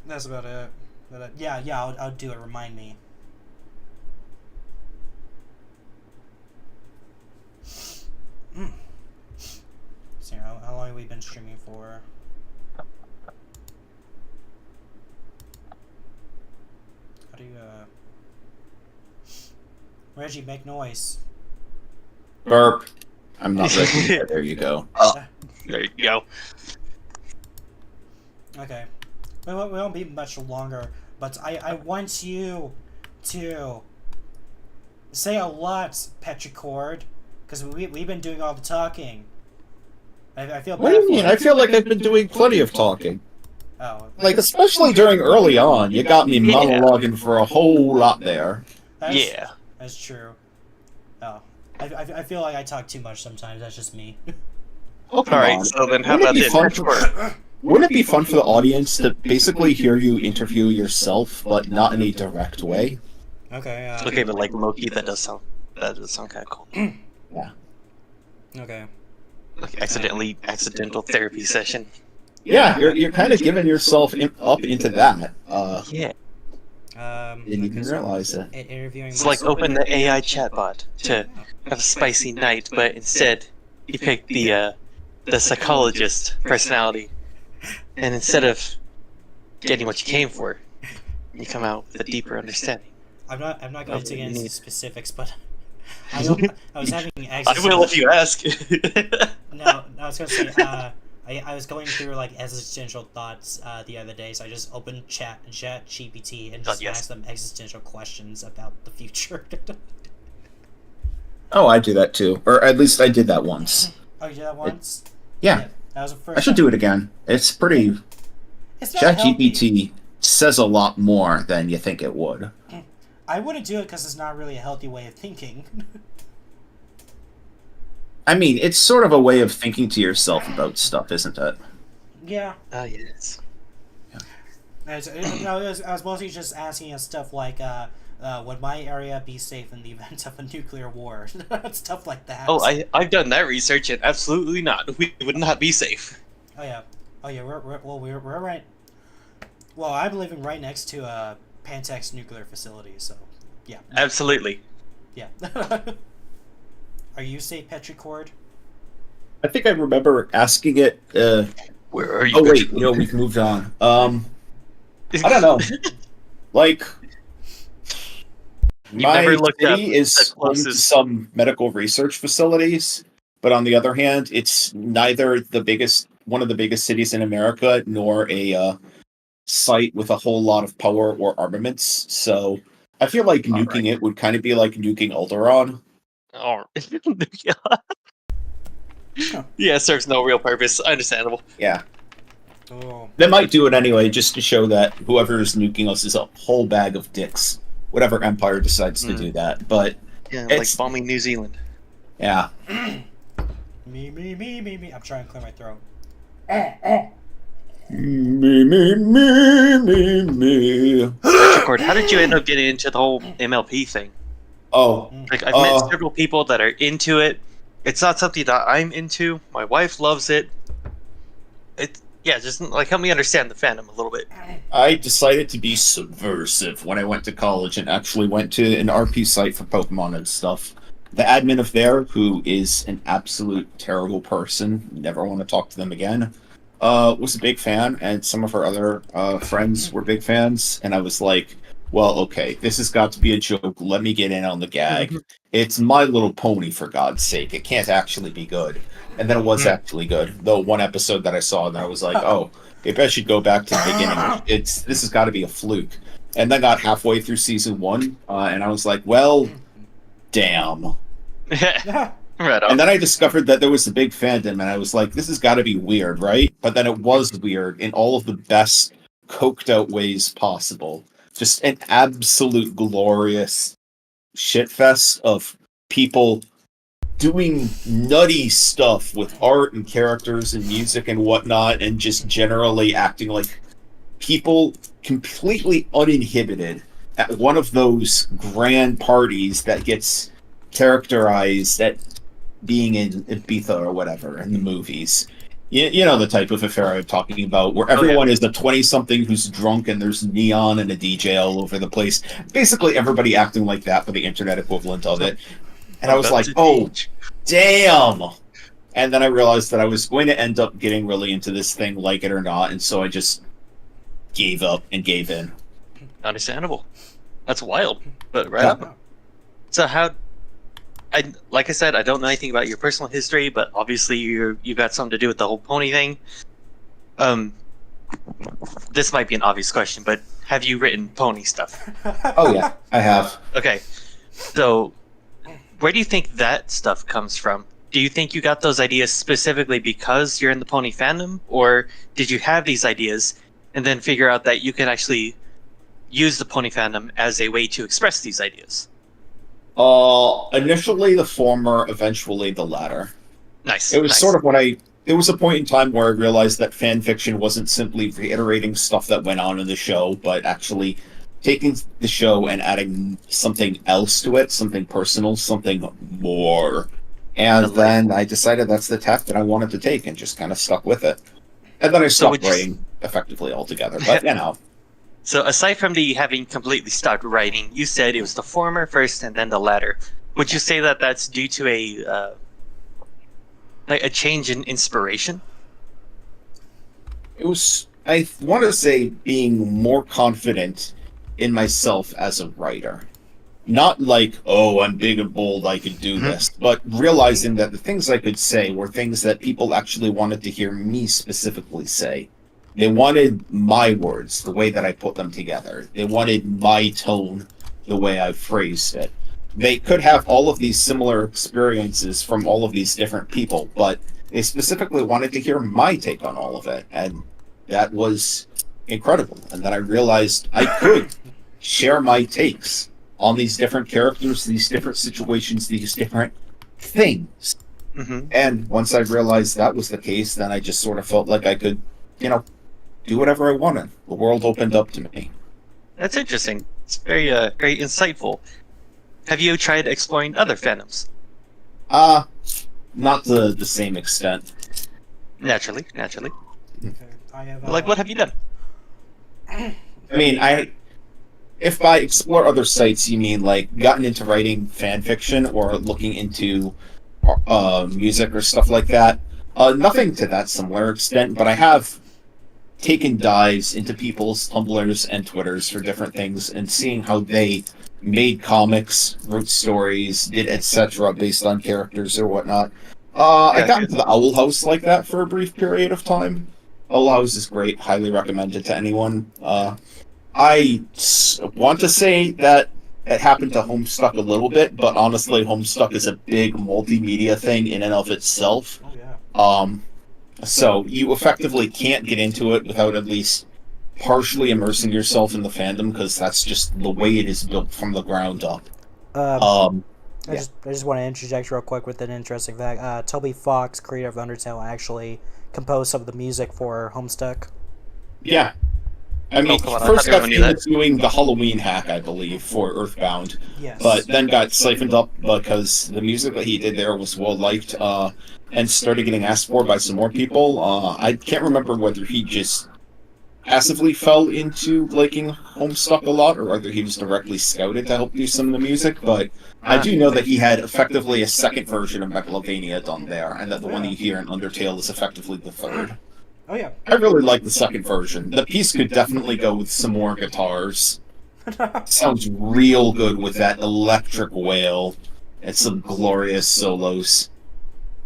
That's about it. But yeah, I'll do it. Remind me. So how long have we been streaming for? How do you Reggie, make noise.
Burp. I'm not ready. There you go.
There you go.
Okay. We won't be much longer, but I want you to say a lot, Petrichord, because we've been doing all the talking. I feel bad.
What do you
for
mean? I feel like I've been doing plenty of talking.
Oh,
Like, especially during early on, you got me monologuing for a whole lot there.
that's,
Yeah.
That's true. Oh, I feel like I talk too much sometimes. That's just me.
Oh, come
Alright,
on.
so then how
Wouldn't
about
it be
this?
fun Wouldn't it be fun for the audience to basically hear you interview yourself, but not in a direct way?
Okay.
Okay, but like Loki, that does sound kind of cool.
Yeah.
Okay.
Like accidental therapy session.
Yeah, you're kind of giving yourself up into that.
Yeah.
And you didn't realize it.
Interviewing.
It's like open the AI chatbot to have a spicy night, but instead you pick the psychologist personality, and instead of getting what you came for, you come out with a deeper understanding.
I'm not going to get into
need.
specifics, but I was having
I will if you ask.
No, I was gonna say I was going through like existential thoughts the other day, so I just opened Chat GPT and just asked them existential questions about the future.
Oh, I do that too, or at least I did that once.
Oh, you did that once?
Yeah,
that was the first.
I should do it again. It's pretty.
It's not healthy.
ChatGPT says a lot more than you think it would.
I wouldn't do it because it's not really a healthy way of thinking.
I mean, it's sort of a way of thinking to yourself about stuff, isn't it?
Yeah.
Yes.
I was mostly just asking us stuff like, would my area be safe in the event of a nuclear war? Stuff like that.
Oh, I've done that research, and absolutely not. We would not be safe.
Oh yeah. We're right. Well, I'm living right next to a Pantex nuclear facility, so yeah.
Absolutely.
Yeah. Are you safe, Petrichord?
I think I remember asking it.
Where are you?
Oh wait, we've moved on. I don't know. Like, my city is home to some medical research facilities, but on the other hand, it's neither one of the biggest cities in America, nor a site with a whole lot of power or armaments. So I feel like nuking it would kind of be like nuking Alderaan.
Oh. Yeah, it serves no real purpose. Understandable.
Yeah.
Oh.
They might do it anyway, just to show that whoever is nuking us is a whole bag of dicks. Whatever empire decides to do that. But
yeah, like bombing New Zealand.
Yeah.
Me. I'm trying to clear my throat.
Me.
Petrichord, how did you end up getting into the whole MLP thing?
Oh.
Like, I've met several people that are into it. It's not something that I'm into. My wife loves it. Just like help me understand the fandom a little bit.
I decided to be subversive when I went to college and actually went to an RP site for Pokemon and stuff. The admin of there, who is an absolute terrible person, never want to talk to them again, was a big fan, and some of her other friends were big fans, and I was like, well, okay, this has got to be a joke. Let me get in on the gag. It's My Little Pony, for God's sake. It can't actually be good. And then it was actually good. The one episode that I saw, and I was like, oh, maybe I should go back to the beginning. This has got to be a fluke. And then got halfway through season 1, and I was like, well, damn.
Right on.
And then I discovered that there was a big fandom, and I was like, this has got to be weird, right? But then it was weird in all of the best, coked-out ways possible. Just an absolute glorious shitfest of people doing nutty stuff with art and characters and music and whatnot, and just generally acting like people completely uninhibited at one of those grand parties that gets characterized at being in Ibiza or whatever in the movies. You know the type of affair I'm talking about, where everyone is a 20-something who's drunk and there's neon and a DJ all over the place. Basically everybody acting like that for the internet equivalent of it. And I was like, oh, damn! And then I realized that I was going to end up getting really into this thing, like it or not, and so I just gave up and gave in.
Understandable. That's wild, but right up. So like I said, I don't know anything about your personal history, but obviously you got something to do with the whole pony thing. This might be an obvious question, but have you written pony stuff?
Oh yeah, I have.
Okay, so where do you think that stuff comes from? Do you think you got those ideas specifically because you're in the pony fandom, or did you have these ideas and then figure out that you can actually use the pony fandom as a way to express these ideas?
Initially the former, eventually the latter.
Nice.
It was
nice.
sort of there was a point in time where I realized that fan fiction wasn't simply reiterating stuff that went on in the show, but actually taking the show and adding something else to it, something personal, something more. And then I decided that's the tack that I wanted to take and just kind of stuck with it. And then I stopped writing effectively altogether, but you know.
So aside from the having completely stopped writing, you said it was the former first and then the latter. Would you say that that's due to a change in inspiration?
It was, I want to say, being more confident in myself as a writer. Not like, oh, I'm big and bold, I could do this, but realizing that the things I could say were things that people actually wanted to hear me specifically say. They wanted my words, the way that I put them together. They wanted my tone, the way I phrased it. They could have all of these similar experiences from all of these different people, but they specifically wanted to hear my take on all of it, and that was incredible. And then I realized I could share my takes on these different characters, these different situations, these different things.
Mm-hmm.
And once I realized that was the case, then I just sort of felt like I could, do whatever I wanted. The world opened up to me.
That's interesting. It's very, very insightful. Have you tried exploring other fandoms?
Not to the same extent.
Naturally.
Okay. I have,
Like, what have you done?
I mean, if by explore other sites you mean like gotten into writing fan fiction or looking into music or stuff like that, nothing to that similar extent, but I have taken dives into people's Tumblrs and Twitters for different things and seeing how they made comics, wrote stories, did etc. based on characters or whatnot. I got into the Owl House like that for a brief period of time. Owl House is great, highly recommended to anyone. I want to say that it happened to Homestuck a little bit, but honestly, Homestuck is a big multimedia thing in and of itself.
Oh, yeah.
So you effectively can't get into it without at least partially immersing yourself in the fandom, because that's just the way it is built from the ground up.
I just want to interject real quick with an interesting fact. Toby Fox, creator of Undertale, actually composed some of the music for Homestuck.
Yeah. I mean, first off, he was doing the Halloween hack, I believe, for Earthbound.
Yes.
But then got siphoned up because the music that he did there was well-liked, and started getting asked for by some more people. I can't remember whether he just passively fell into liking Homestuck a lot, or whether he was directly scouted to help do some of the music, but I do know that he had effectively a second version of Megalovania done there, and that the one you hear in Undertale is effectively the third.
Oh, yeah.
I really like the second version. The piece could definitely go with some more guitars. Sounds real good with that electric wail and some glorious solos.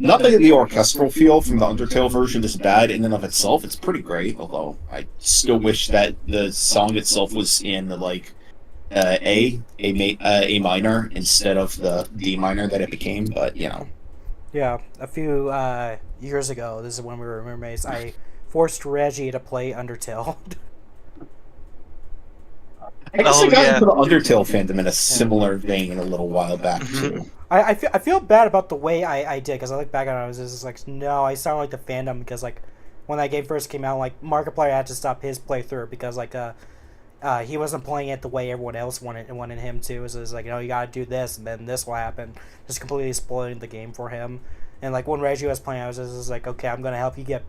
Not that the orchestral feel from the Undertale version is bad in and of itself. It's pretty great, although I still wish that the song itself was in A minor instead of the D minor that it became. But
Yeah, a few years ago, this is when we were roommates, I forced Reggie to play Undertale.
I guess I got into the Undertale fandom in a similar vein a little while back too.
I feel bad about the way I did, because I look back at it, I was just like, no, I sound like the fandom, because like when that game first came out, like Markiplier had to stop his playthrough because like he wasn't playing it the way everyone else wanted him to. So it's like, you gotta do this, and then this will happen, just completely spoiling the game for him. And like when Reggie was playing, I was just like, okay, I'm gonna help you get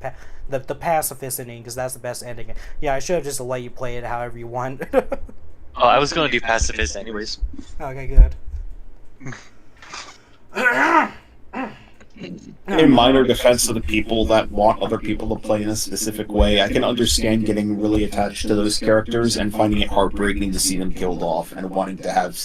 the pacifist ending, because that's the best ending. Yeah, I should have just let you play it however you want.
Oh, I was gonna do pacifist anyways.
Okay, good.
In minor defense of the people that want other people to play in a specific way, I can understand getting really attached to those characters and finding it heartbreaking to see them killed off and wanting to have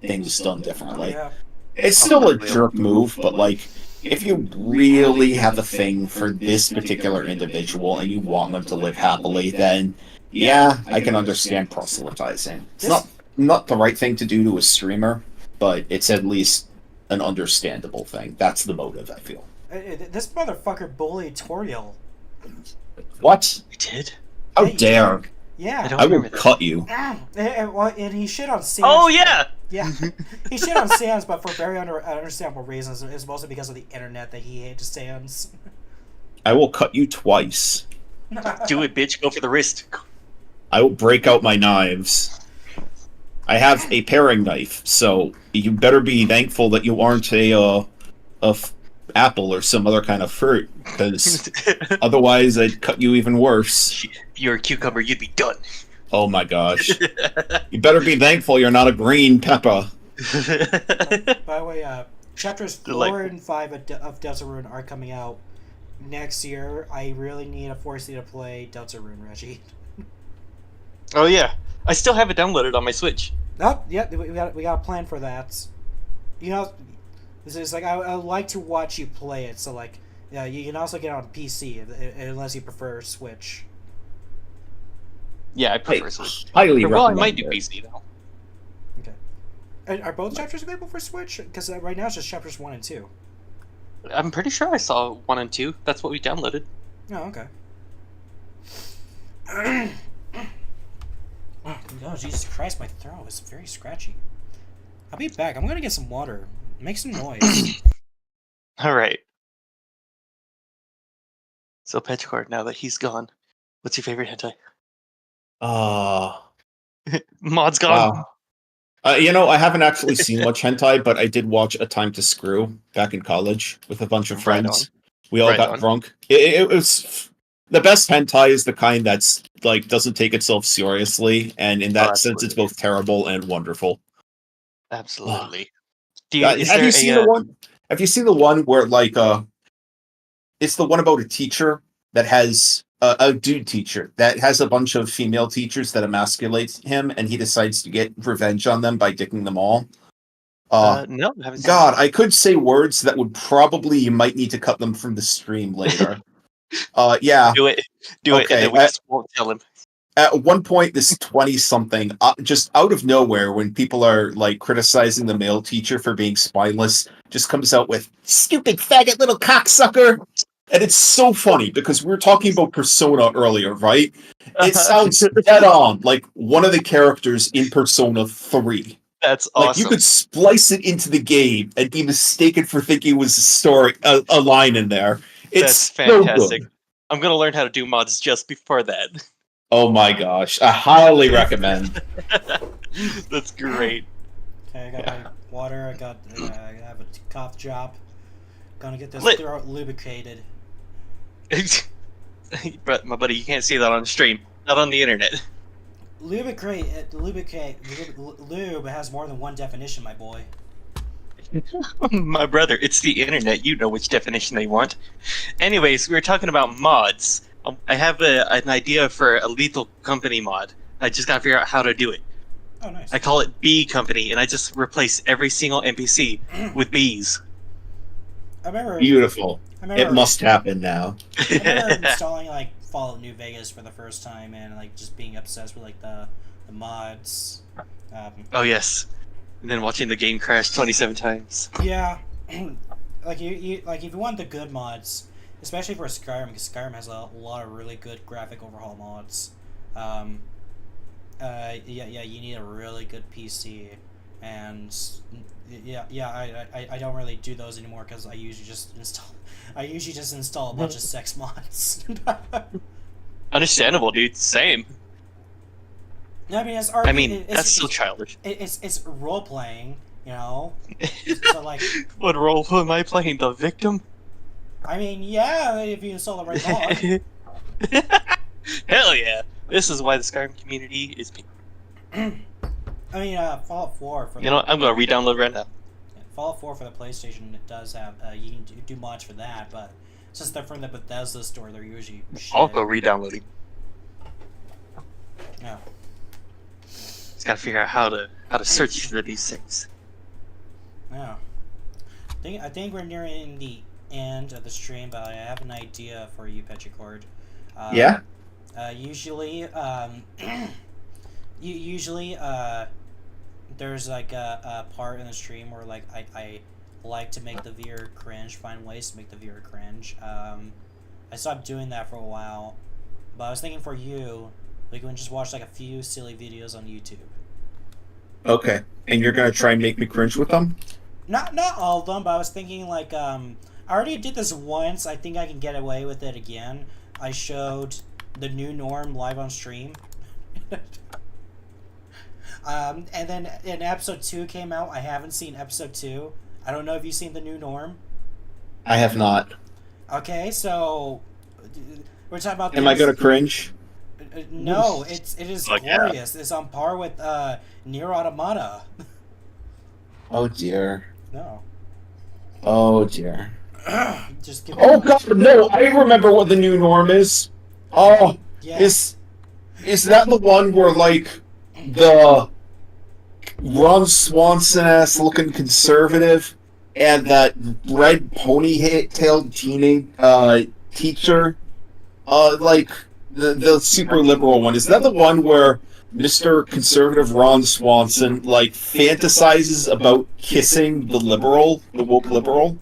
things done differently.
Yeah.
It's still a jerk move, but like, if you really have a thing for this particular individual and you want them to live happily, then yeah, I can understand proselytizing. It's not the right thing to do to a streamer, but it's at least an understandable thing. That's the motive, I feel.
This motherfucker bullied Toriel.
What?
You did?
How dare!
Yeah.
I will cut you.
And he shit on Sam.
Oh yeah,
Yeah, he shit on Sans, but for very understandable reasons. It's mostly because of the internet that he hated Sans.
I will cut you twice.
Do it, bitch. Go for the wrist.
I will break out my knives. I have a paring knife, so you better be thankful that you aren't apple or some other kind of fruit, because otherwise I'd cut you even worse.
If you're a cucumber, you'd be done.
Oh my gosh. You better be thankful you're not a green pepper.
By the way, chapters 4 and 5 of Deltarune are coming out next year. I really need to force you to play Deltarune, Reggie.
Oh yeah, I still have it downloaded on my Switch.
Oh, yeah, we got a plan for that. You know, this is like I like to watch you play it. So like, yeah, you can also get it on PC unless you prefer Switch.
Yeah, I prefer Switch.
Highly
Well, I
recommend
might do
it.
PC though.
Okay. Are both chapters available for Switch? Because right now it's just chapters 1 and 2.
I'm pretty sure I saw 1 and 2. That's what we downloaded.
Oh, okay. Oh, Jesus Christ, my throat is very scratchy. I'll be back. I'm gonna get some water. Make some noise.
All right. So Petrichord, now that he's gone, what's your favorite hentai? Mod's gone.
Wow. I haven't actually seen much hentai, but I did watch A Time to Screw back in college with a bunch of
Right
friends.
on.
We all
Right
got
on.
drunk. It was the best hentai is the kind that's like doesn't take itself seriously, and in that sense, it's
absolutely.
both terrible and wonderful.
Absolutely.
Have you seen the one? Have you seen the one where like it's the one about a teacher that has a dude teacher that has a bunch of female teachers that emasculate him, and he decides to get revenge on them by dicking them all.
No, I haven't seen
God, I could say words that would probably you might need to cut them from the stream later. Yeah.
Do it. Do it,
Okay,
and then we just won't tell him.
At one point, this 20-something, just out of nowhere, when people are like criticizing the male teacher for being spineless, just comes out with "stupid faggot little cocksucker," and it's so funny because we were talking about Persona earlier, right? It sounds dead on like one of the characters in Persona 3.
That's
Like
awesome.
you could splice it into the game and be mistaken for thinking it was a line in there. It's
That's fantastic.
So good.
I'm gonna learn how to do mods just before that.
Oh my gosh, I highly recommend.
That's great.
Okay, I got my water. I have a cough drop. Gonna get this
Lit.
throat lubricated.
But my buddy, you can't see that on stream. Not on the internet.
Lube has more than one definition, my boy.
My brother, it's the internet. You know which definition they want. Anyways, we were talking about mods. I have an idea for a Lethal Company mod. I just gotta figure out how to do it.
Oh, nice.
I call it Bee Company, and I just replace every single NPC with bees.
I remember.
Beautiful.
I remember,
It must happen now.
I remember installing like Fallout New Vegas for the first time and like just being obsessed with like the mods.
Oh yes, and then watching the game crash 27 times.
Yeah, like you like if you want the good mods, especially for Skyrim, because Skyrim has a lot of really good graphic overhaul mods. Yeah, you need a really good PC, and I don't really do those anymore because I usually just install a bunch of sex mods.
Understandable, dude. Same.
I mean,
That's so childish.
It's role playing, you know. So like,
What role am I playing? The victim?
I mean, yeah, if you install the right mod.
Hell yeah! This is why the Skyrim community is.
I mean, Fallout 4 for
You know what? I'm gonna re-download right now.
Fallout 4 for the PlayStation, it does have you can do mods for that, but since they're from the Bethesda store, they're usually shit.
I'll go re-downloading.
Yeah.
Just gotta figure out how to search for these things.
Yeah. I think we're nearing the end of the stream, but I have an idea for you, Petrichord.
Yeah?
Usually, there's like a part in the stream where like I like to make the viewer cringe, find ways to make the viewer cringe. I stopped doing that for a while, but I was thinking for you, we can just watch like a few silly videos on YouTube.
Okay. and you're gonna try and make me cringe with them?
Not all of them, but I was thinking like I already did this once. I think I can get away with it again. I showed the new norm live on stream. And then in episode 2 came out. I haven't seen episode 2. I don't know if you've seen the new norm.
I have not.
Okay, so we're talking about.
Am I gonna cringe?
No, it is
Fuck yeah.
glorious. It's on par with Nier Automata.
Oh dear.
No,
Oh dear.
just give.
Oh god, no! I remember what the new norm is. Oh,
Yes.
is that the one where like the Ron Swanson ass looking conservative and that red pony-tailed teenage teacher, like the super liberal one? Is that the one where Mr. Conservative Ron Swanson like fantasizes about kissing the woke liberal?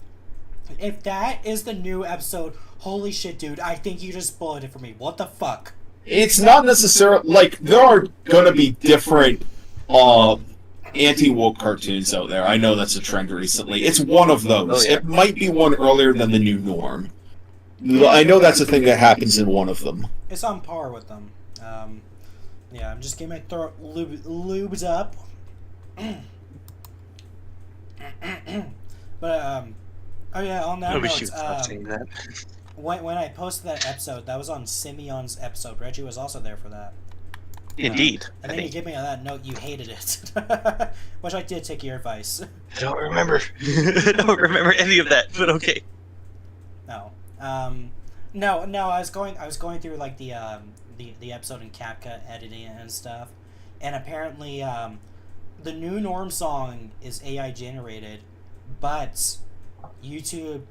If that is the new episode, holy shit, dude! I think you just spoiled it for me. What the fuck?
It's not necessarily like there are gonna be different anti-woke cartoons out there. I know that's a trend recently. It's one of those.
Oh, yeah.
It might be one earlier than the new norm. I know that's a thing that happens in one of them.
It's on par with them. Yeah, I'm just getting my throat lubed up. But oh yeah, on that
Nobody
note,
should stop saying that.
when I posted that episode, that was on Simeon's episode. Reggie was also there for that.
Indeed.
And then you gave me on that note you hated it, which I did take your advice.
I don't remember. I don't remember any of that, but okay.
No, no. I was going through like the episode in CapCut editing it and stuff, and apparently the new norm song is AI generated, but YouTube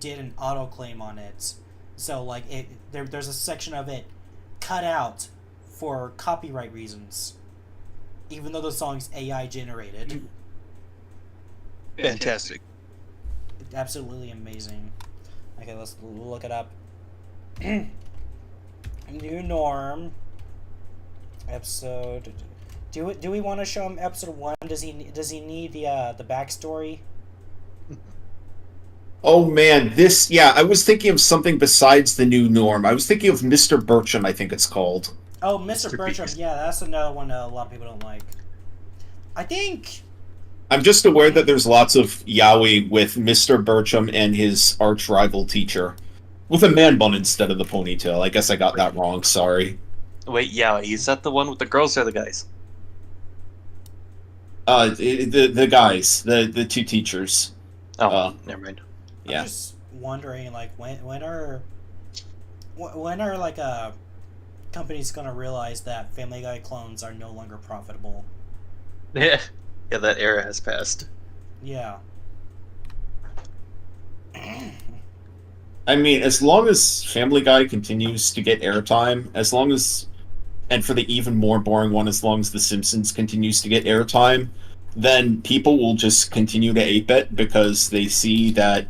did an autoclaim on it, so like there's a section of it cut out for copyright reasons, even though the song's AI generated.
Fantastic.
Absolutely amazing. Okay, let's look it up. New norm episode. Do we want to show him episode 1? Does he need the backstory?
Oh man, I was thinking of something besides the new norm. I was thinking of Mr. Bertram, I think it's called.
Oh, Mr.
Mr.
Bertram.
Beast.
Yeah, that's another one that a lot of people don't like. I think.
I'm just aware that there's lots of yaoi with Mr. Bertram and his arch rival teacher. With a man bun instead of the ponytail. I guess I got that wrong, sorry.
Wait, yeah, is that the one with the girls or the guys?
The guys, the two teachers.
Oh, never mind.
Yeah.
I'm just wondering, like, when are like companies gonna realize that Family Guy clones are no longer profitable?
Yeah, that era has passed.
Yeah.
I mean, as long as Family Guy continues to get airtime, and for the even more boring one, as long as The Simpsons continues to get airtime, then people will just continue to ape it because they see that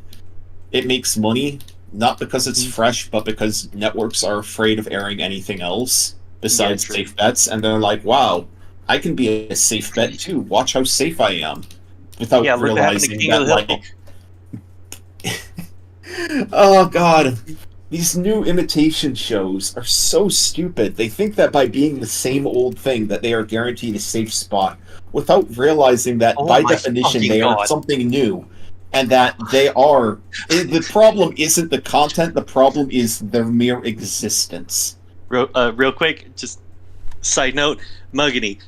it makes money, not because it's fresh, but because networks are afraid of airing anything else besides safe bets, and they're like, wow, I can be a safe bet too. Watch how safe I am. Without realizing that, like... Oh god, these new imitation shows are so stupid. They think that by being the same old thing that they are guaranteed a safe spot, without realizing that by definition they are something new, and that they are... The problem isn't the content, the problem is their mere existence.
Real quick, just side note, Muggany,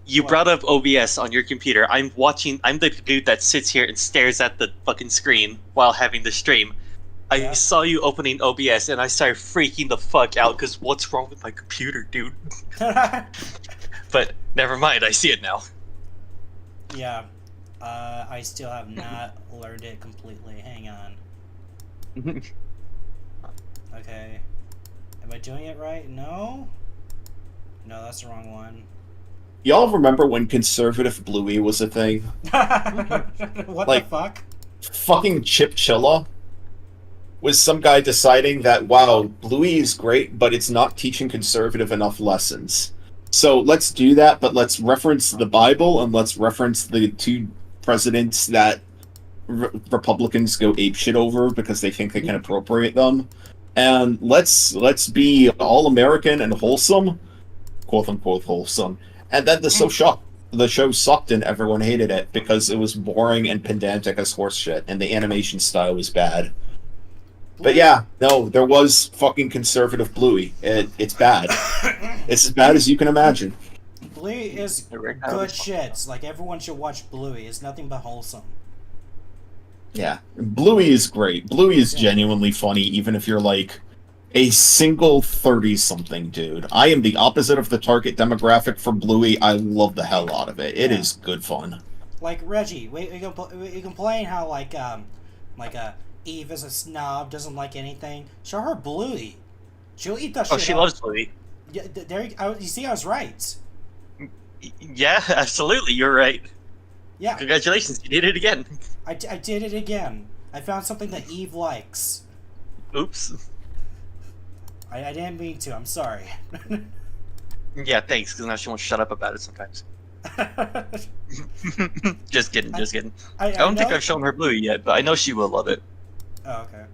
you brought up OBS on your computer. I'm the dude that sits here and stares at the fucking screen while having the stream. I saw you opening OBS and I started freaking the fuck out because what's wrong with my computer, dude? But never mind, I see it now.
Yeah. I still have not learned it completely. Hang on. Okay. Am I doing it right? No? No, that's the wrong one.
Y'all remember when conservative Bluey was a thing?
What the fuck?
Fucking Chip Chilla was some guy deciding that, wow, Bluey is great, but it's not teaching conservative enough lessons. So let's do that, but let's reference the Bible and let's reference the two presidents that Republicans go apeshit over because they think they can appropriate them. And let's be all American and wholesome, quote unquote wholesome. And then the show sucked and everyone hated it because it was boring and pedantic as horse shit, and the animation style was bad. But yeah, no, there was fucking conservative Bluey. It's bad. It's as bad as you can imagine.
Bluey is good shit. Like, everyone should watch Bluey. It's nothing but wholesome.
Yeah, Bluey is great. Bluey is genuinely funny, even if you're like a single 30-something dude. I am the opposite of the target demographic for Bluey. I love the hell out of it. It is good fun.
Like Reggie, we complain how Eve is a snob, doesn't like anything. Show her Bluey. She'll eat that shit.
Oh, she loves Bluey.
Yeah, you see, I was right.
Yeah, absolutely, you're right.
Yeah.
Congratulations, you did it again.
I did it again. I found something that Eve likes.
Oops.
I didn't mean to. I'm sorry.
Yeah, thanks, because now she won't shut up about it sometimes. Just kidding. I don't think I've shown her Bluey yet, but I know she will love it.
Oh, okay.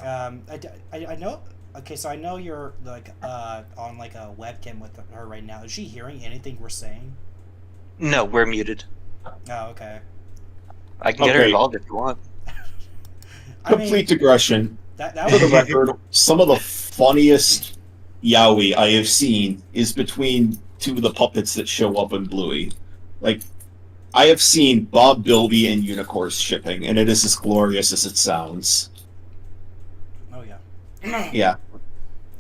I know. Okay, so I know you're like on like a webcam with her right now. Is she hearing anything we're saying?
No, we're muted.
Oh, okay.
I can get her involved if you want.
Complete digression.
That
For the record, some of the funniest yaoi I have seen is between two of the puppets that show up in Bluey. Like, I have seen Bob Bilby and Unicorns shipping, and it is as glorious as it sounds.
Oh yeah.
Yeah.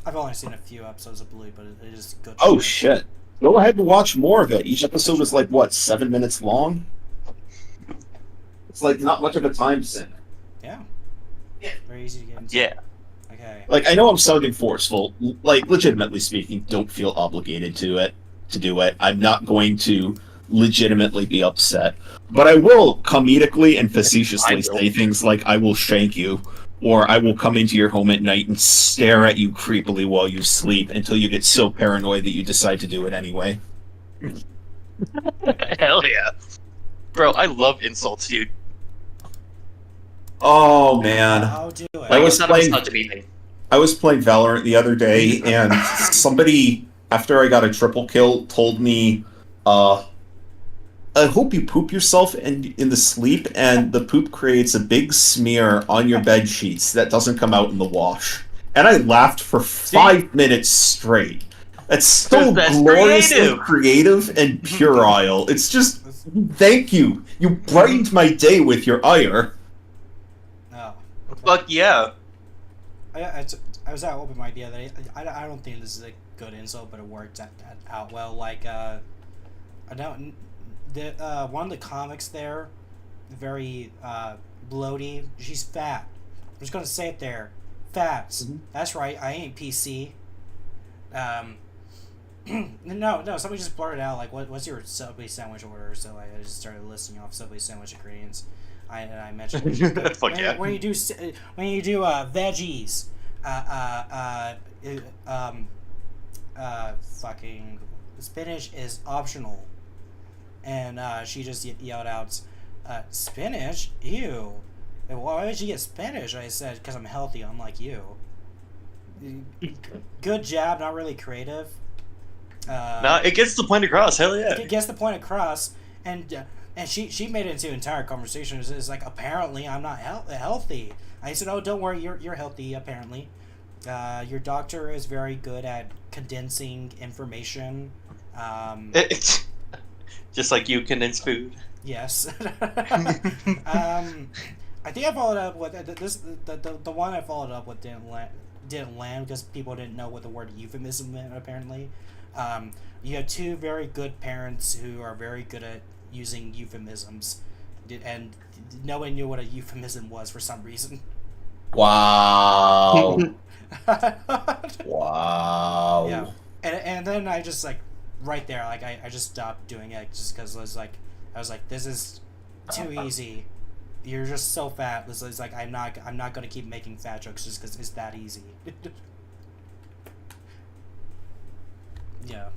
I've only seen a few episodes of Bluey, but it is good.
Oh shit. Go ahead and watch more of it. Each episode is like, what, 7 minutes long? It's like not much of a time sink.
Yeah. Very easy to get into.
Yeah.
Okay.
Like, I know I'm sounding forceful. Like, legitimately speaking, don't feel obligated to do it. I'm not going to legitimately be upset. But I will comedically and facetiously say things like, I will shank you, or I will come into your home at night and stare at you creepily while you sleep until you get so paranoid that you decide to do it anyway.
Hell yeah. Bro, I love insults, dude.
Oh, man.
I'll do it.
I was playing Valorant the other day, and somebody, after I got a triple kill, told me, I hope you poop yourself in the sleep, and the poop creates a big smear on your bed sheets that doesn't come out in the wash. And I laughed for 5 minutes straight. That's so gloriously creative and puerile. It's just, thank you. You brightened my day with your ire.
Oh.
Fuck yeah.
I was at open mic the other day. I don't think this is a good insult, but it worked out well. Like, I don't... one of the comics there, very bloaty. She's fat. I'm just gonna say it there. Fat. Mm-hmm. That's right. I ain't PC. No. Somebody just blurted out like, "What's your Subway sandwich order?" So I just started listing off Subway sandwich ingredients. I mentioned
Fuck yeah.
When you do veggies, fucking spinach is optional. And she just yelled out, spinach? Ew. Why would you get spinach? I said, because I'm healthy, unlike you. Good jab, not really creative.
No, it gets the point across, hell yeah.
It gets the point across, and she made it into an entire conversation. It's like, apparently I'm not healthy. I said, oh, don't worry, you're healthy, apparently. Your doctor is very good at condensing information.
Just like you condense food.
Yes. I think I followed up with the one I followed up with didn't land because people didn't know what the word euphemism meant. Apparently, you have two very good parents who are very good at using euphemisms, and nobody knew what a euphemism was for some reason.
Wow. Wow.
Yeah, and then I just like right there, like I just stopped doing it just because I was like, this is too easy. You're just so fat. It's like I'm not gonna keep making fat jokes just because it's that easy. Yeah.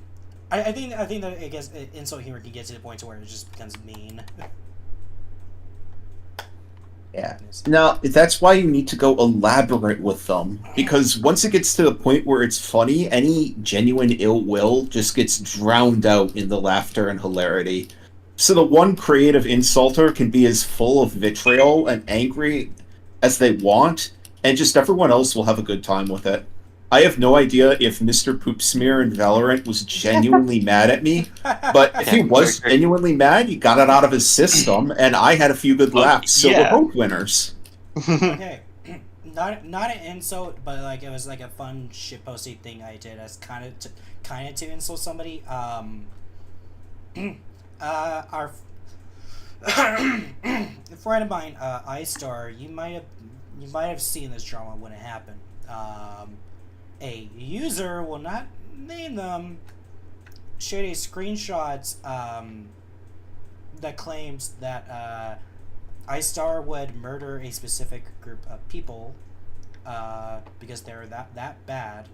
I think that I guess insult humor can get to the point to where it just becomes mean.
Yeah. Now, that's why you need to go elaborate with them. Because once it gets to the point where it's funny, any genuine ill will just gets drowned out in the laughter and hilarity. So the one creative insulter can be as full of vitriol and angry as they want, and just everyone else will have a good time with it. I have no idea if Mr. Poopsmear in Valorant was genuinely mad at me, but if he was genuinely mad, he got it out of his system, and I had a few good laughs, so we're both winners.
Okay, not an insult, but like it was like a fun shitposting thing I did as kind of to insult somebody. Our a friend of mine, iStar, you might have seen this drama when it happened. A user, will not name them, shared a screenshot that claims that iStar would murder a specific group of people because they're that bad.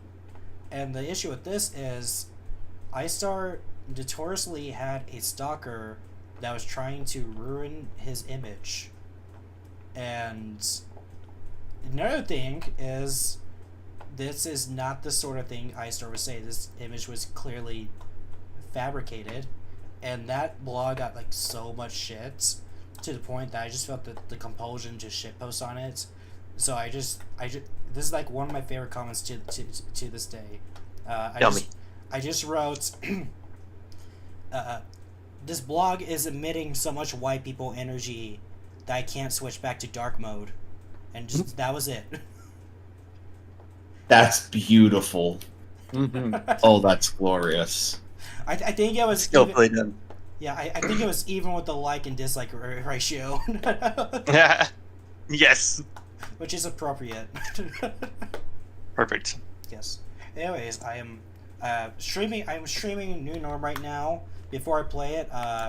And the issue with this is iStar notoriously had a stalker that was trying to ruin his image. And another thing is, this is not the sort of thing iStar would say. This image was clearly fabricated, and that blog got like so much shit to the point that I just felt the compulsion to shitpost on it. So I just this is like one of my favorite comments to this day. I just wrote, this blog is emitting so much white people energy that I can't switch back to dark mode, and just that was it.
That's beautiful. Oh, that's glorious.
I think it was
Still played them.
Yeah, I think it was even with the like and dislike ratio.
Yes.
Which is appropriate.
Perfect.
Yes. Anyways, I am streaming. I'm streaming New Norm right now. Before I play it,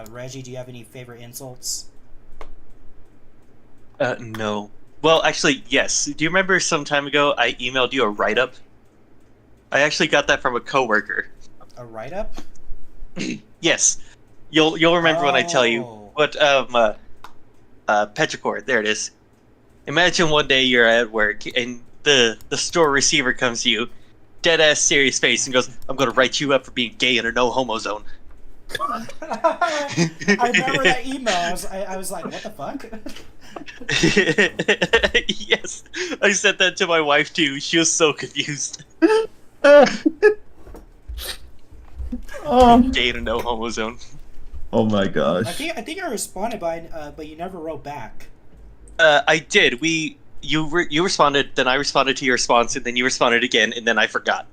Reggie, do you have any favorite insults?
No. Well, actually, yes. Do you remember some time ago I emailed you a write-up? I actually got that from a coworker.
A write-up?
Yes. You'll remember when I tell you what Petrichord. There it is. Imagine one day you're at work and the store receiver comes to you, dead ass serious face, and goes, "I'm gonna write you up for being gay in a no homo zone."
I remember that email. I was like, what the fuck?
Yes, I said that to my wife too. She was so confused. Gay in a no homo zone.
Oh my gosh.
I think I responded but you never wrote back.
I did. You responded, then I responded to your response, and then you responded again, and then I forgot.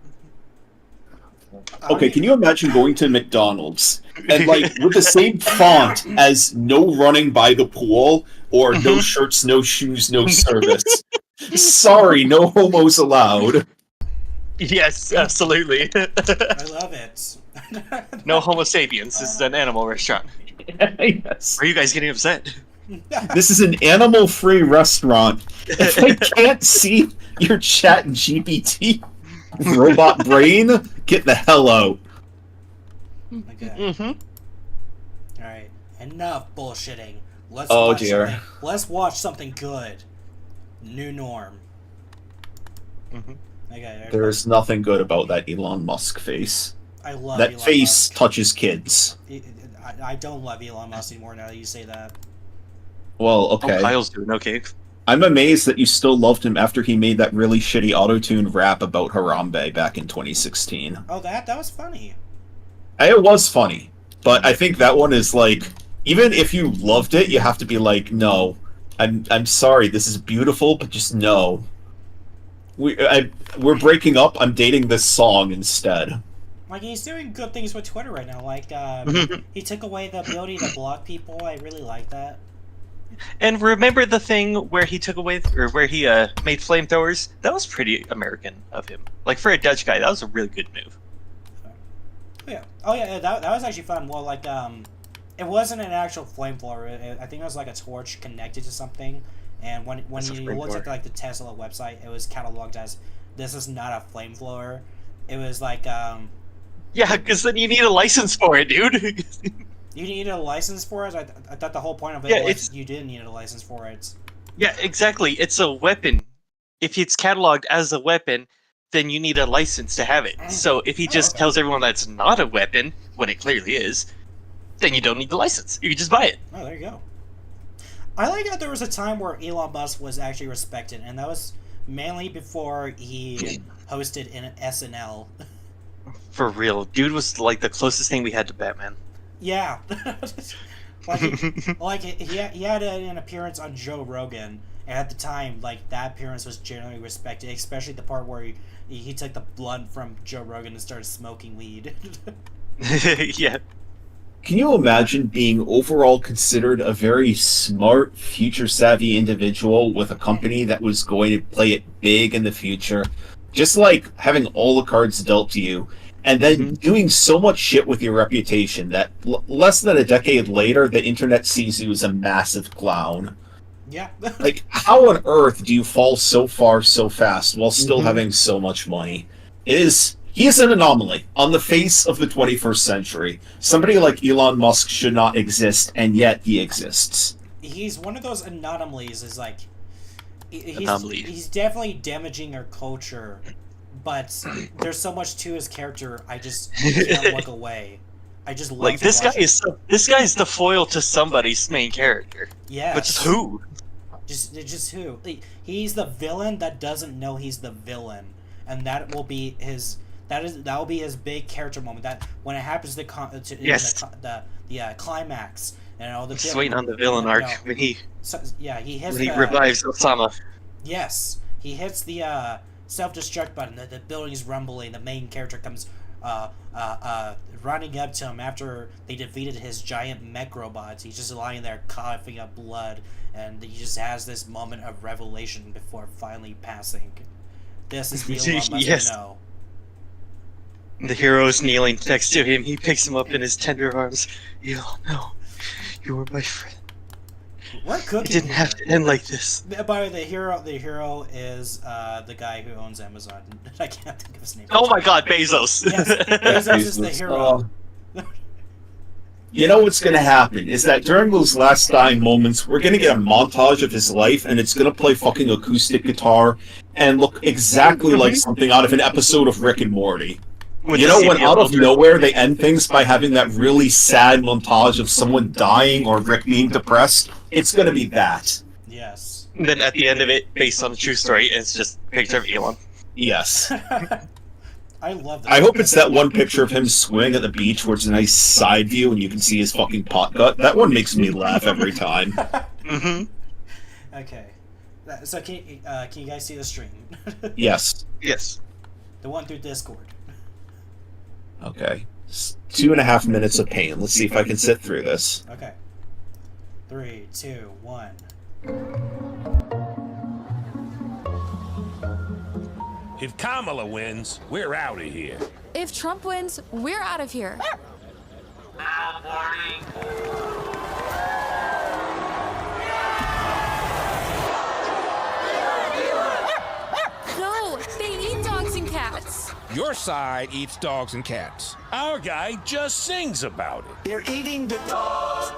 Okay, can you imagine going to McDonald's and like with the same font as "no running by the pool" or "no shirts, no shoes, no service"? Sorry, no homos allowed.
Yes, absolutely.
I love it.
No Homo sapiens. This is an animal restaurant.
Yes.
Are you guys getting upset?
This is an animal-free restaurant. If I can't see your chat GPT robot brain, get the hell out.
Okay. Alright. Enough bullshitting. Let's watch something good. New Norm. Okay.
There's nothing good about that Elon Musk face.
I love
that
Elon
face
Musk.
Touches kids.
I don't love Elon Musk anymore now that you say that.
Well, okay.
Oh, Kyle's doing okay.
I'm amazed that you still loved him after he made that really shitty auto-tune rap about Harambe back in 2016.
Oh, that was funny.
It was funny, but I think that one is like, even if you loved it, you have to be like, no, I'm sorry, this is beautiful, but just no. We're breaking up. I'm dating this song instead.
Like, he's doing good things with Twitter right now. Like, he took away the ability to block people. I really like that.
And remember the thing where he took away, or where he made flamethrowers? That was pretty American of him. Like, for a Dutch guy, that was a really good move.
Oh yeah, that was actually fun. Well, like, it wasn't an actual flamethrower. I think it was like a torch connected to something. And when you looked at like the Tesla website, it was cataloged as, this is not a flamethrower. It was like
Yeah, because then you need a license for it, dude.
You needed a license for it? I thought the whole point of it was you didn't need a license for it.
Yeah, exactly. It's a weapon. If it's cataloged as a weapon, then you need a license to have it. So if he just tells everyone that's not a weapon, when it clearly is, then you don't need the license. You can just buy it.
Oh, there you go. I like that there was a time where Elon Musk was actually respected, and that was mainly before he hosted in SNL.
For real. Dude was like the closest thing we had to Batman.
Yeah. he had an appearance on Joe Rogan, and at the time, like, that appearance was generally respected, especially the part where he took the blunt from Joe Rogan and started smoking weed.
Yeah.
Can you imagine being overall considered a very smart, future-savvy individual with a company that was going to play it big in the future? Just like having all the cards dealt to you, and then doing so much shit with your reputation that less than a decade later, the internet sees you as a massive clown.
Yeah.
Like, how on earth do you fall so far so fast while still having so much money? He is an anomaly on the face of the 21st century. Somebody like Elon Musk should not exist, and yet he exists.
He's one of those anomalies. Is like he's definitely damaging our culture, but there's so much to his character. I just can't look away. I just love
like this guy is the foil to somebody's main character.
Yeah,
but just who?
Just who? He's the villain that doesn't know he's the villain, and that will be his. That will be his big character moment. That when it happens the climax and all the
just waiting on the villain arc when he
hits
he revives Osama.
Yes, he hits the self-destruct button. The building is rumbling. The main character comes running up to him after they defeated his giant mech robots. He's just lying there coughing up blood, and he just has this moment of revelation before finally passing. This is the Elon Musk
yes.
I know.
The hero is kneeling next to him. He picks him up in his tender arms. Elon, no, you were my friend.
We're cooking.
It didn't have to end like this.
By the way, the hero is the guy who owns Amazon. I can't think of his name.
Oh my God, Bezos.
Yes, Bezos is the hero.
You know what's going to happen is that during those last dying moments, we're going to get a montage of his life, and it's going to play fucking acoustic guitar and look exactly like something out of an episode of Rick and Morty. You know, when out of nowhere they end things by having that really sad montage of someone dying or Rick being depressed, it's going to be that.
Yes.
And then at the end of it, based on a true story, it's just a picture of Elon.
Yes.
I love that.
I hope it's that one picture of him swimming at the beach where it's a nice side view and you can see his fucking pot gut. That one makes me laugh every time.
Okay. So can you guys see the stream?
Yes.
Yes.
The one through Discord.
Okay. 2.5 minutes of pain. Let's see if I can sit through this.
Okay. 3, 2, 1.
If Kamala wins, we're out of here.
If Trump wins, we're out of here. No, they eat dogs and cats.
Your side eats dogs and cats. Our guy just sings about it.
They're eating the dog.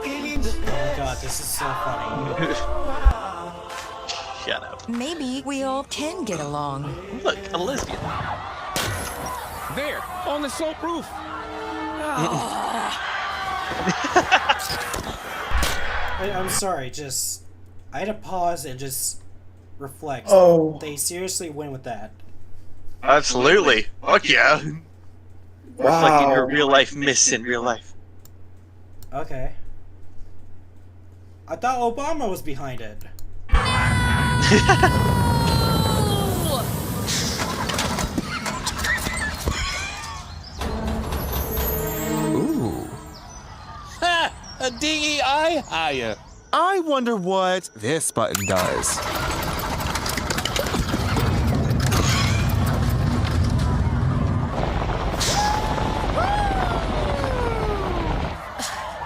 Eating the
Oh my god, this is so funny.
Shut up.
Maybe we all can get along.
Look, a lesbian.
There, on the slope roof.
I'm sorry, I had to pause and just reflect.
Oh.
They seriously win with that.
Absolutely. Fuck yeah.
Wow.
Reflecting your real life miss in real life.
Okay. I thought Obama was behind it.
Ooh. Ha! A DEI hire.
I wonder what this button does.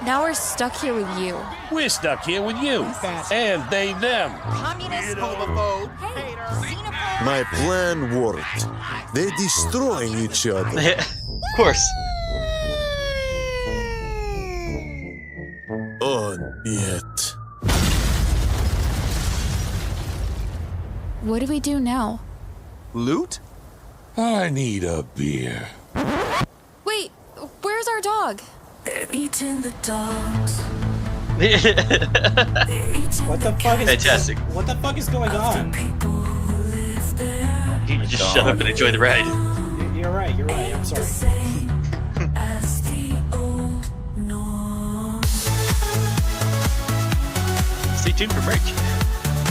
Now we're stuck here with you.
We're stuck here with you. And they, them.
Communist, homophobe, hater, xenophobe.
My plan worked. They're destroying each other.
Of course.
Yet.
What do we do now?
Loot?
I need a beer.
Wait, where's our dog?
Eating the dogs.
What the fuck is
Fantastic.
What the fuck is going on?
You just shut up and enjoy the ride.
You're right. I'm sorry.
Stay tuned for merch.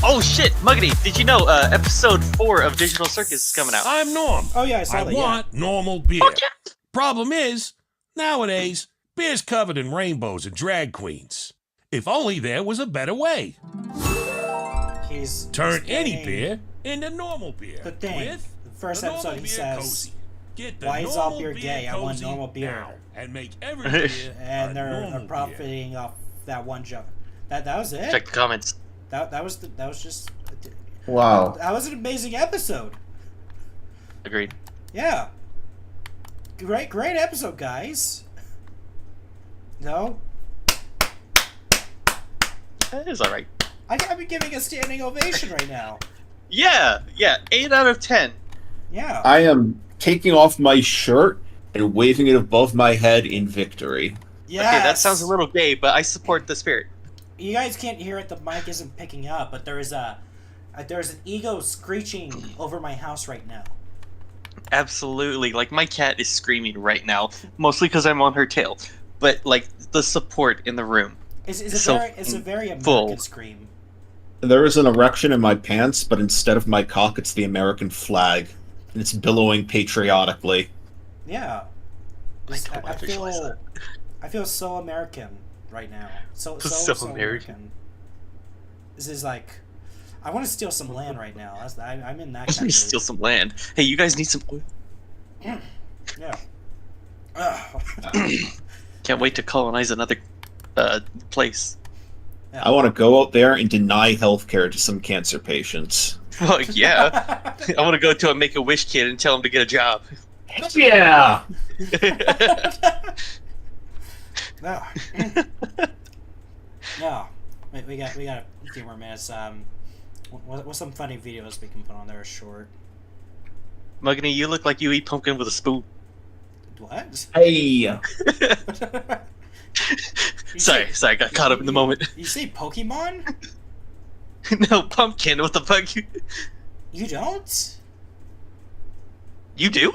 Oh shit, Muggity, did you know episode 4 of Digital Circus is coming out?
I'm Norm.
Oh yeah, I saw
I
that.
want normal beer.
Fuck yeah.
Problem is, nowadays, beer's covered in rainbows and drag queens. If only there was a better way.
He's
Turn any
saying
beer into normal beer.
The thing.
With
The first
the normal
episode he
beer
says,
cozy. Get the
"Why is
normal
all beer gay? I want
cozy
normal beer."
now and make every beer
and
a
they're
normal beer.
profiting off that one joke. That was it.
Check the comments.
That was just
Wow.
that was an amazing episode.
Agreed.
Yeah. Great episode, guys. No,
That is alright.
I'd be giving a standing ovation right now.
Yeah, 8 out of 10.
Yeah.
I am taking off my shirt and waving it above my head in victory.
Yes.
Okay, that sounds a little gay, but I support the spirit.
You guys can't hear it. The mic isn't picking up, but there's an ego screeching over my house right now.
Absolutely. Like, my cat is screaming right now, mostly because I'm on her tail. But, like, the support in the room.
It's a very American
full.
scream.
There is an erection in my pants, but instead of my cock, it's the American flag. And it's billowing patriotically.
Yeah.
I don't want to visualize that.
I feel so American right now. So
So
American. This is like, I want to steal some land right now. I'm in that
I
kind
need
of
to steal some land. Hey, you guys need some oil?
Yeah. Ugh.
Can't wait to colonize another place.
I want to go out there and deny healthcare to some cancer patients.
Oh, yeah. I want to go to a Make-A-Wish kid and tell him to get a job.
Yeah!
No. No. Wait, we got a few more minutes. What's some funny videos we can put on there short?
Muggany, you look like you eat pumpkin with a spoon.
What?
Hey!
Sorry, I got caught up in the moment.
You say Pokemon?
No, pumpkin, what the fuck?
You don't?
You do?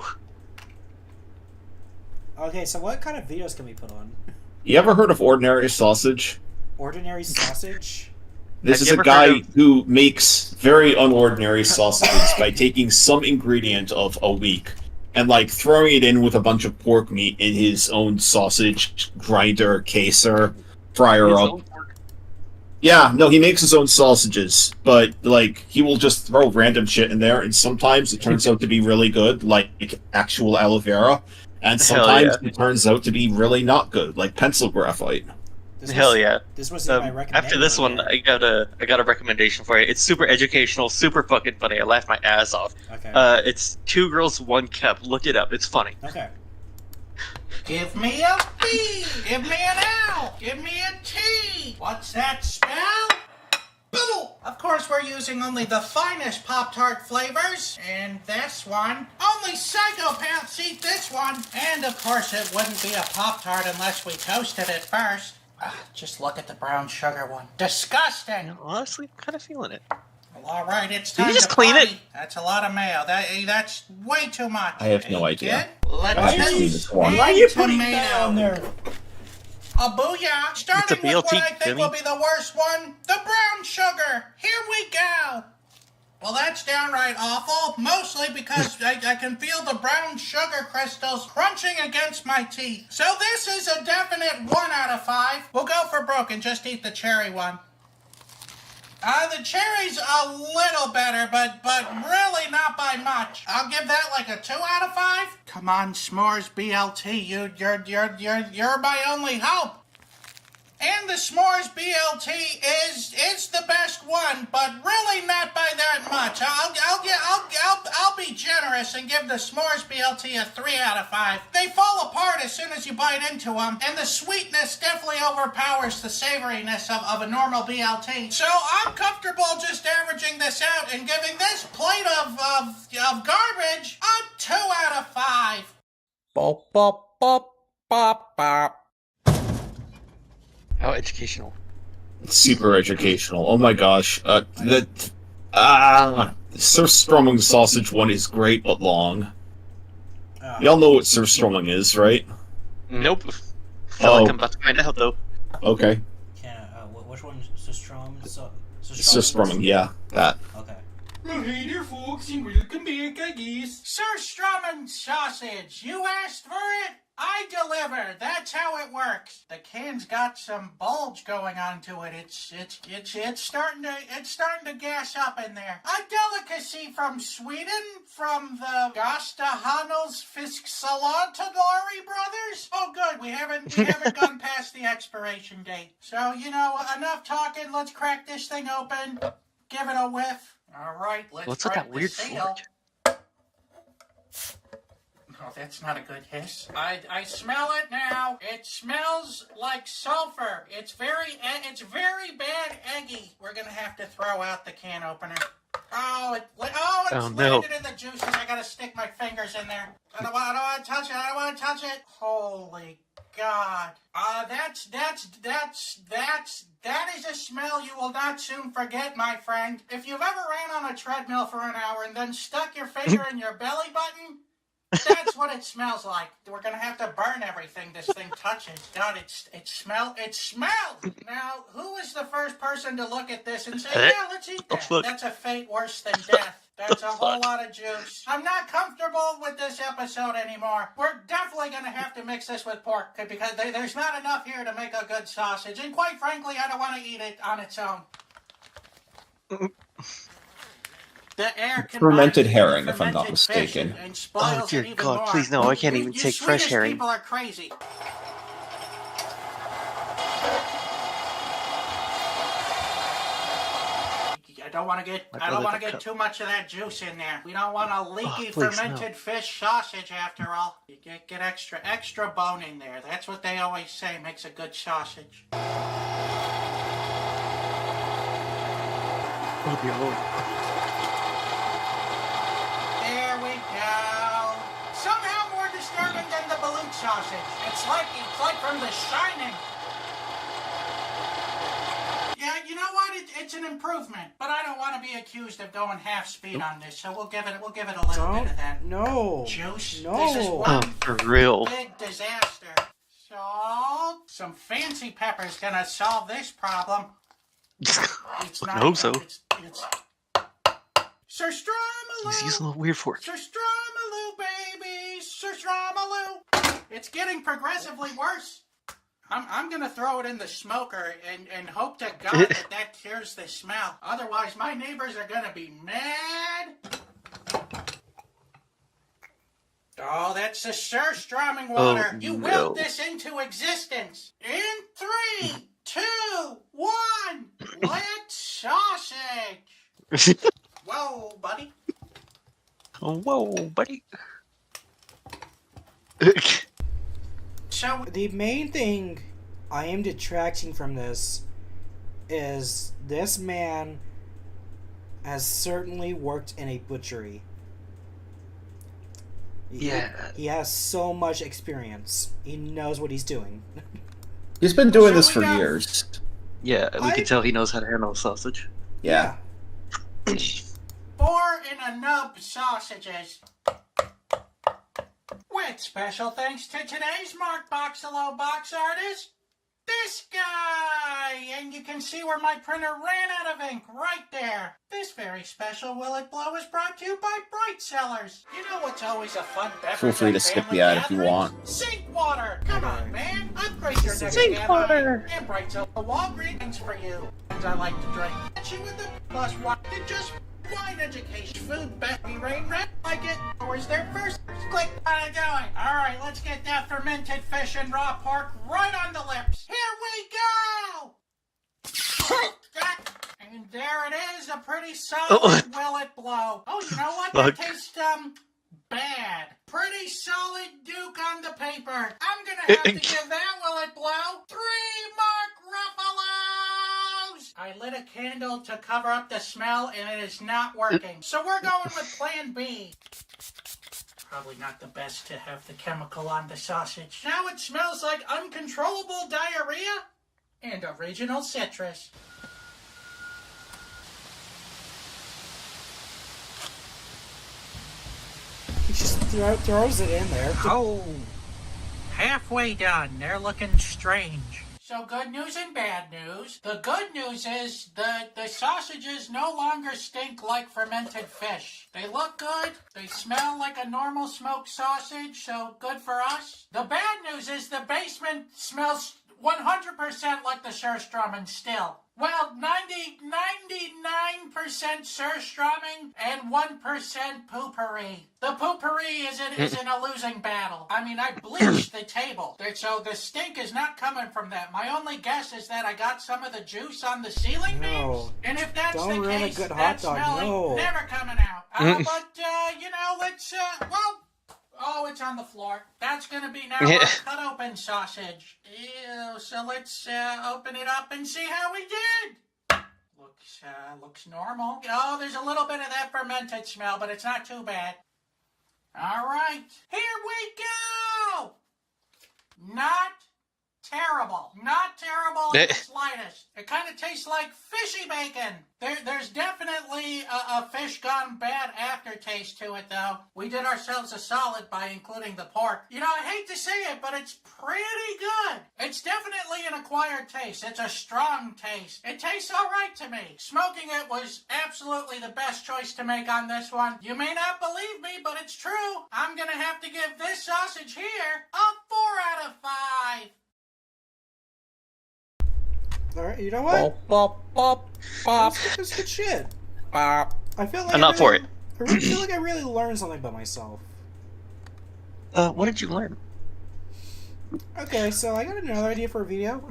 Okay, so what kind of videos can we put on?
You ever heard of ordinary sausage?
Ordinary sausage?
This
Have
is
you
a
ever
guy
heard of-
who makes very unordinary sausages by taking some ingredient of a week and like throwing it in with a bunch of pork meat in his own sausage grinder, caser, fryer up. Yeah, no, he makes his own sausages, but like he will just throw random shit in there, and sometimes it turns out to be really good, like actual aloe vera, and
Hell
sometimes
yeah.
it turns out to be really not good, like pencil graphite.
Hell yeah.
This was in my recommendation.
After this one, I got a recommendation for you. It's super educational, super fucking funny. I laughed my ass off.
Okay.
It's 2 Girls, 1 Cup. Look it up. It's funny.
Okay.
Give me a B. Give me an L. Give me a T. What's that spell? Boo! Of course, we're using only the finest Pop-Tart flavors. And this one. Only psychopaths eat this one. And of course, it wouldn't be a Pop-Tart unless we toasted it first. Just look at the brown sugar one. Disgusting!
Honestly, I'm kind of feeling it.
Well, all right, it's
Did
time
you just
to
clean
party.
it?
That's a lot of mayo. That's way too much.
I have no idea.
Let's
Why are you- why
are you putting that on there?
A booyah! Starting with what
BLT,
I think
Jimmy.
will be the worst one, the brown sugar. Here we go. Well, that's downright awful, mostly because I can feel the brown sugar crystals crunching against my teeth. So this is a definite 1 out of 5. We'll go for broke and just eat the cherry one. The cherry's a little better, but really not by much. I'll give that like a 2 out of 5. Come on, S'mores BLT, you're my only hope. And the s'mores BLT is the best one, but really not by that much. I'll be generous and give the s'mores BLT a 3 out of 5. They fall apart as soon as you bite into them, and the sweetness definitely overpowers the savoriness of a normal BLT. So I'm comfortable just averaging this out and giving this plate of garbage a 2 out of 5.
Bop, bop, bop, bop, bop.
How educational.
Super educational. Oh my gosh. Surströmming sausage one is great but long. Y'all know what surströmming is, right?
Nope. Feel like I'm about to find out though.
Okay.
Which one?
Surströmming, yeah, that.
Okay.
Well, hey there, folks, and welcome back, I guess. Surströmming sausage, you asked for it, I deliver. That's how it works. The can's got some bulge going onto it. It's starting to gas up in there. A delicacy from Sweden, from the Gastahanos Fisksalatadori brothers. Oh, good. We haven't gone past the expiration date. So enough talking. Let's crack this thing open. Give it a whiff. All right.
What's with that weird
seal. Oh, that's not a good hiss. I smell it now. It smells like sulfur. It's very bad eggy. We're gonna have to throw out the can opener. It's landed in the juices. I gotta stick my fingers in there. I don't want to touch it. I don't want to touch it. Holy God. That is a smell you will not soon forget, my friend. If you've ever ran on a treadmill for an hour and then stuck your finger in your belly button, that's what it smells like. We're gonna have to burn everything this thing touches. God, it smells. Now, who is the first person to look at this and say, yeah, let's eat that? That's a fate worse than death. That's a whole lot of juice. I'm not comfortable with this episode anymore. We're definitely gonna have to mix this with pork because there's not enough here to make a good sausage. And quite frankly, I don't want to eat it on its own. The air
fermented herring, if I'm not mistaken.
Oh dear God! Please no, I can't even take fresh herring.
People are crazy. I don't want to get too much of that juice in there. We don't want a leaky fermented fish sausage after all. You get extra bone in there. That's what they always say makes a good sausage.
Oh dear Lord.
Somehow more disturbing than the balut sausage. It's like from The Shining. Yeah, you know what? It's an improvement, but I don't want to be accused of going half speed on this, so we'll give it a little bit of that.
No.
Juice.
No.
This is one
for real.
big disaster. Salt. Some fancy pepper's gonna solve this problem. It's not.
I hope so.
It's Surströmming.
He's using a weird fork.
Surströmming, baby. Surströmming. It's getting progressively worse. I'm gonna throw it in the smoker and hope to God that cures the smell. Otherwise, my neighbors are gonna be mad. Oh, that's the surströmming water. You willed this into existence. In 3, 2, 1, let's sausage. Whoa, buddy.
Oh, whoa, buddy.
So the main thing I am detracting from this is this man has certainly worked in a butchery.
Yeah.
He has so much experience. He knows what he's doing.
He's been doing this for years.
Yeah, we can tell he knows how to handle a sausage.
Yeah.
4 in a nub sausages. With special thanks to today's Mark Boxalo box artist, this guy! And you can see where my printer ran out of ink right there. This very special Will It Blow is brought to you by Bright Sellers. You know what's always a fun beverage?
Feel free to skip the ad if you want.
Sink water! Come on, man. Upgrade your next sink water! And Bright Sellers Walgreens for you. I like to drink. Hit you with the plus one to just wine education. Food Betty Rain Red like it. Or is there first? Click what I'm doing. Alright, let's get that fermented fish and raw pork right on the lips. Here we go! a pretty solid will it blow. Oh, you know what? That
Fuck.
tastes, bad. Pretty solid Duke on the paper. I'm gonna have to give that will it blow 3 Mark Ruffalos! I lit a candle to cover up the smell and it is not working. So we're going with plan B. Probably not the best to have the chemical on the sausage. Now it smells like uncontrollable diarrhea and original citrus.
He just throws it in there.
Oh, halfway done. They're looking strange. So good news and bad news. The good news is the sausages no longer stink like fermented fish. They look good. They smell like a normal smoked sausage, so good for us. The bad news is the basement smells 100% like the Surströmming still. Well, 99% surströmming and 1% poopery. The poopery is in a losing battle. I mean, I bleached the table, so the stink is not coming from that. My only guess is that I got some of the juice on the ceiling beams. And if that's
Don't
the
ruin a
case,
good
that
hot dog,
smelling
no.
never coming out. Let's, oh, it's on the floor. That's gonna be now our cut open sausage. Ew, so let's open it up and see how we did. Looks normal. Oh, there's a little bit of that fermented smell, but it's not too bad. All right, here we go. Not terrible. Not terrible in the slightest. It kind of tastes like fishy bacon. There's definitely a fish gone bad aftertaste to it, though. We did ourselves a solid by including the pork. You know, I hate to say it, but it's pretty good. It's definitely an acquired taste. It's a strong taste. It tastes all right to me. Smoking it was absolutely the best choice to make on this one. You may not believe me, but it's true. I'm gonna have to give this sausage here a 4 out of 5.
Alright, you know what? That's good shit. I feel like
I'm not for it.
I really feel like I really learned something about myself.
What did you learn?
Okay, so I got another idea for a video.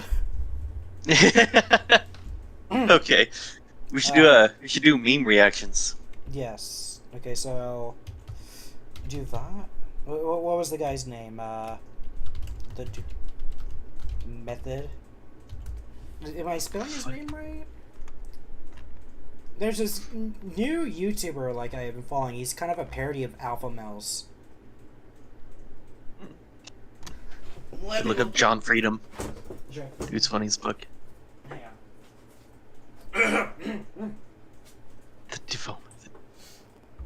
Okay, we should do meme reactions.
Yes. Okay, so do that. What was the guy's name? Method. Am I spelling his name right? There's this new YouTuber like I've been following. He's kind of a parody of Alpha Males.
Look up John Freedom. Dude's funny as fuck.
Hang
The default.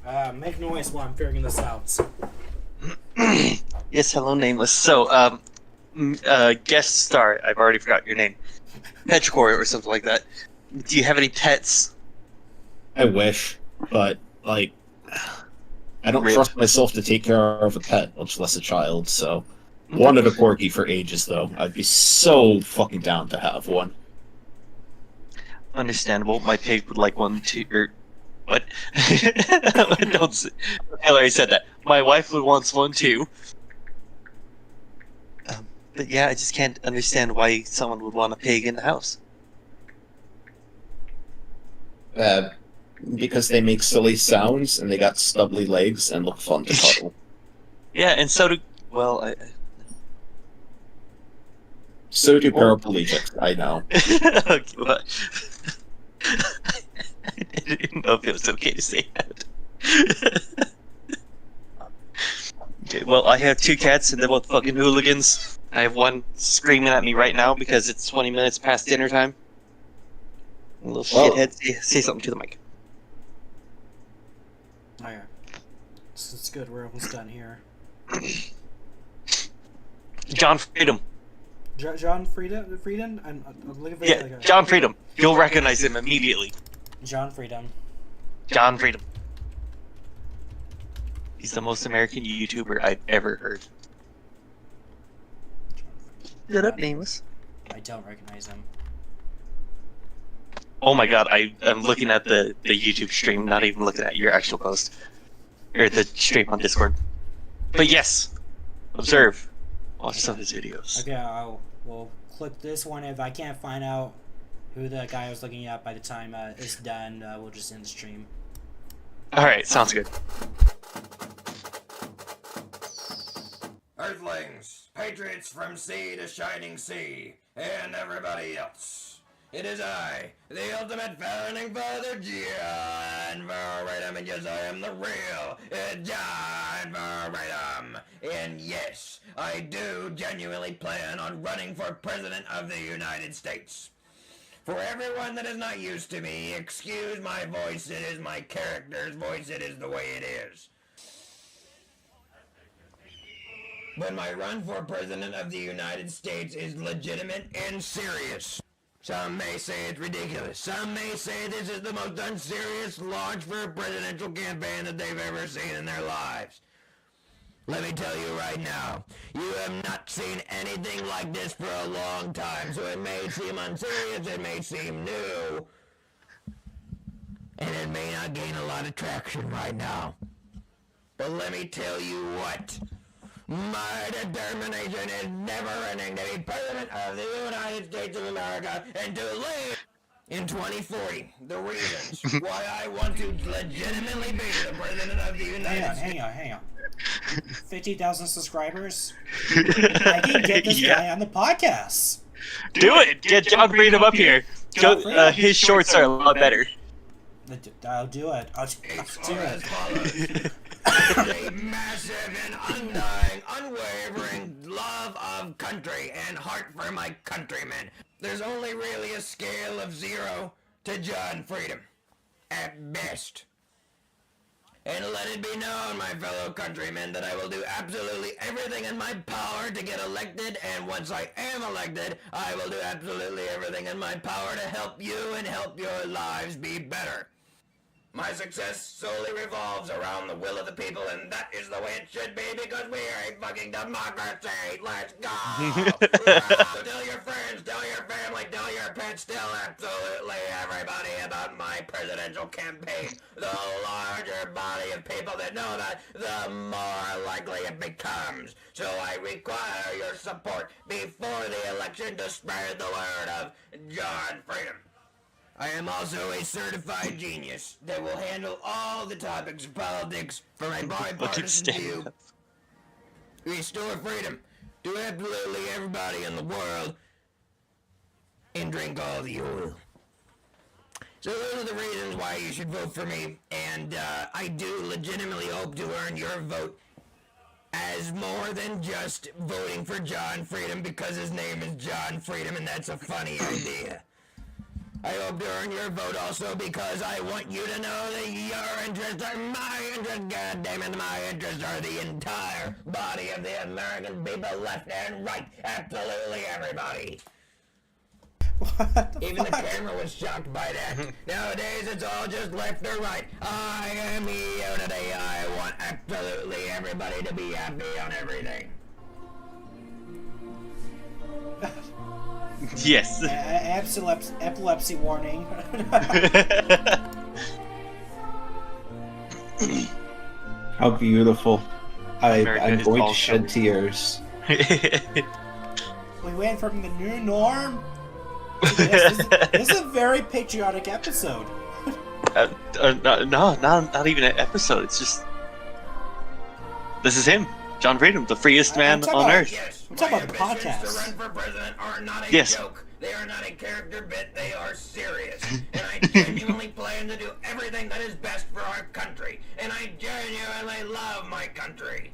on. Make noise while I'm figuring this out.
Yes, hello, nameless. So, guest star. I've already forgot your name. Petrichord or something like that. Do you have any pets?
I wish, but like, I don't
Rip.
trust myself to take care of a pet, much less a child. So, wanted a corgi for ages, though. I'd be so fucking down to have one.
Understandable. My pig would like one too. What? Don't say. I already said that. My wife would want one too. But yeah, I just can't understand why someone would want a pig in the house.
Because they make silly sounds and they got stubbly legs and look fun to cuddle.
Yeah, and so do. Well,
So do paraplegics, I know.
Okay, well, I didn't know if it was okay to say that. Okay, well, I have 2 cats and they're both fucking hooligans. I have one screaming at me right now because it's 20 minutes past dinner time. Little shithead, say something to the mic.
Oh yeah. It's good. We're almost done here.
John Freedom.
John Freedom? I'm looking for
Yeah, John Freedom. You'll recognize him immediately.
John Freedom.
John Freedom. He's the most American YouTuber I've ever heard. Shut up, nameless.
I don't recognize him.
Oh my god, I'm looking at the YouTube stream, not even looking at your actual post. Or the stream on Discord. But yes! Observe. Watch some of his videos.
Okay, we'll click this one if I can't find out who the guy I was looking at by the time it's done, we'll just end the stream.
All right, sounds good.
Earthlings, patriots from sea to shining sea, and everybody else. It is I, the ultimate founding father, John Freedom, and yes, I am the real John Freedom. And yes, I do genuinely plan on running for President of the United States. For everyone that is not used to me, excuse my voice, it is my character's voice, it is the way it is. But my run for President of the United States is legitimate and serious. Some may say it's ridiculous. Some may say this is the most unserious launch for a presidential campaign that they've ever seen in their lives. Let me tell you right now, you have not seen anything like this for a long time, so it may seem unserious, it may seem new, and it may not gain a lot of traction right now. But let me tell you what. My determination is never-ending to be President of the United States of America and to live in 2040. The reasons why I want to legitimately be the President of the United States.
Hang on. 50,000 subscribers? I can get this guy on the podcast.
Do it! Get John Freedom up here. His shorts are a lot better.
I'll do it. I'll do it.
A massive and undying, unwavering love of country and heart for my countrymen. There's only really a scale of 0 to John Freedom, at best. And let it be known, my fellow countrymen, that I will do absolutely everything in my power to get elected, and once I am elected, I will do absolutely everything in my power to help you and help your lives be better. My success solely revolves around the will of the people, and that is the way it should be because we are a fucking democracy. Let's go! So tell your friends, tell your family, tell your pets, tell absolutely everybody about my presidential campaign. The larger body of people that know that, the more likely it becomes. So I require your support before the election to spread the word of John Freedom. I am also a certified genius that will handle all the topics of politics from a bipartisan view. Restore freedom to absolutely everybody in the world and drink all the oil. So those are the reasons why you should vote for me, and I do legitimately hope to earn your vote as more than just voting for John Freedom because his name is John Freedom and that's a funny idea. I hope to earn your vote also because I want you to know that your interests are my interests. God damn it, my interests are the entire body of the American people, left and right. Absolutely everybody. Even the camera was shocked by that. Nowadays, it's all just left or right. I am here today. I want absolutely everybody to be happy on everything.
Yes.
Epilepsy warning.
How beautiful. I'm going to
awesome.
shed tears.
We went from the new norm. This is a very patriotic episode.
No, not even an episode. It's just this is him, John Freedom, the freest man on earth.
Yes,
I'm talking
my
about the
ambitions
podcast.
to run for president are not a
Yes.
joke. They are not a character bit. They are serious. And I genuinely plan to do everything that is best for our country. And I genuinely love my country.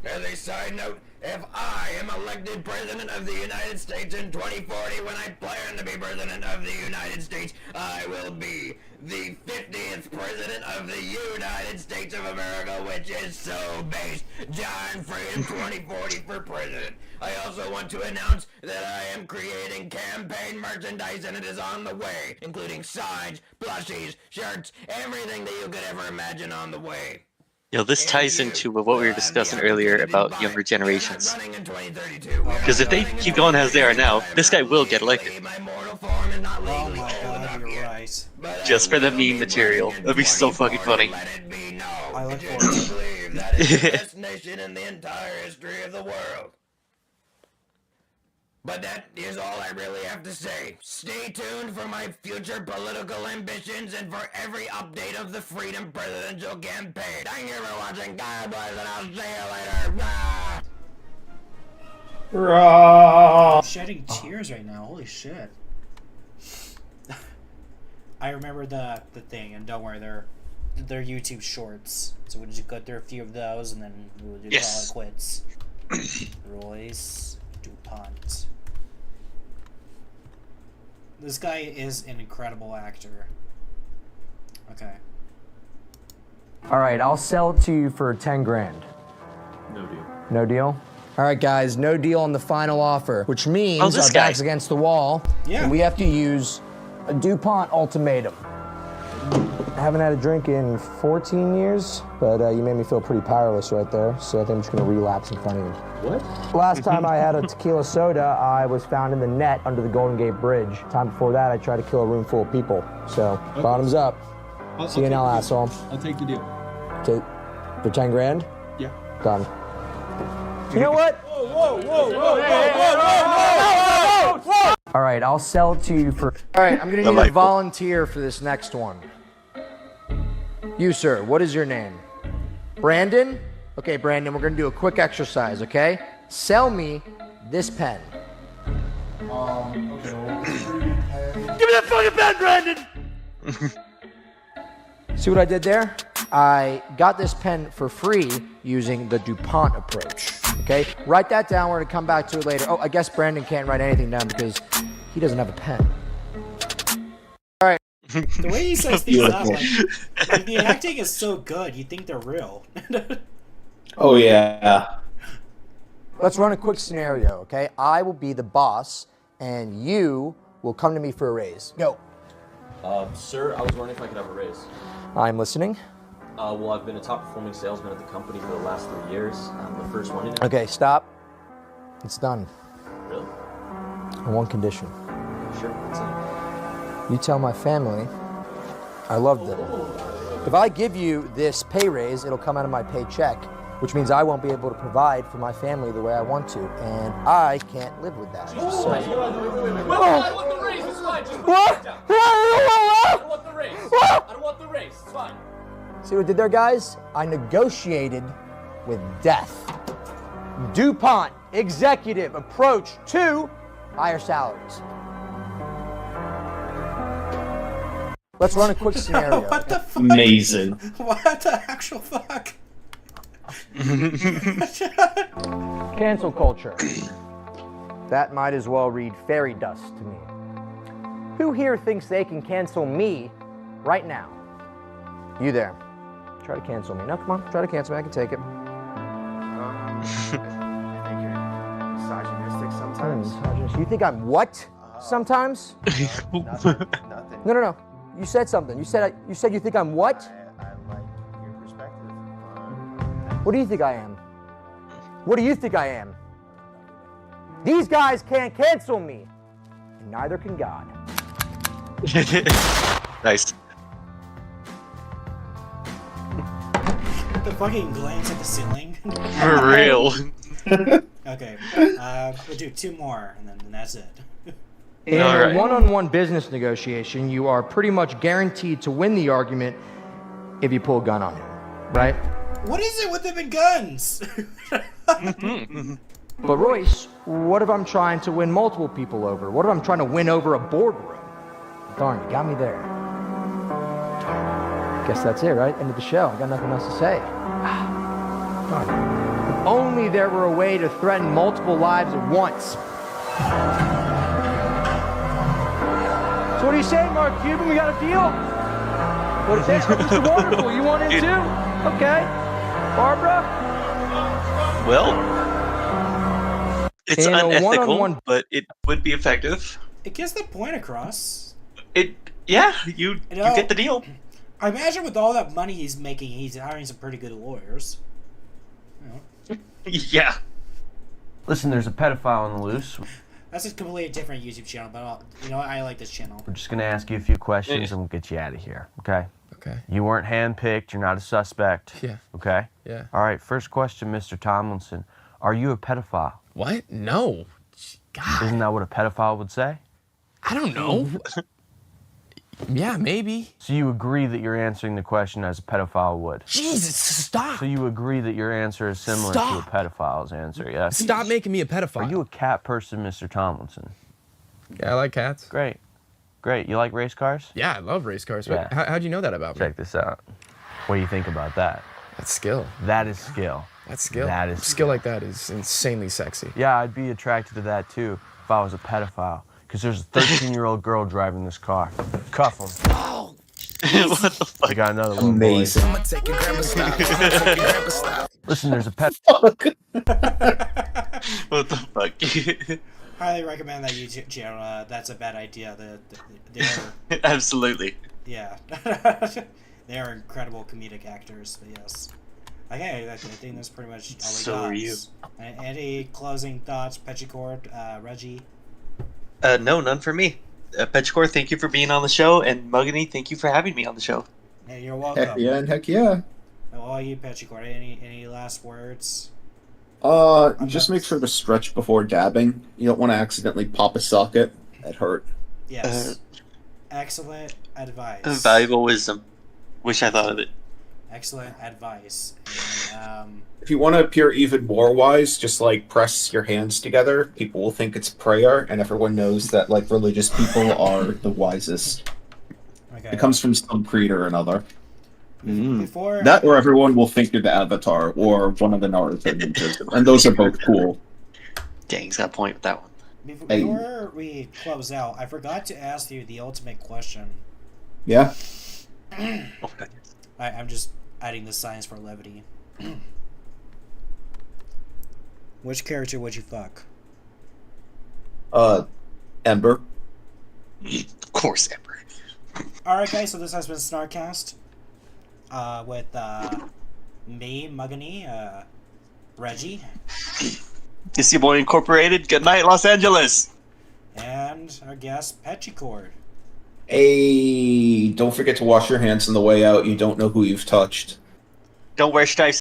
As a side note, if I am elected President of the United States in 2040, when I plan to be President of the United States, I will be the 50th President of the United States of America, which is so based. John Freedom 2040 for President. I also want to announce that I am creating campaign merchandise and it is on the way, including signs, plushies, shirts, everything that you could ever imagine on the way.
Yo, this ties into what we were discussing earlier about younger generations. Because if they keep going as they are now, this guy will get elected.
Oh my god, you're right.
Just for the meme material. That'd be so fucking funny.
I look forward to it.
That is the best nation in the entire history of the world. But that is all I really have to say. Stay tuned for my future political ambitions and for every update of the Freedom Presidential Campaign. Thank you for watching. God bless, and I'll see you later.
I'm shedding tears right now. Holy shit. I remember the thing, and don't worry, they're YouTube shorts. So we'll just go through a few of those, and then we'll do call it quits. Royce DuPont. This guy is an incredible actor. Okay.
All right, I'll sell it to you for 10 grand.
No deal.
No deal? All right, guys, no deal on the final offer, which means our
guy.
back's against the wall, and we have to use a DuPont ultimatum. I haven't had a drink in 14 years, but you made me feel pretty powerless right there, so I think I'm just gonna relapse in front of you.
What?
Last time I had a tequila soda, I was found in the net under the Golden Gate Bridge. Time before that, I tried to kill a room full of people. So, bottoms up. See you now, asshole.
I'll take the deal.
Okay, for 10 grand?
Yeah.
Done. You know what? All right, I'll sell it to you for... All right, I'm gonna need a volunteer for this next one. You, sir, what is your name? Brandon? Okay, Brandon, we're gonna do a quick exercise, okay? Sell me this pen.
Okay.
Give me that fucking pen, Brandon! See what I did there? I got this pen for free using the DuPont approach, okay? Write that down, we're gonna come back to it later. Oh, I guess Brandon can't write anything down because he doesn't have a pen. All right.
The way he says things up, like the acting is so good, you think they're real.
Oh, yeah.
Let's run a quick scenario, okay? I will be the boss, and you will come to me for a raise. Go.
Sir, I was wondering if I could have a raise.
I'm listening.
Well, I've been a top-performing salesman at the company for the last 3 years. I'm the first one in it.
Okay, stop. It's done.
Really?
On one condition.
Sure, what's that?
You tell my family I love them. If I give you this pay raise, it'll come out of my paycheck, which means I won't be able to provide for my family the way I want to, and I can't live with that. So...
Wait, I want the raise, it's fine. Just
What?
I don't want the raise. I don't want the raise, it's fine.
See what I did there, guys? I negotiated with death. DuPont executive approach to higher salaries. Let's run a quick scenario.
What the fuck?
Amazing.
What the actual fuck?
Cancel culture. That might as well read fairy dust to me. Who here thinks they can cancel me right now? You there. Try to cancel me. No, come on. Try to cancel me. I can take it.
I think you're misogynistic sometimes.
Misogynist. You think I'm what? Sometimes?
Nothing.
No. You said something. You said you think I'm what?
I like your perspective.
What do you think I am? What do you think I am? These guys can't cancel me, and neither can God.
Nice.
The fucking glance at the ceiling.
For real.
Okay, we'll do two more, and then that's it.
In a one-on-one business negotiation, you are pretty much guaranteed to win the argument if you pull a gun on him, right?
What is it with them and guns?
But Royce, what if I'm trying to win multiple people over? What if I'm trying to win over a boardroom? Darn, you got me there. Guess that's it, right? End of the show. I got nothing else to say. Darn. If only there were a way to threaten multiple lives at once. So what are you saying, Mark Cuban? We got a deal? What is this? Mr. Wonderful, you want in too? Okay. Barbara?
Well, it's
In a
unethical,
one-on-one-
but it would be effective.
It gets the point across.
You get the deal.
I imagine with all that money he's making, he's hiring some pretty good lawyers.
Yeah.
Listen, there's a pedophile on the loose.
That's a completely different YouTube channel, but I like this channel.
We're just gonna ask you a few questions and we'll get you out of here, okay?
Okay.
You weren't handpicked, you're not a suspect.
Yeah.
Okay?
Yeah.
All right, first question, Mr. Tomlinson. Are you a pedophile?
What? No.
God. Isn't that what a pedophile would say?
I don't know. Yeah, maybe.
So you agree that you're answering the question as a pedophile would?
Jesus, stop.
So you agree that your answer is similar to a pedophile's answer, yes?
Stop making me a pedophile.
Are you a cat person, Mr. Tomlinson?
Yeah, I like cats.
Great. Great. You like race cars?
Yeah, I love race cars.
Yeah.
How'd you know that about me?
Check this out. What do you think about that?
That's skill.
That is skill.
That's skill.
That is
skill like that is insanely sexy.
Yeah, I'd be attracted to that too if I was a pedophile. Because there's a 13-year-old girl driving this car. Cuff him.
Oh!
What the fuck?
I got another one.
Amazing.
Listen, there's a pet.
What the fuck?
Highly recommend that YouTube channel. That's a bad idea. They're
Absolutely.
yeah, they are incredible comedic actors. But yes, okay, I think that's pretty much all we
So
got.
are you.
Any closing thoughts, Petrichord, Reggie?
No, none for me. Petrichord, thank you for being on the show, and Muggany, thank you for having me on the show.
Hey, you're welcome.
Heck yeah, and heck yeah.
All you, Petrichord. Any last words?
Just make sure to stretch before dabbing. You don't want to accidentally pop a socket. That hurt.
Yes. Excellent advice.
Valuable wisdom. Wish I thought of it.
Excellent advice. And,
If you want to appear even more wise, just like press your hands together. People will think it's prayer, and everyone knows that like religious people are the wisest.
okay.
It comes from some creed or another.
Before
That, or everyone will think you're the Avatar or one of the Naruto ninjas, and those are both cool.
Dang, he's got a point with that one.
Before we close out, I forgot to ask you the ultimate question.
Yeah.
Okay.
I'm just adding the science for levity. Which character would you fuck?
Ember.
Of course, Ember.
Alright guys, so this has been SnarkCast. With me, Muggany, Reggie.
It's your boy Incorporated. Good night, Los Angeles.
And our guest, Petrichord.
Hey, don't forget to wash your hands on the way out. You don't know who you've touched.
Don't wear stripes.